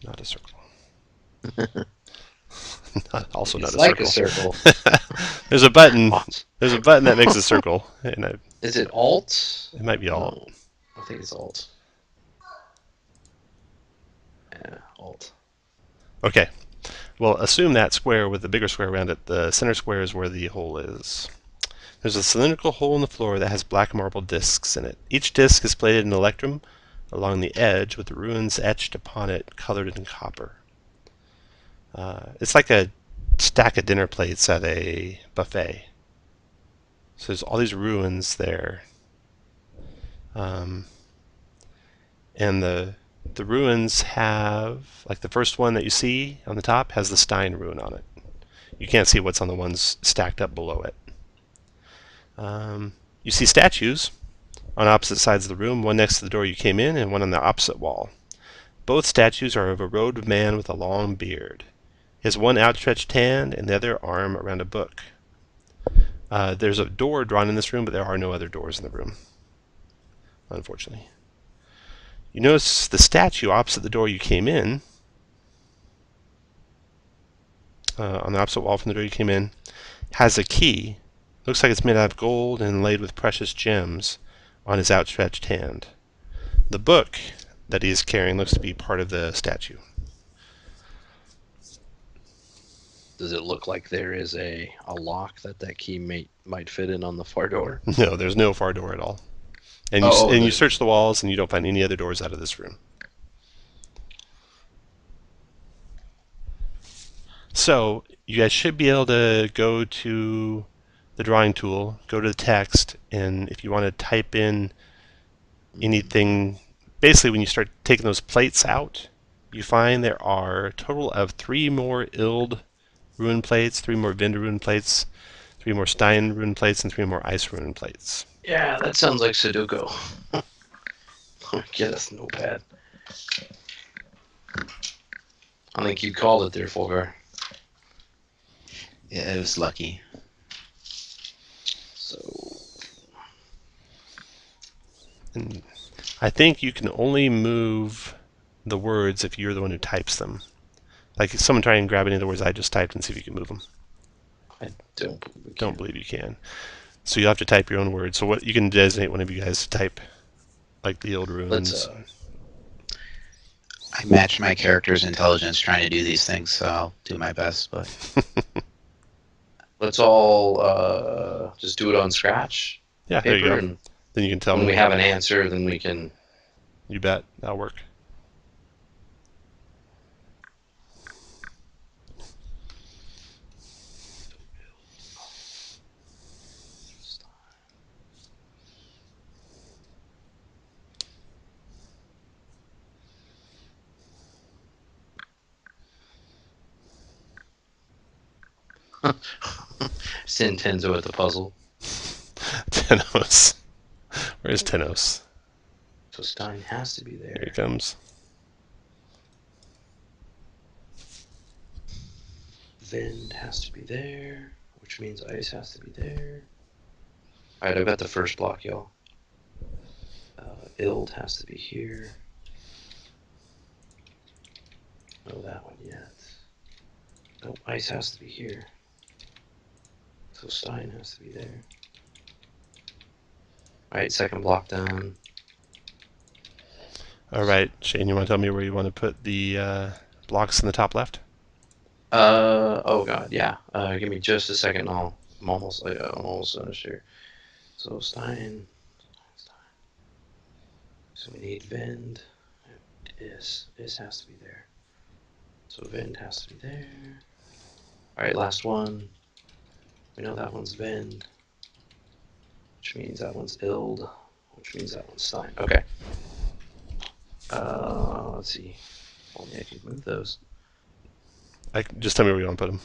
Not a circle. Also not It's a like circle. a circle. There's a button. There's a button that makes a circle. And Is it Alt? it might be Alt. No, I think it's Alt. Yeah, Alt. Okay. Well, assume that square with the bigger square around it. The center square is where the hole is. There's a cylindrical hole in the floor that has black marble discs in it. Each disc is plated in electrum along the edge with the runes etched upon it, colored in copper. It's like a stack of dinner plates at a buffet. So there's all these runes there. And the runes have, like the first one that you see on the top has the Stein rune on it. You can't see what's on the ones stacked up below it. You see statues on opposite sides of the room, one next to the door you came in and one on the opposite wall. Both statues are of a robed man with a long beard. He has one outstretched hand and the other arm around a book. There's a door drawn in this room, but there are no other doors in the room, unfortunately. You notice the statue opposite the door you came in, on the opposite wall from the door you came in, has a key. Looks like it's made out of gold and laid with precious gems on his outstretched hand. The book that he is carrying looks to be part of the statue. Does it look like there is a lock that key might fit in on the far door? No, there's no far door at all. And you search the walls and you don't find any other doors out of this room. So you guys should be able to go to the drawing tool, go to the text, and if you want to type in anything, basically when you start taking those plates out, you find there are a total of 3 more Ild rune plates, 3 more Vind rune plates, 3 more Stein rune plates, and 3 more Ice rune plates. Yeah, that sounds like Sudoku. Get us notepad. I think you called it there, Fulgar. Yeah, it was lucky. So, And I think you can only move the words if you're the one who types them. Like, someone try and grab any of the words I just typed and see if you can move them. I don't believe we can. Don't believe you can. So you'll have to type your own words. So what you can designate one of you guys to type, like the old runes. I match my character's intelligence trying to do these things, so I'll do my best. But Let's all just do it on scratch Yeah, there you paper, go. and Then you can tell when me. we have an answer, then we can. You bet. That'll work. Send Tenzo at the puzzle. Tenos. Where's Tenos? So Stein has to be Here there. he comes. Vind has to be there, which means Ice has to be there. Alright, I got the first block, y'all. Ild has to be here. No, that one yet. Nope, Ice has to be here. So Stein has to be there. Alright, second block down. All right, Shane, you want to tell me where you want to put the blocks in the top left? Oh god, yeah. Give me just a second. I'm almost finished here. So Stein. So we need Vind. Is has to be there. So Vind has to be there. All right, last one. We know that one's Vind, which means that one's Ild, which means that one's Stein. Okay. Let's see. Only I can move those. Just tell me where you want to put them.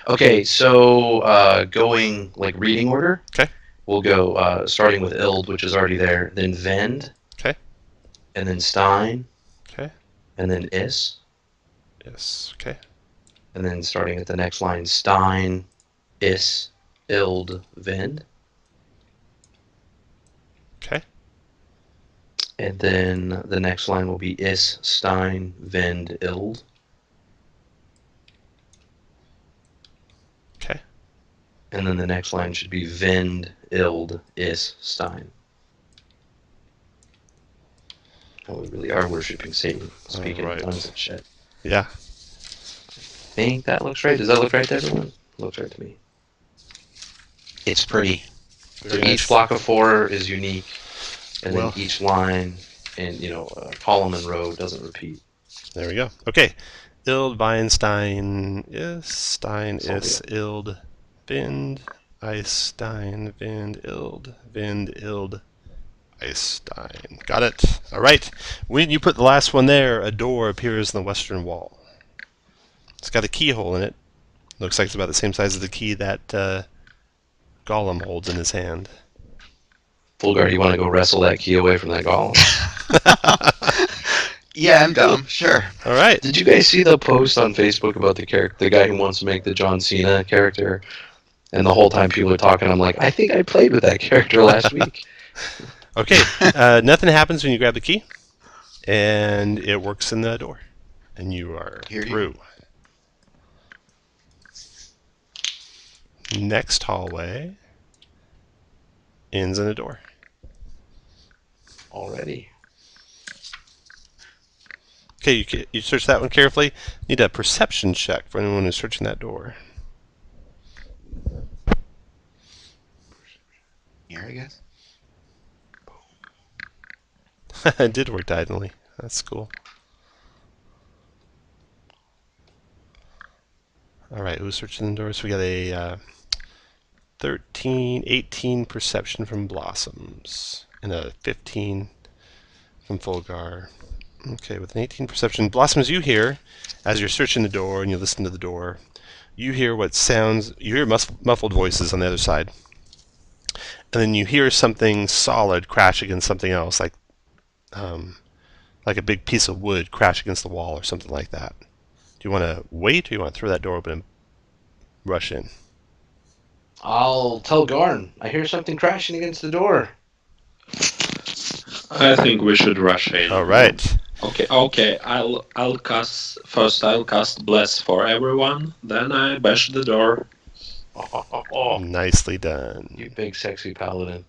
Okay, so going like reading order. Okay. We'll go starting with Ild, which is already there, then Vind. Okay. And then Stein. Okay. And then Is. Yes. Okay. And then starting at the next line, Stein, Is, Ild, Vind. Okay. And then the next line will be Is, Stein, Vind, Ild. Okay. And then the next line should be Vind, Ild, Is, Stein. Oh, we really are worshipping Satan, speaking Alright. in tongues and shit. Yeah. I think that looks right. Does that look right to everyone? Looks right to me. it's pretty. So Very each nice. block of 4 is unique, and Well- then each line and column and row doesn't repeat. There we go. Okay. Ild, Weinstein, Is, Stein, Solve Is, Ild, Vind, Ice, Stein, Vind, Ild, Vind, Ild, Ice, Stein. Got it. All right. When you put the last one there, a door appears in the western wall. It's got a keyhole in it. Looks like it's about the same size as the key that Gollum holds in his hand. Fulgar, you want to go wrestle that key away from that golem? Yeah, I'm dumb. Sure. All right. Did you guys see the post on Facebook about the guy who wants to make the John Cena character? And the whole time people are talking, I'm like, I think I played with that character last week. Okay. Nothing happens when you grab the key, and it works in the door, and you are Here you- through. Next hallway ends in a door. Already. Okay, you search that one carefully. Need a perception check for anyone who's searching that door. Here, I guess. It did work diagonally. That's cool. All right, who's searching the doors? We got the 13, 18 perception from Blossoms, and a 15 from Fulgar. Okay, with an 18 perception, Blossoms, you hear, as you're searching the door and you listen to the door, you hear what sounds, you hear muffled voices on the other side. And then you hear something solid crash against something else, like a big piece of wood crash against the wall or something like that. Do you want to wait, or do you want to throw that door open and rush in? I'll tell Garn. I hear something crashing against the door. I think we should rush in. All right. Okay. I'll cast first. I'll cast bless for everyone. Then I bash the door. Oh, Nicely done. you big sexy paladin.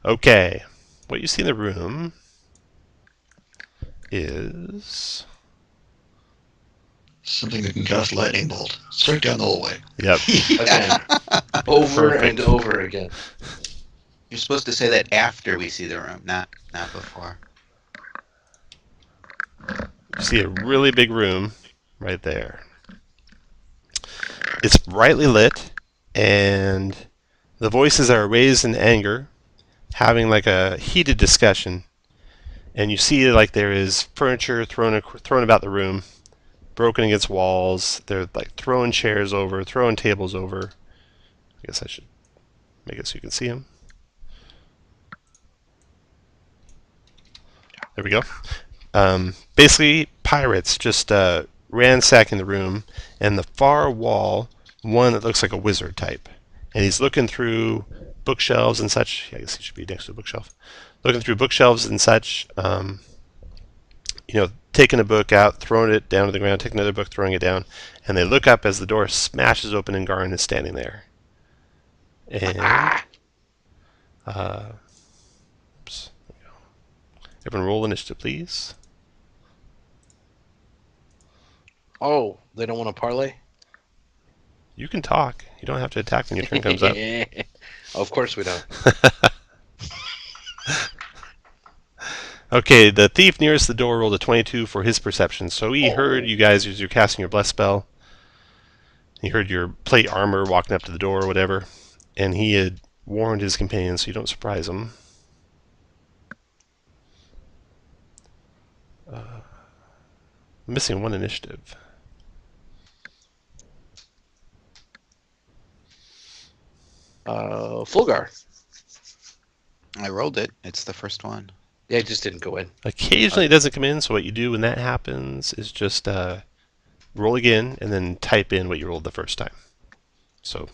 Okay. What you see in the room is Something that can cast lightning bolt straight down the hallway. yep. Again. Over Perfect. and over again. You're supposed to say that after we see the room, not before. You see a really big room right there. It's brightly lit, and the voices are raised in anger, having like a heated discussion. And you see like there is furniture thrown about the room, broken against walls. They're like throwing chairs over, throwing tables over. I guess I should make it so you can see them. There we go. Basically, pirates just ransacking the room, and the far wall, one that looks like a wizard type. And he's looking through bookshelves and such. Yeah, I guess he should be next to a bookshelf. Looking through bookshelves and such, taking a book out, throwing it down to the ground, taking another book, throwing it down, and they look up as the door smashes open and Garn is standing there. And oops, there we go. Everyone roll initiative, please. Oh, they don't want to parlay? You can talk. You don't have to attack when your turn comes up. Of course we don't. Okay, the thief nearest the door rolled a 22 for his perception, so he heard you guys as you're casting your bless spell. He heard your plate armor walking up to the door or whatever, and he had warned his companions so you don't surprise him. Missing one initiative. Fulgar. I rolled it. It's the first one. Yeah, it just didn't go in. Occasionally it doesn't come in, so what you do when that happens is just roll again and then type in what you rolled the first time. So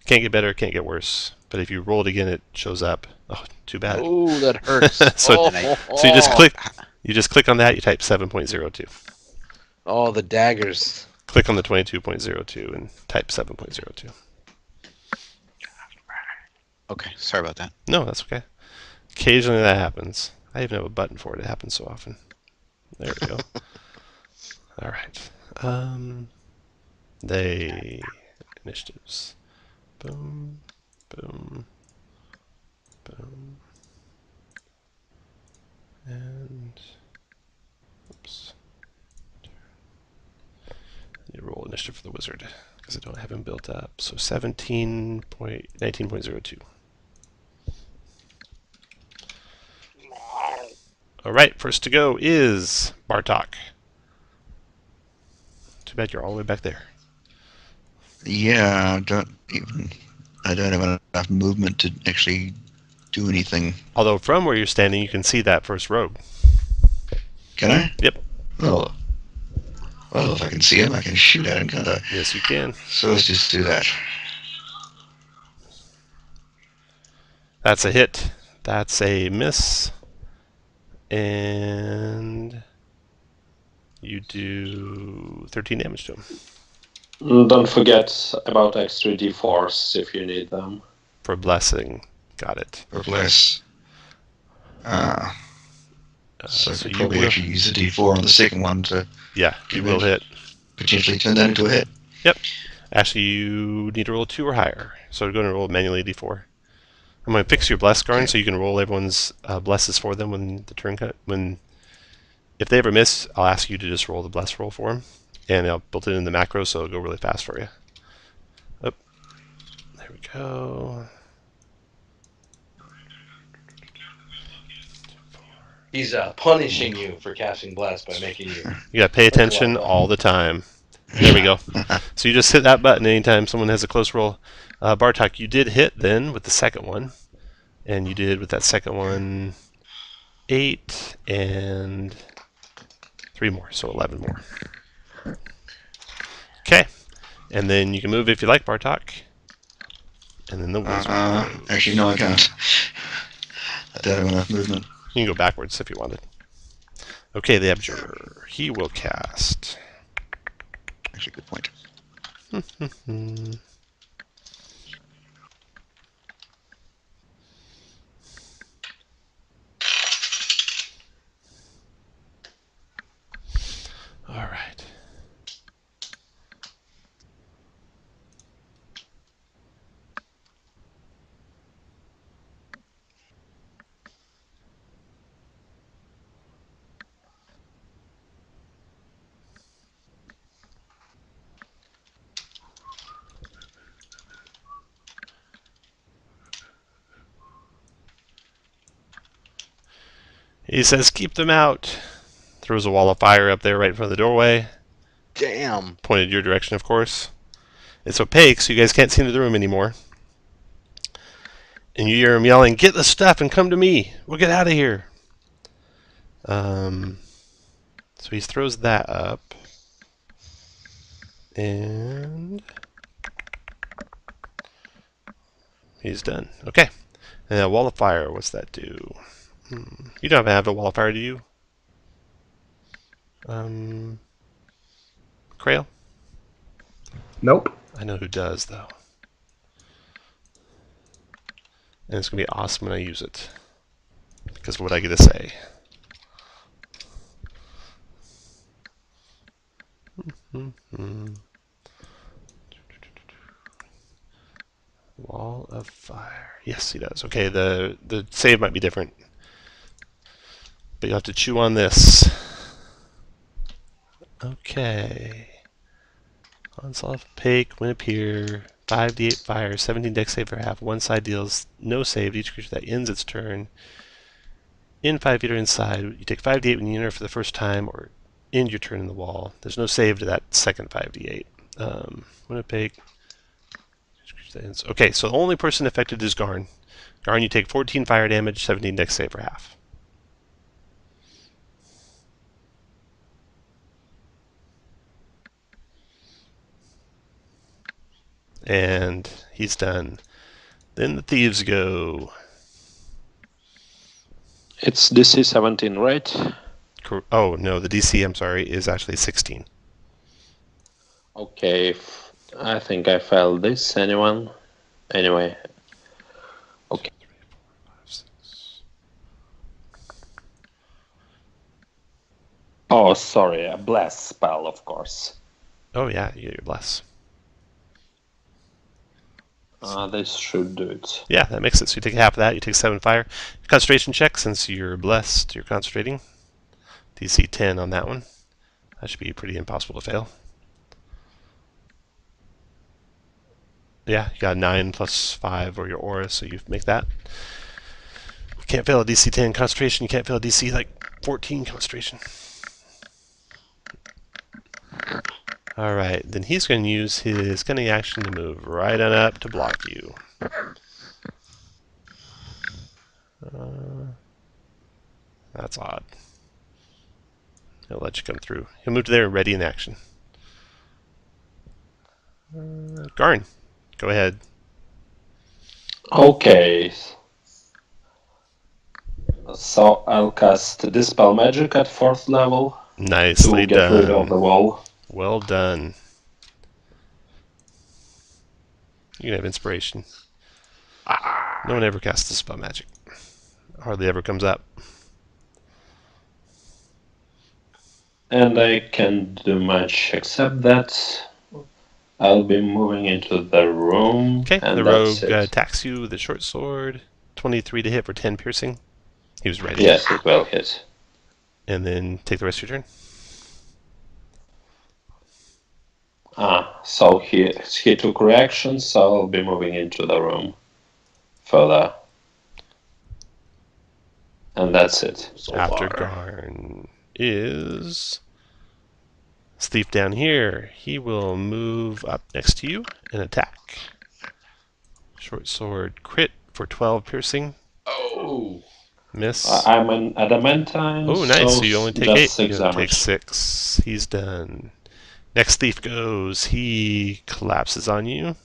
it can't get better, it can't get worse. But if you roll it again, it shows up. Oh, too bad. Oh, that hurts. So you just click on that, you type 7.02. Oh, the daggers. Click on the 22.02 and type 7.02. Okay, sorry about that. No, that's okay. Occasionally that happens. I even have a button for it. It happens so often. There we go. All right. They initiatives. Boom, boom, boom, and oops. You roll initiative for the wizard because I don't have him built up. So 19.02. All right, first to go is Bartok. Too bad you're all the way back there. Yeah, I don't have enough movement to actually do anything. Although from where you're standing, you can see that first rogue. Can I? Yep. Well, if I can see him, I can shoot at him, can't I? Yes, you can. So let's just do that. That's a hit. That's a miss. And you do 13 damage to him. Don't forget about extra d4s if you need them. For blessing. Got it. For bless. So so I could you probably will, actually use a d4 on the second one to yeah, you will hit. potentially turn that into a hit. Yep. Actually, you need to roll a 2 or higher. So we're going to roll manually d4. I'm going to fix your bless, Garn, so you can roll everyone's blesses for them when the turn when if they ever miss, I'll ask you to just roll the bless roll for them, and I'll build it in the macro so it'll go really fast for you. Oh, there we go. He's punishing you for casting bless by making you. You gotta pay attention all the time. There we go. So you just hit that button anytime someone has a close roll. Bartok, you did hit then with the second one, and you did with that second one 8 and 3 more, so 11 more. Okay, and then you can move if you like, Bartok. And then the wizard. Actually, no, I can't. I don't have enough movement. You can go backwards if you wanted. Okay, the Abjurer. He will cast. Actually, good point. All right. He says, keep them out. Throws a wall of fire up there right in front of the doorway. Damn. Pointed your direction, of course. It's opaque, so you guys can't see into the room anymore. And you hear him yelling, get the stuff and come to me. We'll get out of here. So he throws that up. And he's done. Okay. And that wall of fire, what's that do? You don't have a wall of fire, do you? Krail? Nope. I know who does, though. And it's going to be awesome when I use it. Because of what I get to say. Wall of fire. Yes, he does. Okay, the save might be different. But you'll have to chew on this. Okay. Onslaught, opaque, when appear, 5d8 fire, 17 dex save for half. One side deals no save to each creature that ends its turn. In 5 feet or inside, you take 5d8 when you enter for the first time or end your turn in the wall. There's no save to that second 5d8. When opaque. Okay, so the only person affected is Garn. Garn, you take 14 fire damage, 17 dex save for half. And he's done. Then the thieves go. It's DC 17, right? Oh, no, the DC, I'm sorry, is actually 16. Okay, I think I failed this. Anyone? Anyway. Okay. 3, 4, 5, 6. Oh, sorry, a bless spell, of course. Oh, yeah, you get your bless. This should do it. Yeah, that makes it. So you take half of that, you take 7 fire. Concentration check, since you're blessed, you're concentrating. DC 10 on that one. That should be pretty impossible to fail. Yeah, you got 9 plus 5 or your aura, so you make that. You can't fail a DC 10 concentration, you can't fail a DC like 14 concentration. Alright, then he's going to use his cunning action to move right on up to block you. That's odd. He'll let you come through. He'll move to there ready in action. Garn, go ahead. Okay. So I'll cast Dispel Magic at 4th level Nicely to get rid of the done. wall. Well done. You can have inspiration. No one ever casts Dispel Magic. Hardly ever comes up. And I can't do much except that. I'll be moving into the room. Okay, and the that's rogue it. attacks you with a short sword. 23 to hit for 10 piercing. He was ready. Yes, it will hit. and then take the rest of your turn. So he took reaction, so I'll be moving into the room further. And that's it so After far. Garn is Thief down here. He will move up next to you and attack. Short sword crit for 12 piercing. Oh! Miss. I'm an adamantine. Oh, nice. So you only take 8. Six You only take damage. 6. He's done. Next thief goes. He collapses on you.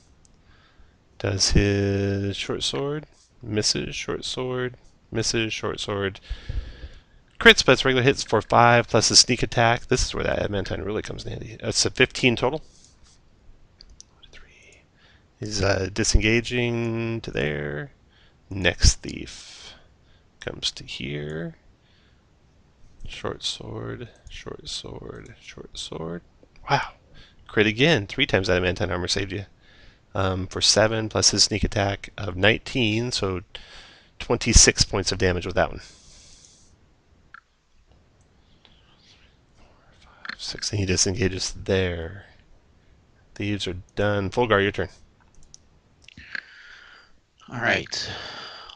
Does his short sword. Misses short sword. Misses short sword. Crits, but it's regular hits for 5 plus his sneak attack. This is where that adamantine really comes in handy. It's a 15 total. 3. He's disengaging to there. Next thief comes to here. Short sword, short sword, short sword. Wow. Crit again. 3 times adamantine armor saved you. For 7 plus his sneak attack of 19, so 26 points of damage with that one. 6, and he disengages there. Thieves are done. Fulgar, your turn. All right.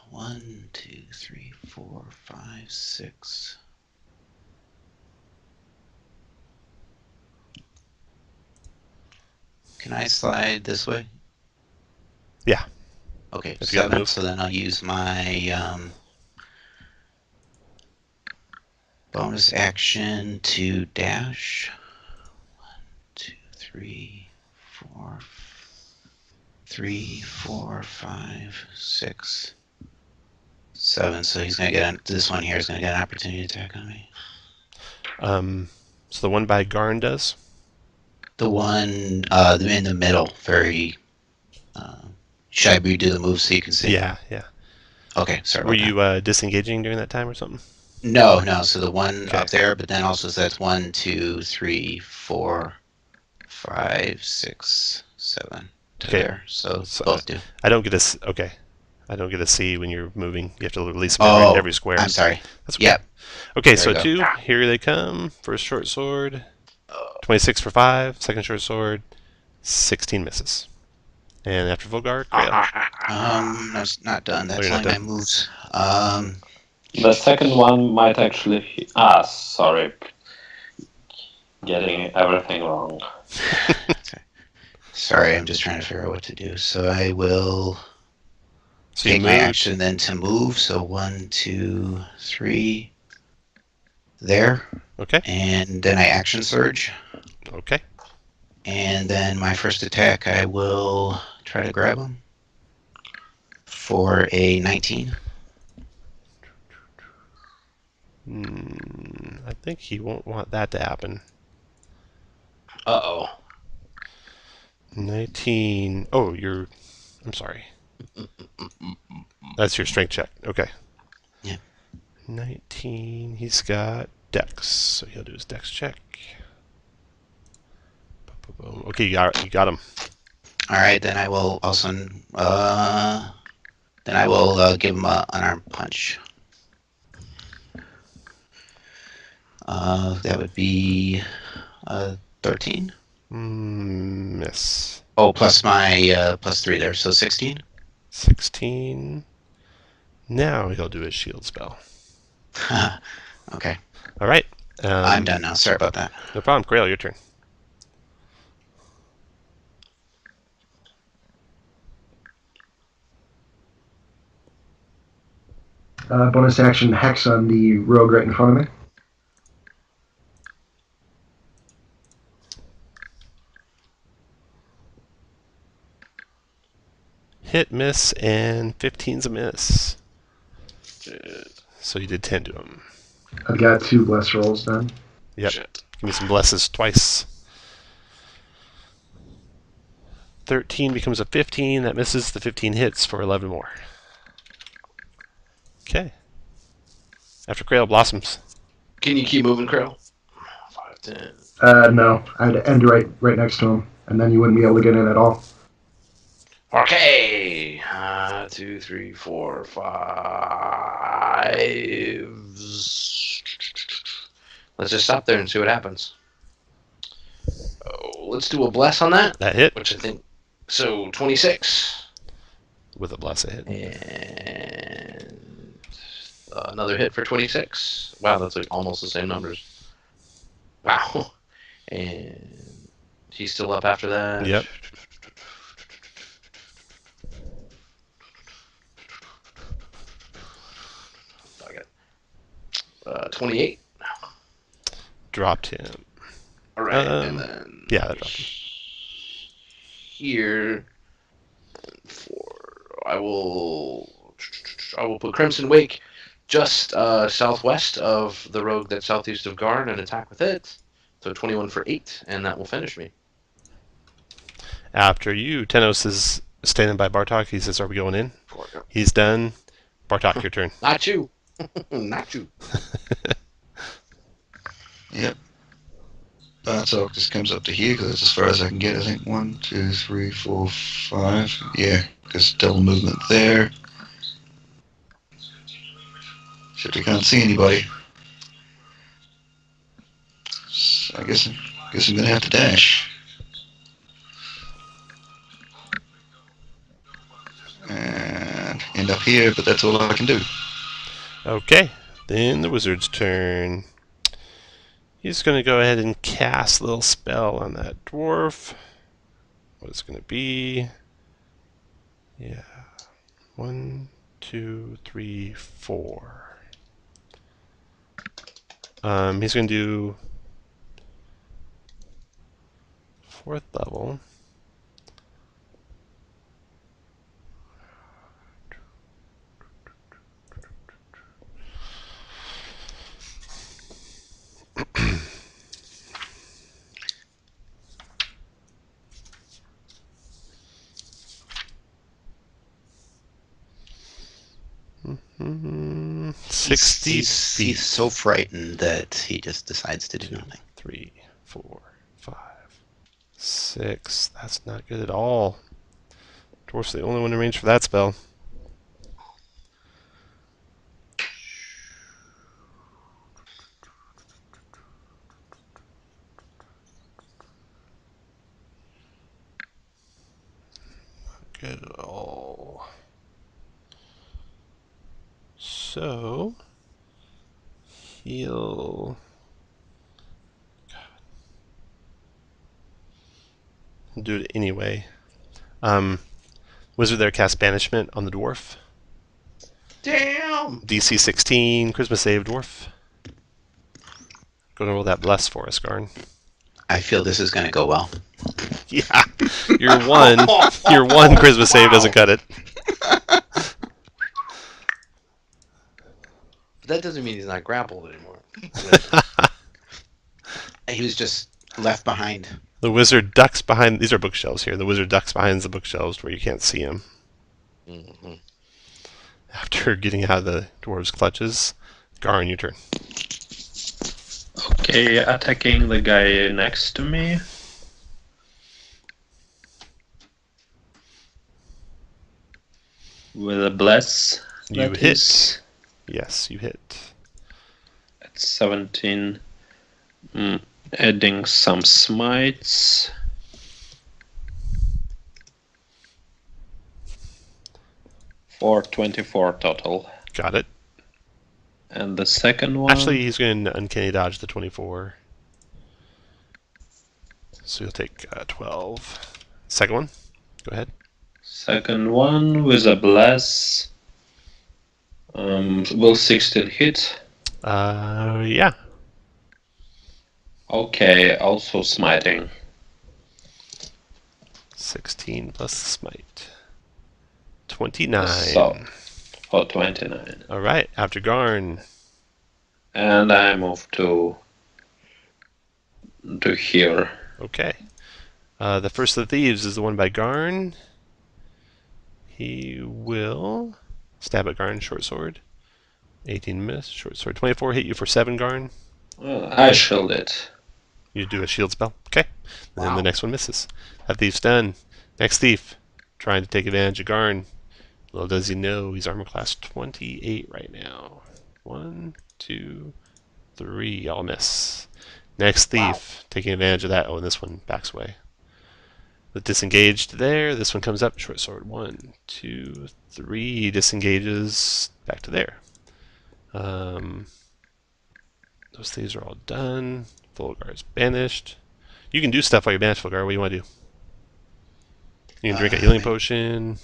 1, 2, 3, 4, 5, 6. Can I slide this way? Yeah. Okay, If you got 7. move. So then I'll use my bonus action to dash. 1, 2, 3, 4, 3, 4, 5, 6, 7. So he's gonna get this one here is gonna get an opportunity attack on me. So the one by Garn does. The one in the middle, very. Should I redo the move so you can see? Yeah. Okay, sorry. Were about you disengaging during that time or something? that. No. So the one Okay. up there, but then also says 1, 2, 3, 4, 5, 6, 7 to Okay. there. So So- both do. I don't get a okay. I don't get a C when you're moving. You have to release them Oh, every square. I'm sorry. That's okay. Yep. Okay, There so we go. 2. Here they come. First short sword. 26 for 5. Second short sword. 16 misses. And after Volgar, Grail. That's not done. That's you're not only my done. moves. The second one might actually hit. Sorry. Getting everything wrong. Sorry, I'm just trying to figure out what to do. So I will So you take my move. action then to move. So 1, 2, 3. There. Okay. And then I action surge. Okay. And then my first attack, I will try to grab him for a 19. I think he won't want that to happen. Uh-oh. 19. Oh, I'm sorry. That's your strength check. Okay. Yeah. 19. He's got Dex, so he'll do his Dex check. Boom. Okay, you got him. All right, then I will also give him an unarmed punch. That would be 13. Miss. Oh, plus my plus 3 there, so 16. 16. Now he'll do his shield spell. Okay, All right. I'm done now. Sorry about that. No problem. Grail, your turn. Bonus action hex on the rogue right in front of me. Hit, miss, and 15's a miss. So you did 10 to him. I've got 2 bless rolls done. Yep. Shit. Give me some blesses twice. 13 becomes a 15. That misses. The 15 hits for 11 more. Okay. After Grail blossoms. Can you keep moving, Krill? 5, 10. No, I'd end right next to him, and then you wouldn't be able to get in at all. Okay. 2, 3, 4, 5. Let's just stop there and see what happens. Oh, let's do a bless on that. That hit. Which I think. So 26. With a bless a hit. And another hit for 26. Wow, that's like almost the same numbers. Wow. And he's still up after that. Yep. I got 28. Dropped him. All right, and then yeah, that dropped him. Here, I will put Crimson Wake just southwest of the rogue that's southeast of Garn and attack with it. So 21 for 8, and that will finish me. After you, Tenos is standing by Bartok. He says, "Are we going in?" He's done. Bartok, your turn. Not you. Not you. Yep. Bartok just comes up to here because that's as far as I can get. I think 1, 2, 3, 4, 5. Yeah, because double movement there. Except I can't see anybody. So I guess I'm gonna have to dash. And end up here, but that's all I can do. Okay, then the wizard's turn. He's going to go ahead and cast a little spell on that dwarf. What it's going to be? Yeah. 1, 2, 3, 4. He's going to do 4th level. Mm-hmm. 60 He's feet. so frightened that he just decides to do nothing. 3, 4, 5, 6. That's not good at all. Dwarf's the only one in range for that spell. Not good at all. So he'll do it anyway. Wizard there casts Banishment on the dwarf. Damn! DC 16, Charisma save, dwarf. Go and roll that bless for us, Garn. I feel this is going to go well. Yeah, your one Charisma save doesn't cut it. But that doesn't mean he's not grappled anymore. He was just left behind. The wizard ducks behind. These are bookshelves here. The wizard ducks behind the bookshelves where you can't see him. Mm-hmm. After getting out of the dwarves' clutches, Garn, your turn. Okay, attacking the guy next to me. With a bless. You that hit. is Yes, you hit. at 17. Adding some smites. For 24 total. Got it. And the second one. Actually, he's going to uncanny dodge the 24. So you'll take 12. Second one, go ahead. Second one with a bless. Will 16 hit? Yeah. Okay, also smiting. 16 plus the smite. 29. So, for 29. All right, after Garn. And I move to here. Okay. The first of the thieves is the one by Garn. He will stab at Garn, short sword. 18 miss, short sword. 24 hit you for 7, Garn. I shield it. You do a shield spell. Okay. And then Wow. the next one misses. That thief's done. Next thief, trying to take advantage of Garn. Little does he know, he's armor class 28 right now. 1, 2, 3. All miss. Next thief, taking advantage of that. Oh, and this one backs away. With disengaged there, this one comes up. Short sword. 1, 2, 3. Disengages. Back to there. Those thieves are all done. Fulgar's banished. You can do stuff while you're banished, Fulgar. What do you want to do? You can drink a healing potion.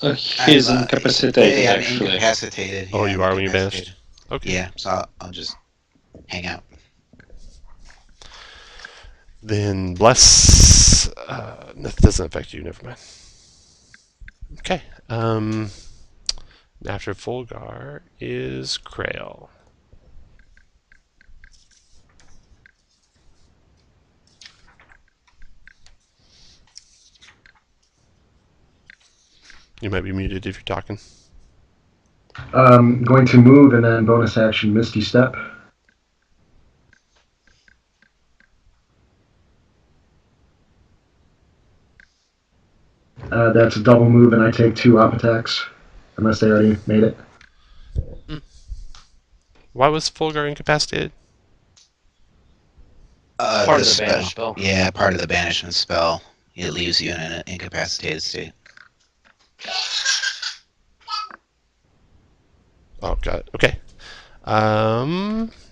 He's incapacitated, yeah, I'm actually. incapacitated. Oh, Yeah, you I'm are when you're banished? incapacitated. Okay. Yeah, so I'll just hang out. Then bless. That doesn't affect you. Never mind. Okay. After Fulgar is Krail. You might be muted if you're talking. Going to move and then bonus action Misty Step. That's a double move, and I take 2 op attacks, unless they already made it. Why was Fulgar incapacitated? Part of the banish spell. Yeah, part of the banishment spell. It leaves you in an incapacitated state. Oh, got it. Okay.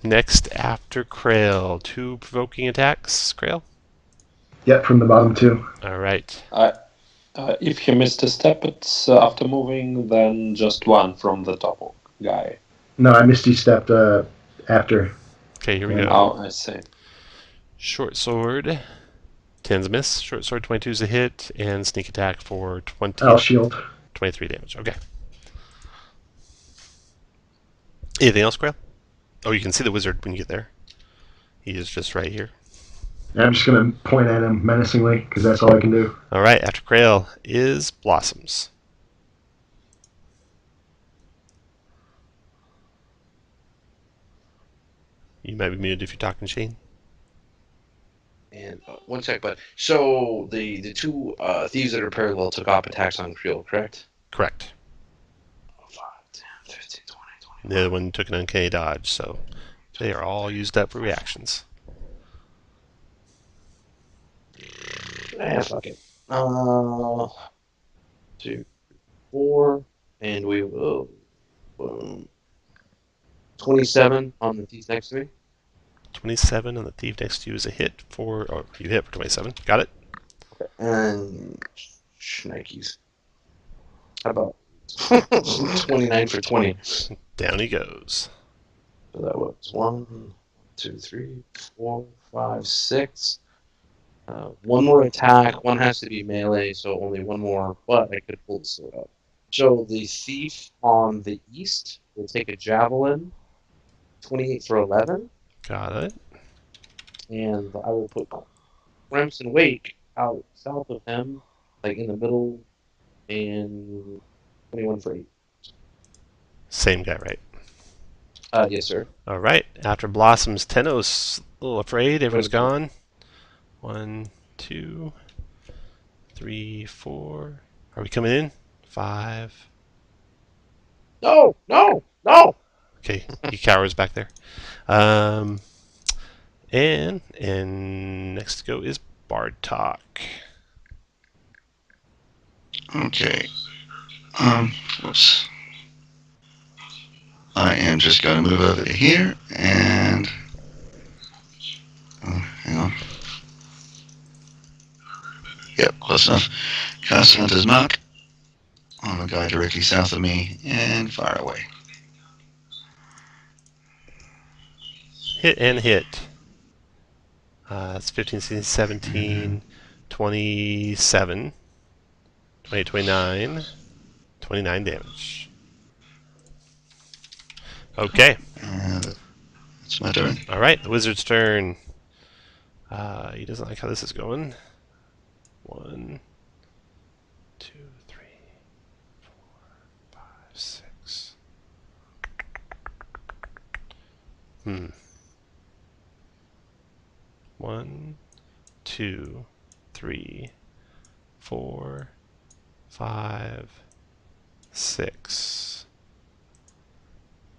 Next after Krail, 2 provoking attacks. Krail? Yep, from the bottom 2. All right. If he missed a step after moving, then just 1 from the top guy. No, I Misty Stepped after. Okay, here we go. Oh, I see. Short sword. 10's a miss. Short sword 22 is a hit, and sneak attack for 23 damage. Okay. Anything else, Krail? Oh, you can see the wizard when you get there. He is just right here. I'm just going to point at him menacingly, because that's all I can do. All right, after Krail is Blossoms. You might be muted if you're talking, Shane. And one sec, but so the 2 thieves that are parallel took op attacks on Creel, correct? Correct. 5, 10, 15, 20, 20. The other one took an uncanny dodge, so they are all used up for reactions. Fuck it. 2, 4, and we will. 27 on the thief next to me. 27 on the thief next to you is a hit for. Oh, you hit for 27. Got it. Okay. And shnikes. How about 29 for 20? Down he goes. So that was 1, 2, 3, 4, 5, 6. One more attack. One has to be melee, so only one more. But I could pull the sword up. So the thief on the east will take a javelin. 28 for 11. Got it. And I will put Crimson Wake out south of him, like in the middle, and 21 for 8. Same guy, right? Yes, sir. All right. After Blossoms, Tennos, a little afraid. Everyone's gone. 1, 2, 3, 4. Are we coming in? 5. No! No! No! Okay, he cowers back there. And next to go is Bartok. Okay. Whoops. I am just going to move over to here and. Oh, hang on. Yep, close enough. Cast Hunter's Mark on the guy directly south of me and fire away. Hit and hit. It's 15, 16, 17, 27, 28, 29, 29 damage. Okay. And it's my turn. All right, the wizard's turn. He doesn't like how this is going. 1, 2, 3, 4, 5, 6. 1, 2, 3, 4, 5, 6.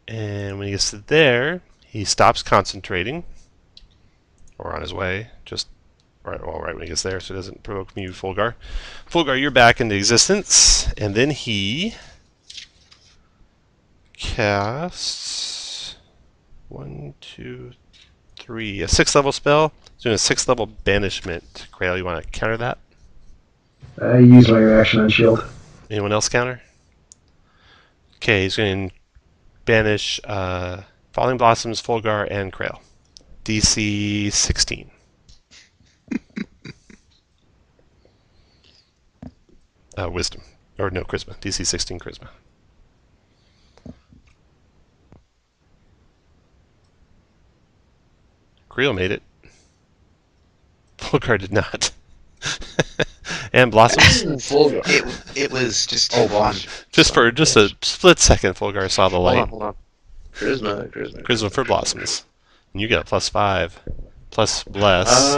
And when he gets to there, He stops concentrating, or on his way, just right when he gets there, so it doesn't provoke you, Fulgar. Fulgar, you're back into existence, and then he casts 1, 2, 3, a 6th level spell. He's doing a 6th level banishment. Krail, you want to counter that? I use my reaction on shield. Anyone else counter? Okay, he's going to banish Falling Blossoms, Fulgar, and Krail. DC 16. Wisdom. Or no, Charisma. DC 16 Charisma. Creel made it. Fulgar did not. And Blossoms. Fulgar. It was just Oh, too long. Just for just a split second, Fulgar saw the light. Hold on. Charisma. Charisma for Blossoms. And you get a +5. Plus Bless.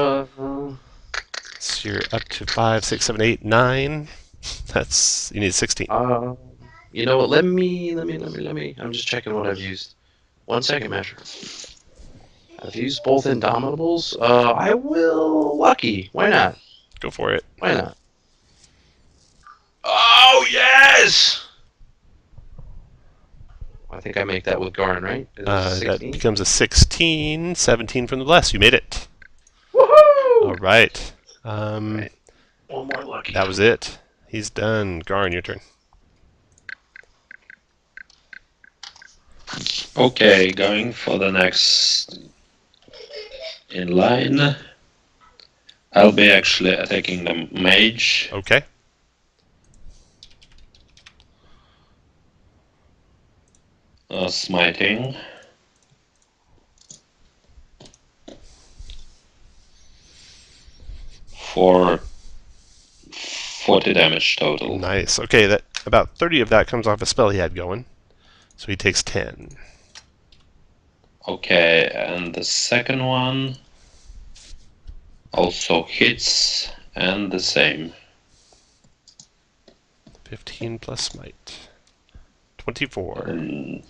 So you're up to 5, 6, 7, 8, 9. You need 16. You know what? Let me. I'm just checking what I've used. 1 second, Masher. I've used both Indomitables. I will Lucky. Why not? Go for it. Why not? Oh yes! I think I make that with Garn, right? Is it That 16? becomes a 16, 17 from the Bless. You made it. Woohoo! All right. Right. One more Lucky. That was it. He's done. Garn, your turn. Okay, going for the next in line. I'll be actually attacking the mage. Okay. Smiting. For 40 damage total. Nice. Okay, that about 30 of that comes off a spell he had going. So he takes 10. Okay, and the second one also hits, and the same. 15 plus smite. 24.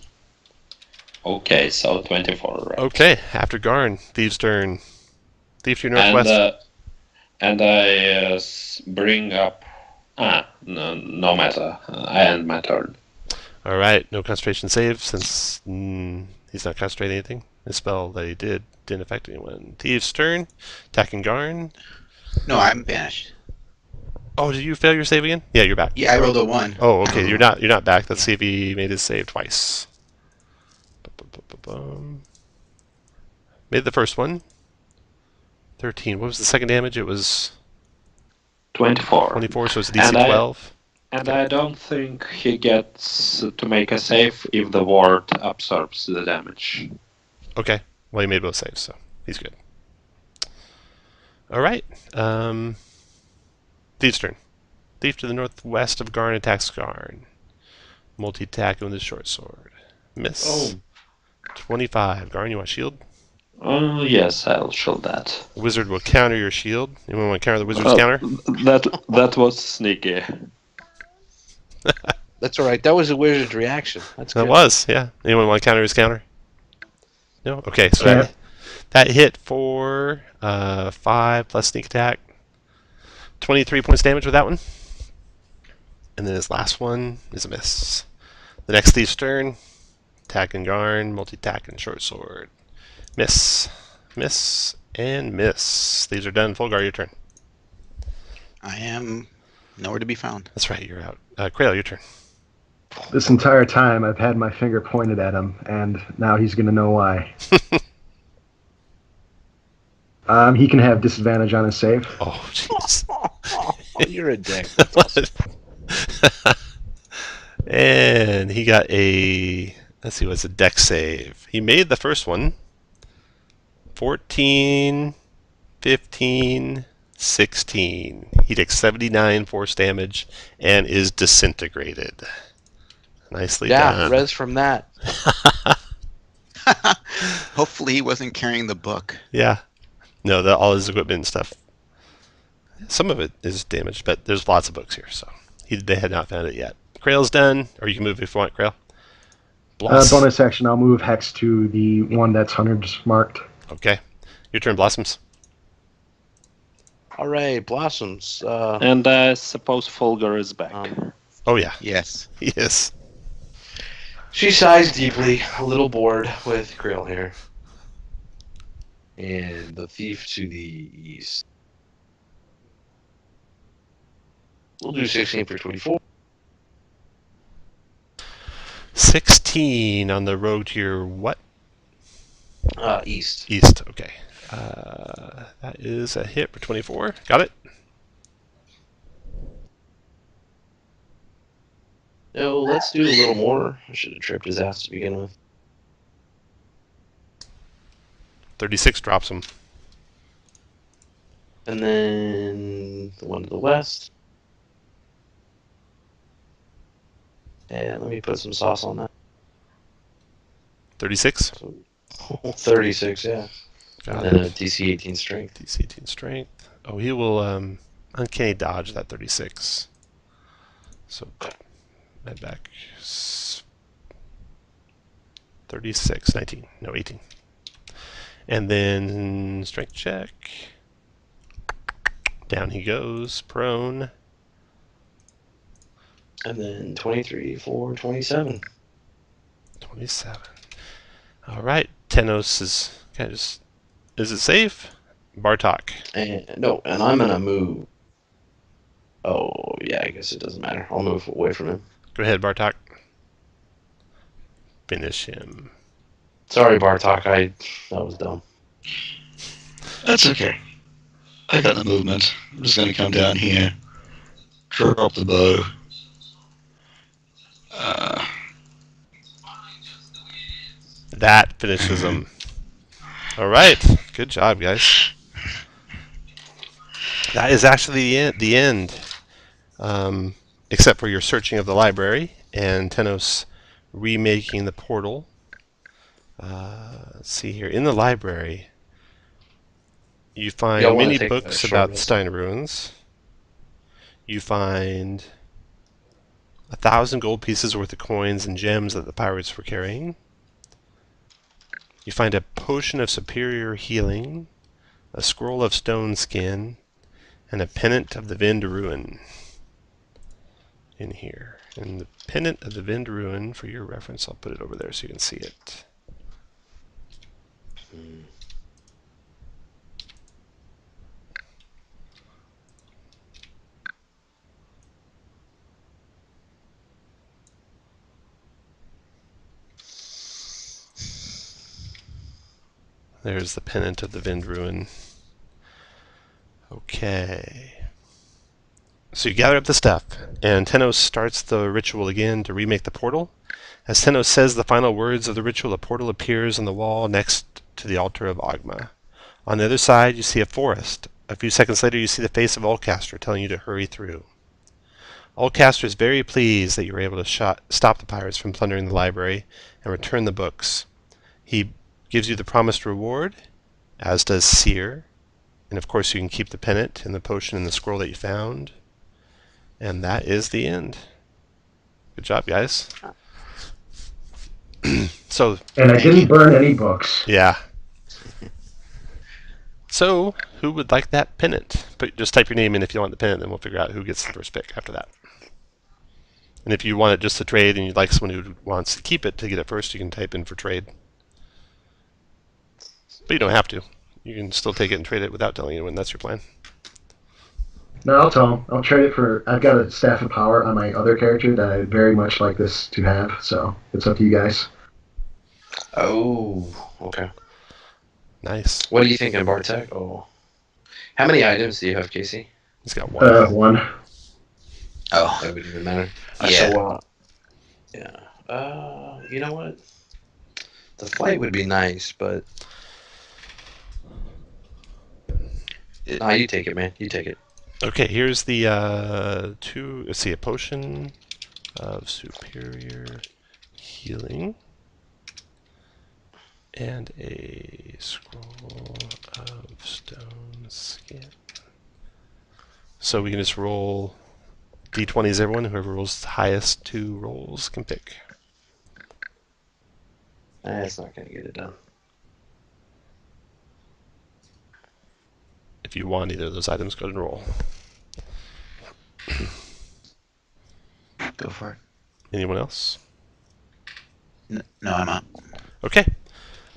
Okay, so 24, right? Okay, after Garn, Thieves' turn. Thief to your northwest. And I bring up... no matter. I end my turn. Alright, no concentration save since he's not concentrating anything. The spell that he didn't affect anyone. Thieves' turn. Attacking Garn. No, I'm banished. Oh, did you fail your save again? Yeah, you're back. Yeah, I rolled a 1. Oh, okay, you're not back. Let's see if he made his save twice. Made the first one. 13. What was the second damage? It was 24. 24, so it's a DC 12. And I don't think he gets to make a save if the ward absorbs the damage. Okay. Well, he made both saves, so he's good. Alright. Thief's turn. Thief to the northwest of Garn attacks Garn. Multi-attack with his short sword. Miss. Oh. 25. Garn, you want shield? Oh, yes, I'll shield that. Wizard will counter your shield. Anyone want to counter the wizard's counter? That was sneaky. That's all right. That was a wizard's reaction. That's That good. was, yeah. Anyone want to counter his counter? No? Okay, so Yeah. that hit for 5 plus sneak attack. 23 points damage with that one. And then his last one is a miss. The next Thief's turn. Attack and Garn, multi-attack and short sword. Miss. Miss. And miss. These are done. Fulgar, your turn. I am nowhere to be found. That's right, you're out. Krail, your turn. This entire time, I've had my finger pointed at him, and now he's going to know why. He can have disadvantage on his save. Oh, jeez. You're a dick. And he got a... Let's see, what's a dex save? He made the first one. 14, 15, 16. He takes 79 force damage and is disintegrated. Nicely Yeah, done. res from that. Hopefully he wasn't carrying the book. Yeah. No, all his equipment and stuff. Some of it is damaged, but there's lots of books here, so they had not found it yet. Krail's done, or you can move if you want, Krail. Blossom. Bonus action, I'll move Hex to the one that's 100 marked. Okay. Your turn, Blossoms. All right, Blossoms. And I suppose Fulgur is back. Oh, yeah. Yes. Yes. She sighs deeply, a little bored with Grail here. And the thief to the east. We'll do 16 for 24. 16 on the road to your what? East. East. Okay. That is a hit for 24. Got it? No, let's do a little more. I should have tripped his ass to begin with. 36 drops him. And then the one to the west. And let me put some sauce on that. 36? So, 36, yeah. Got And it. a DC 18 strength. DC 18 strength. Oh, he will uncanny dodge that 36. So, right back. 36, 19. No, 18. And then strength check. Down he goes, prone. And then 23 for 27. 27. All right, Tenos is kind of just. Is it safe? Bartok. And no, and I'm gonna move. Oh yeah, I guess it doesn't matter. I'll move away from him. Go ahead, Bartok. Finish him. Sorry, Bartok. That was dumb. That's okay. I got the movement. I'm just going to come down here, drop the bow. That finishes him. All right, good job, guys. That is actually the end. Except for your searching of the library and Tenos remaking the portal. Let's see here. In the library, you find Yeah, I wanna many take a books short about rest. Stein ruins. You find 1,000 gold pieces worth of coins and gems that the pirates were carrying. You find a potion of superior healing, a scroll of stone skin, and a pennant of the Vind Ruin in here. And the pennant of the Vind Ruin, for your reference, I'll put it over there so you can see it. There's the pennant of the Vind Ruin. Okay. So you gather up the stuff, and Tenos starts the ritual again to remake the portal. As Tenos says the final words of the ritual, a portal appears on the wall next to the altar of Ogma. On the other side, you see a forest. A few seconds later, you see the face of Ulcaster telling you to hurry through. Ulcaster is very pleased that you were able to stop the pirates from plundering the library and return the books. He gives you the promised reward, as does Seer. And of course, you can keep the pennant and the potion and the scroll that you found. And that is the end. Good job, guys. So. And I didn't burn any books. Yeah. So, who would like that pennant? But just type your name in if you want the pennant, then we'll figure out who gets the first pick after that. And if you want it just to trade and you'd like someone who wants to keep it to get it first, you can type in for trade. But you don't have to. You can still take it and trade it without telling anyone. That's your plan. No, I'll tell him. I'll trade it for. I've got a Staff of Power on my other character that I very much like this to have, so it's up to you guys. Oh, okay. Nice. What are you thinking, Bartek? Oh. How many items do you have, Casey? He's got one. One. Oh, That wouldn't even matter. Yeah. So, you know what? The flight would be nice, but... Nah, you take it, man. You take it. Okay, here's the let's see, a potion of superior healing and a scroll of stone skin. So we can just roll d20s, everyone. Whoever rolls the highest two rolls can pick. It's not going to get it done. If you want either of those items, go ahead and roll. Go for it. Anyone else? No, I'm out. Okay.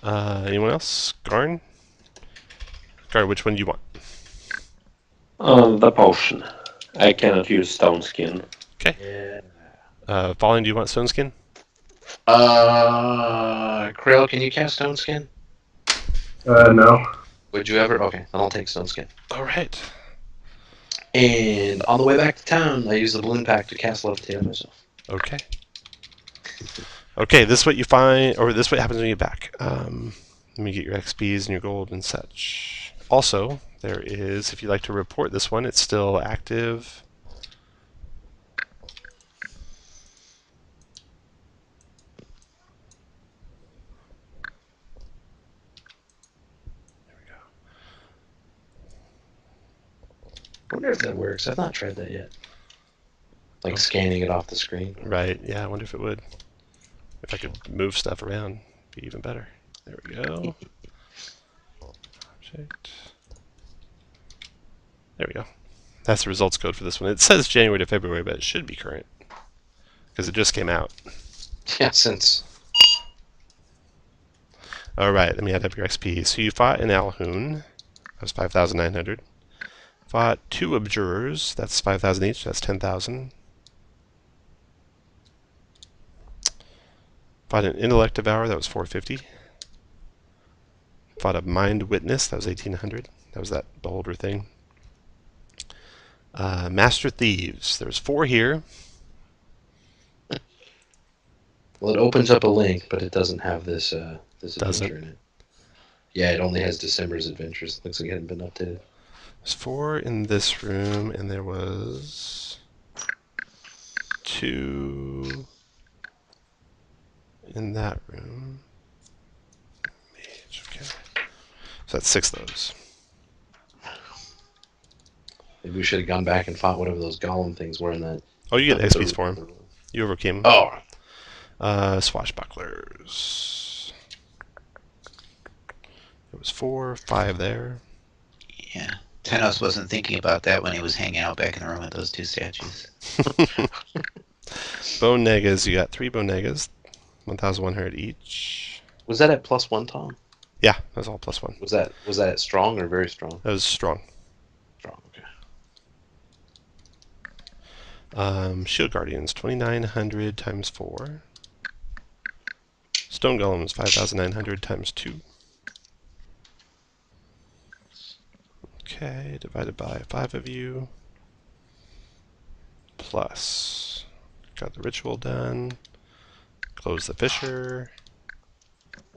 Anyone else? Garn? Garn, which one do you want? The potion. I cannot use stone skin. Okay. Falling, do you want stone skin? Krill, can you cast Stone Skin? No. Would you ever? Okay, then I'll take Stone Skin. All right. And on the way back to town, I use the balloon pack to cast Levitate on myself. Okay. Okay, this is what you find, or this is what happens when you get back. Let me get your XPs and your gold and such. Also, there is, if you'd like to report this one, it's still active. I wonder if that works. I've not tried that yet. Like scanning it off the screen. Right, yeah, I wonder if it would. If I could move stuff around, it'd be even better. There we go. Object. There we go. That's the results code for this one. It says January to February, but it should be current. Because it just came out. Yeah, since. Alright, let me add up your XP. So you fought an Alhoon. That was 5,900. Fought 2 Abjurers. That's 5,000 each. That's 10,000. Fought an Intellect Devourer. That was 450. Fought a Mind Witness. That was 1,800. That was that Beholder thing. Master Thieves. There's 4 here. Well, it opens up a link, but it doesn't have this this Doesn't? adventure in it. Yeah, it only has December's adventures. Looks like it hadn't been updated. There's 4 in this room, and there was 2 in that room. Mage, okay. So that's 6 of those. Maybe we should have gone back and fought whatever those golem things were in that. Oh, you get XPs for him. You overcame him. Oh, Swashbucklers. There was 4, 5 there. Yeah. Tenos wasn't thinking about that when he was hanging out back in the room with those 2 statues. Bone Negas, you got 3 Bone Negas, 1,100 each. was that at +1, Tom? Yeah, that was all +1. Was that at strong or very strong? That was strong. Strong, okay. Shield Guardians, 2,900 times 4. Stone Golems, 5,900 times 2. Okay, divided by 5 of you. Plus, got the ritual done. Closed the fissure.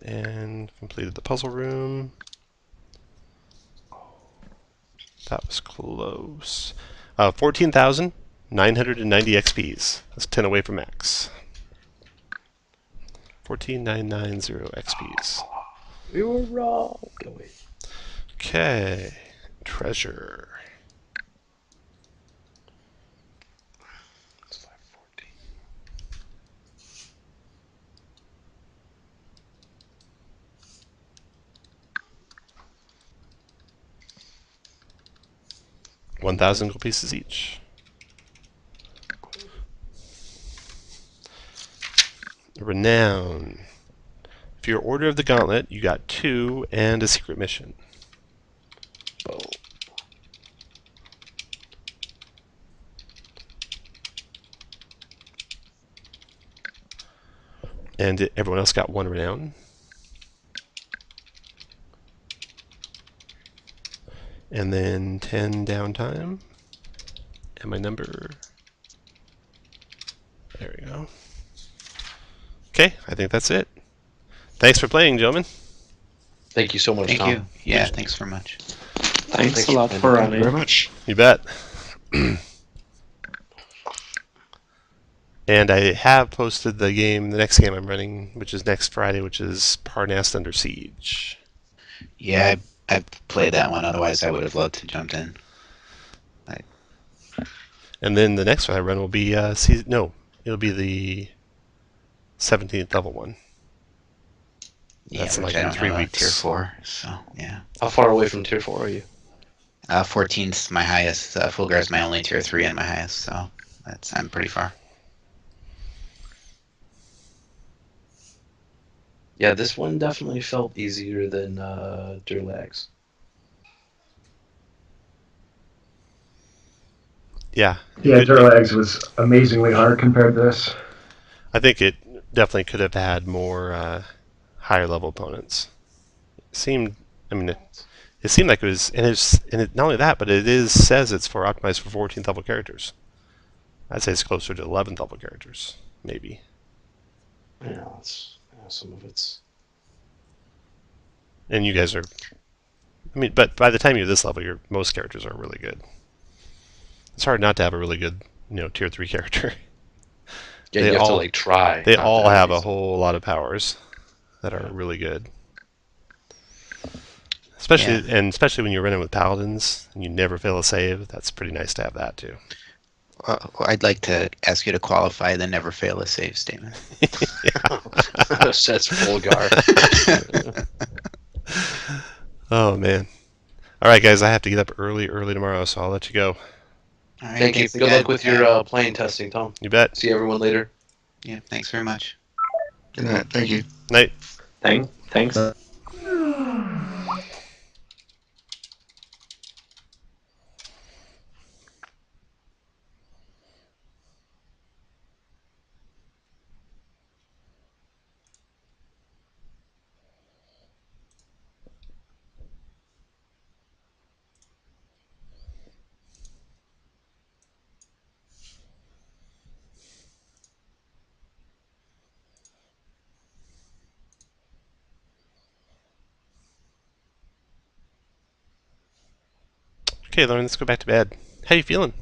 And completed the puzzle room. That was close. 14,990 XPs. That's 10 away from max. 14,990 XPs. We were wrong. Go away. Okay. Treasure. It's 540. $1,000 gold pieces each. Renown. For your Order of the Gauntlet, you got 2 and a secret mission. Oh. And everyone else got 1 renown. And then 10 downtime. And my number. There we go. Okay, I think that's it. Thanks for playing, gentlemen. Thank you so much, Thank Tom. you. Yeah, thanks very much. Thanks a lot and for Thank you running. very much. You bet. And I have posted the game, the next game I'm running, which is next Friday, which is Parnast Under Siege. Yeah, I played that one. Otherwise, I would have loved to jump in. And then the next one I run will be it'll be the 17th level one. Yeah, That's in which like I don't 3 have a weeks. tier 4, so yeah. How far away from tier 4 are you? 14's my highest. Fulgar's my only tier 3 and my highest, so I'm pretty far. Yeah, this one definitely felt easier than Durlax. Yeah. Yeah, Durlags was amazingly hard compared to this. I think it definitely could have had more higher level opponents. It seemed like it was, not only that, but says it's optimized for 14th level characters. I'd say it's closer to 11th level characters, maybe. Yeah, some of it's. And you guys are, but by the time you're this level, most characters are really good. It's hard not to have a really good, tier 3 character. Yeah, you have to like try. They all have a whole lot of powers that are really good. Especially when you're running with paladins and you never fail a save, that's pretty nice to have that too. Well, I'd like to ask you to qualify the never fail a save statement. That's Fulgar. Oh man! All right, guys, I have to get up early tomorrow, so I'll let you go. All right, Thank you. Good luck with your plane testing, Tom. You bet. See everyone later. Yeah, thanks very much. Good night. Thank you. Night. Thanks. Okay, Lauren, let's go back to bed. How you feeling?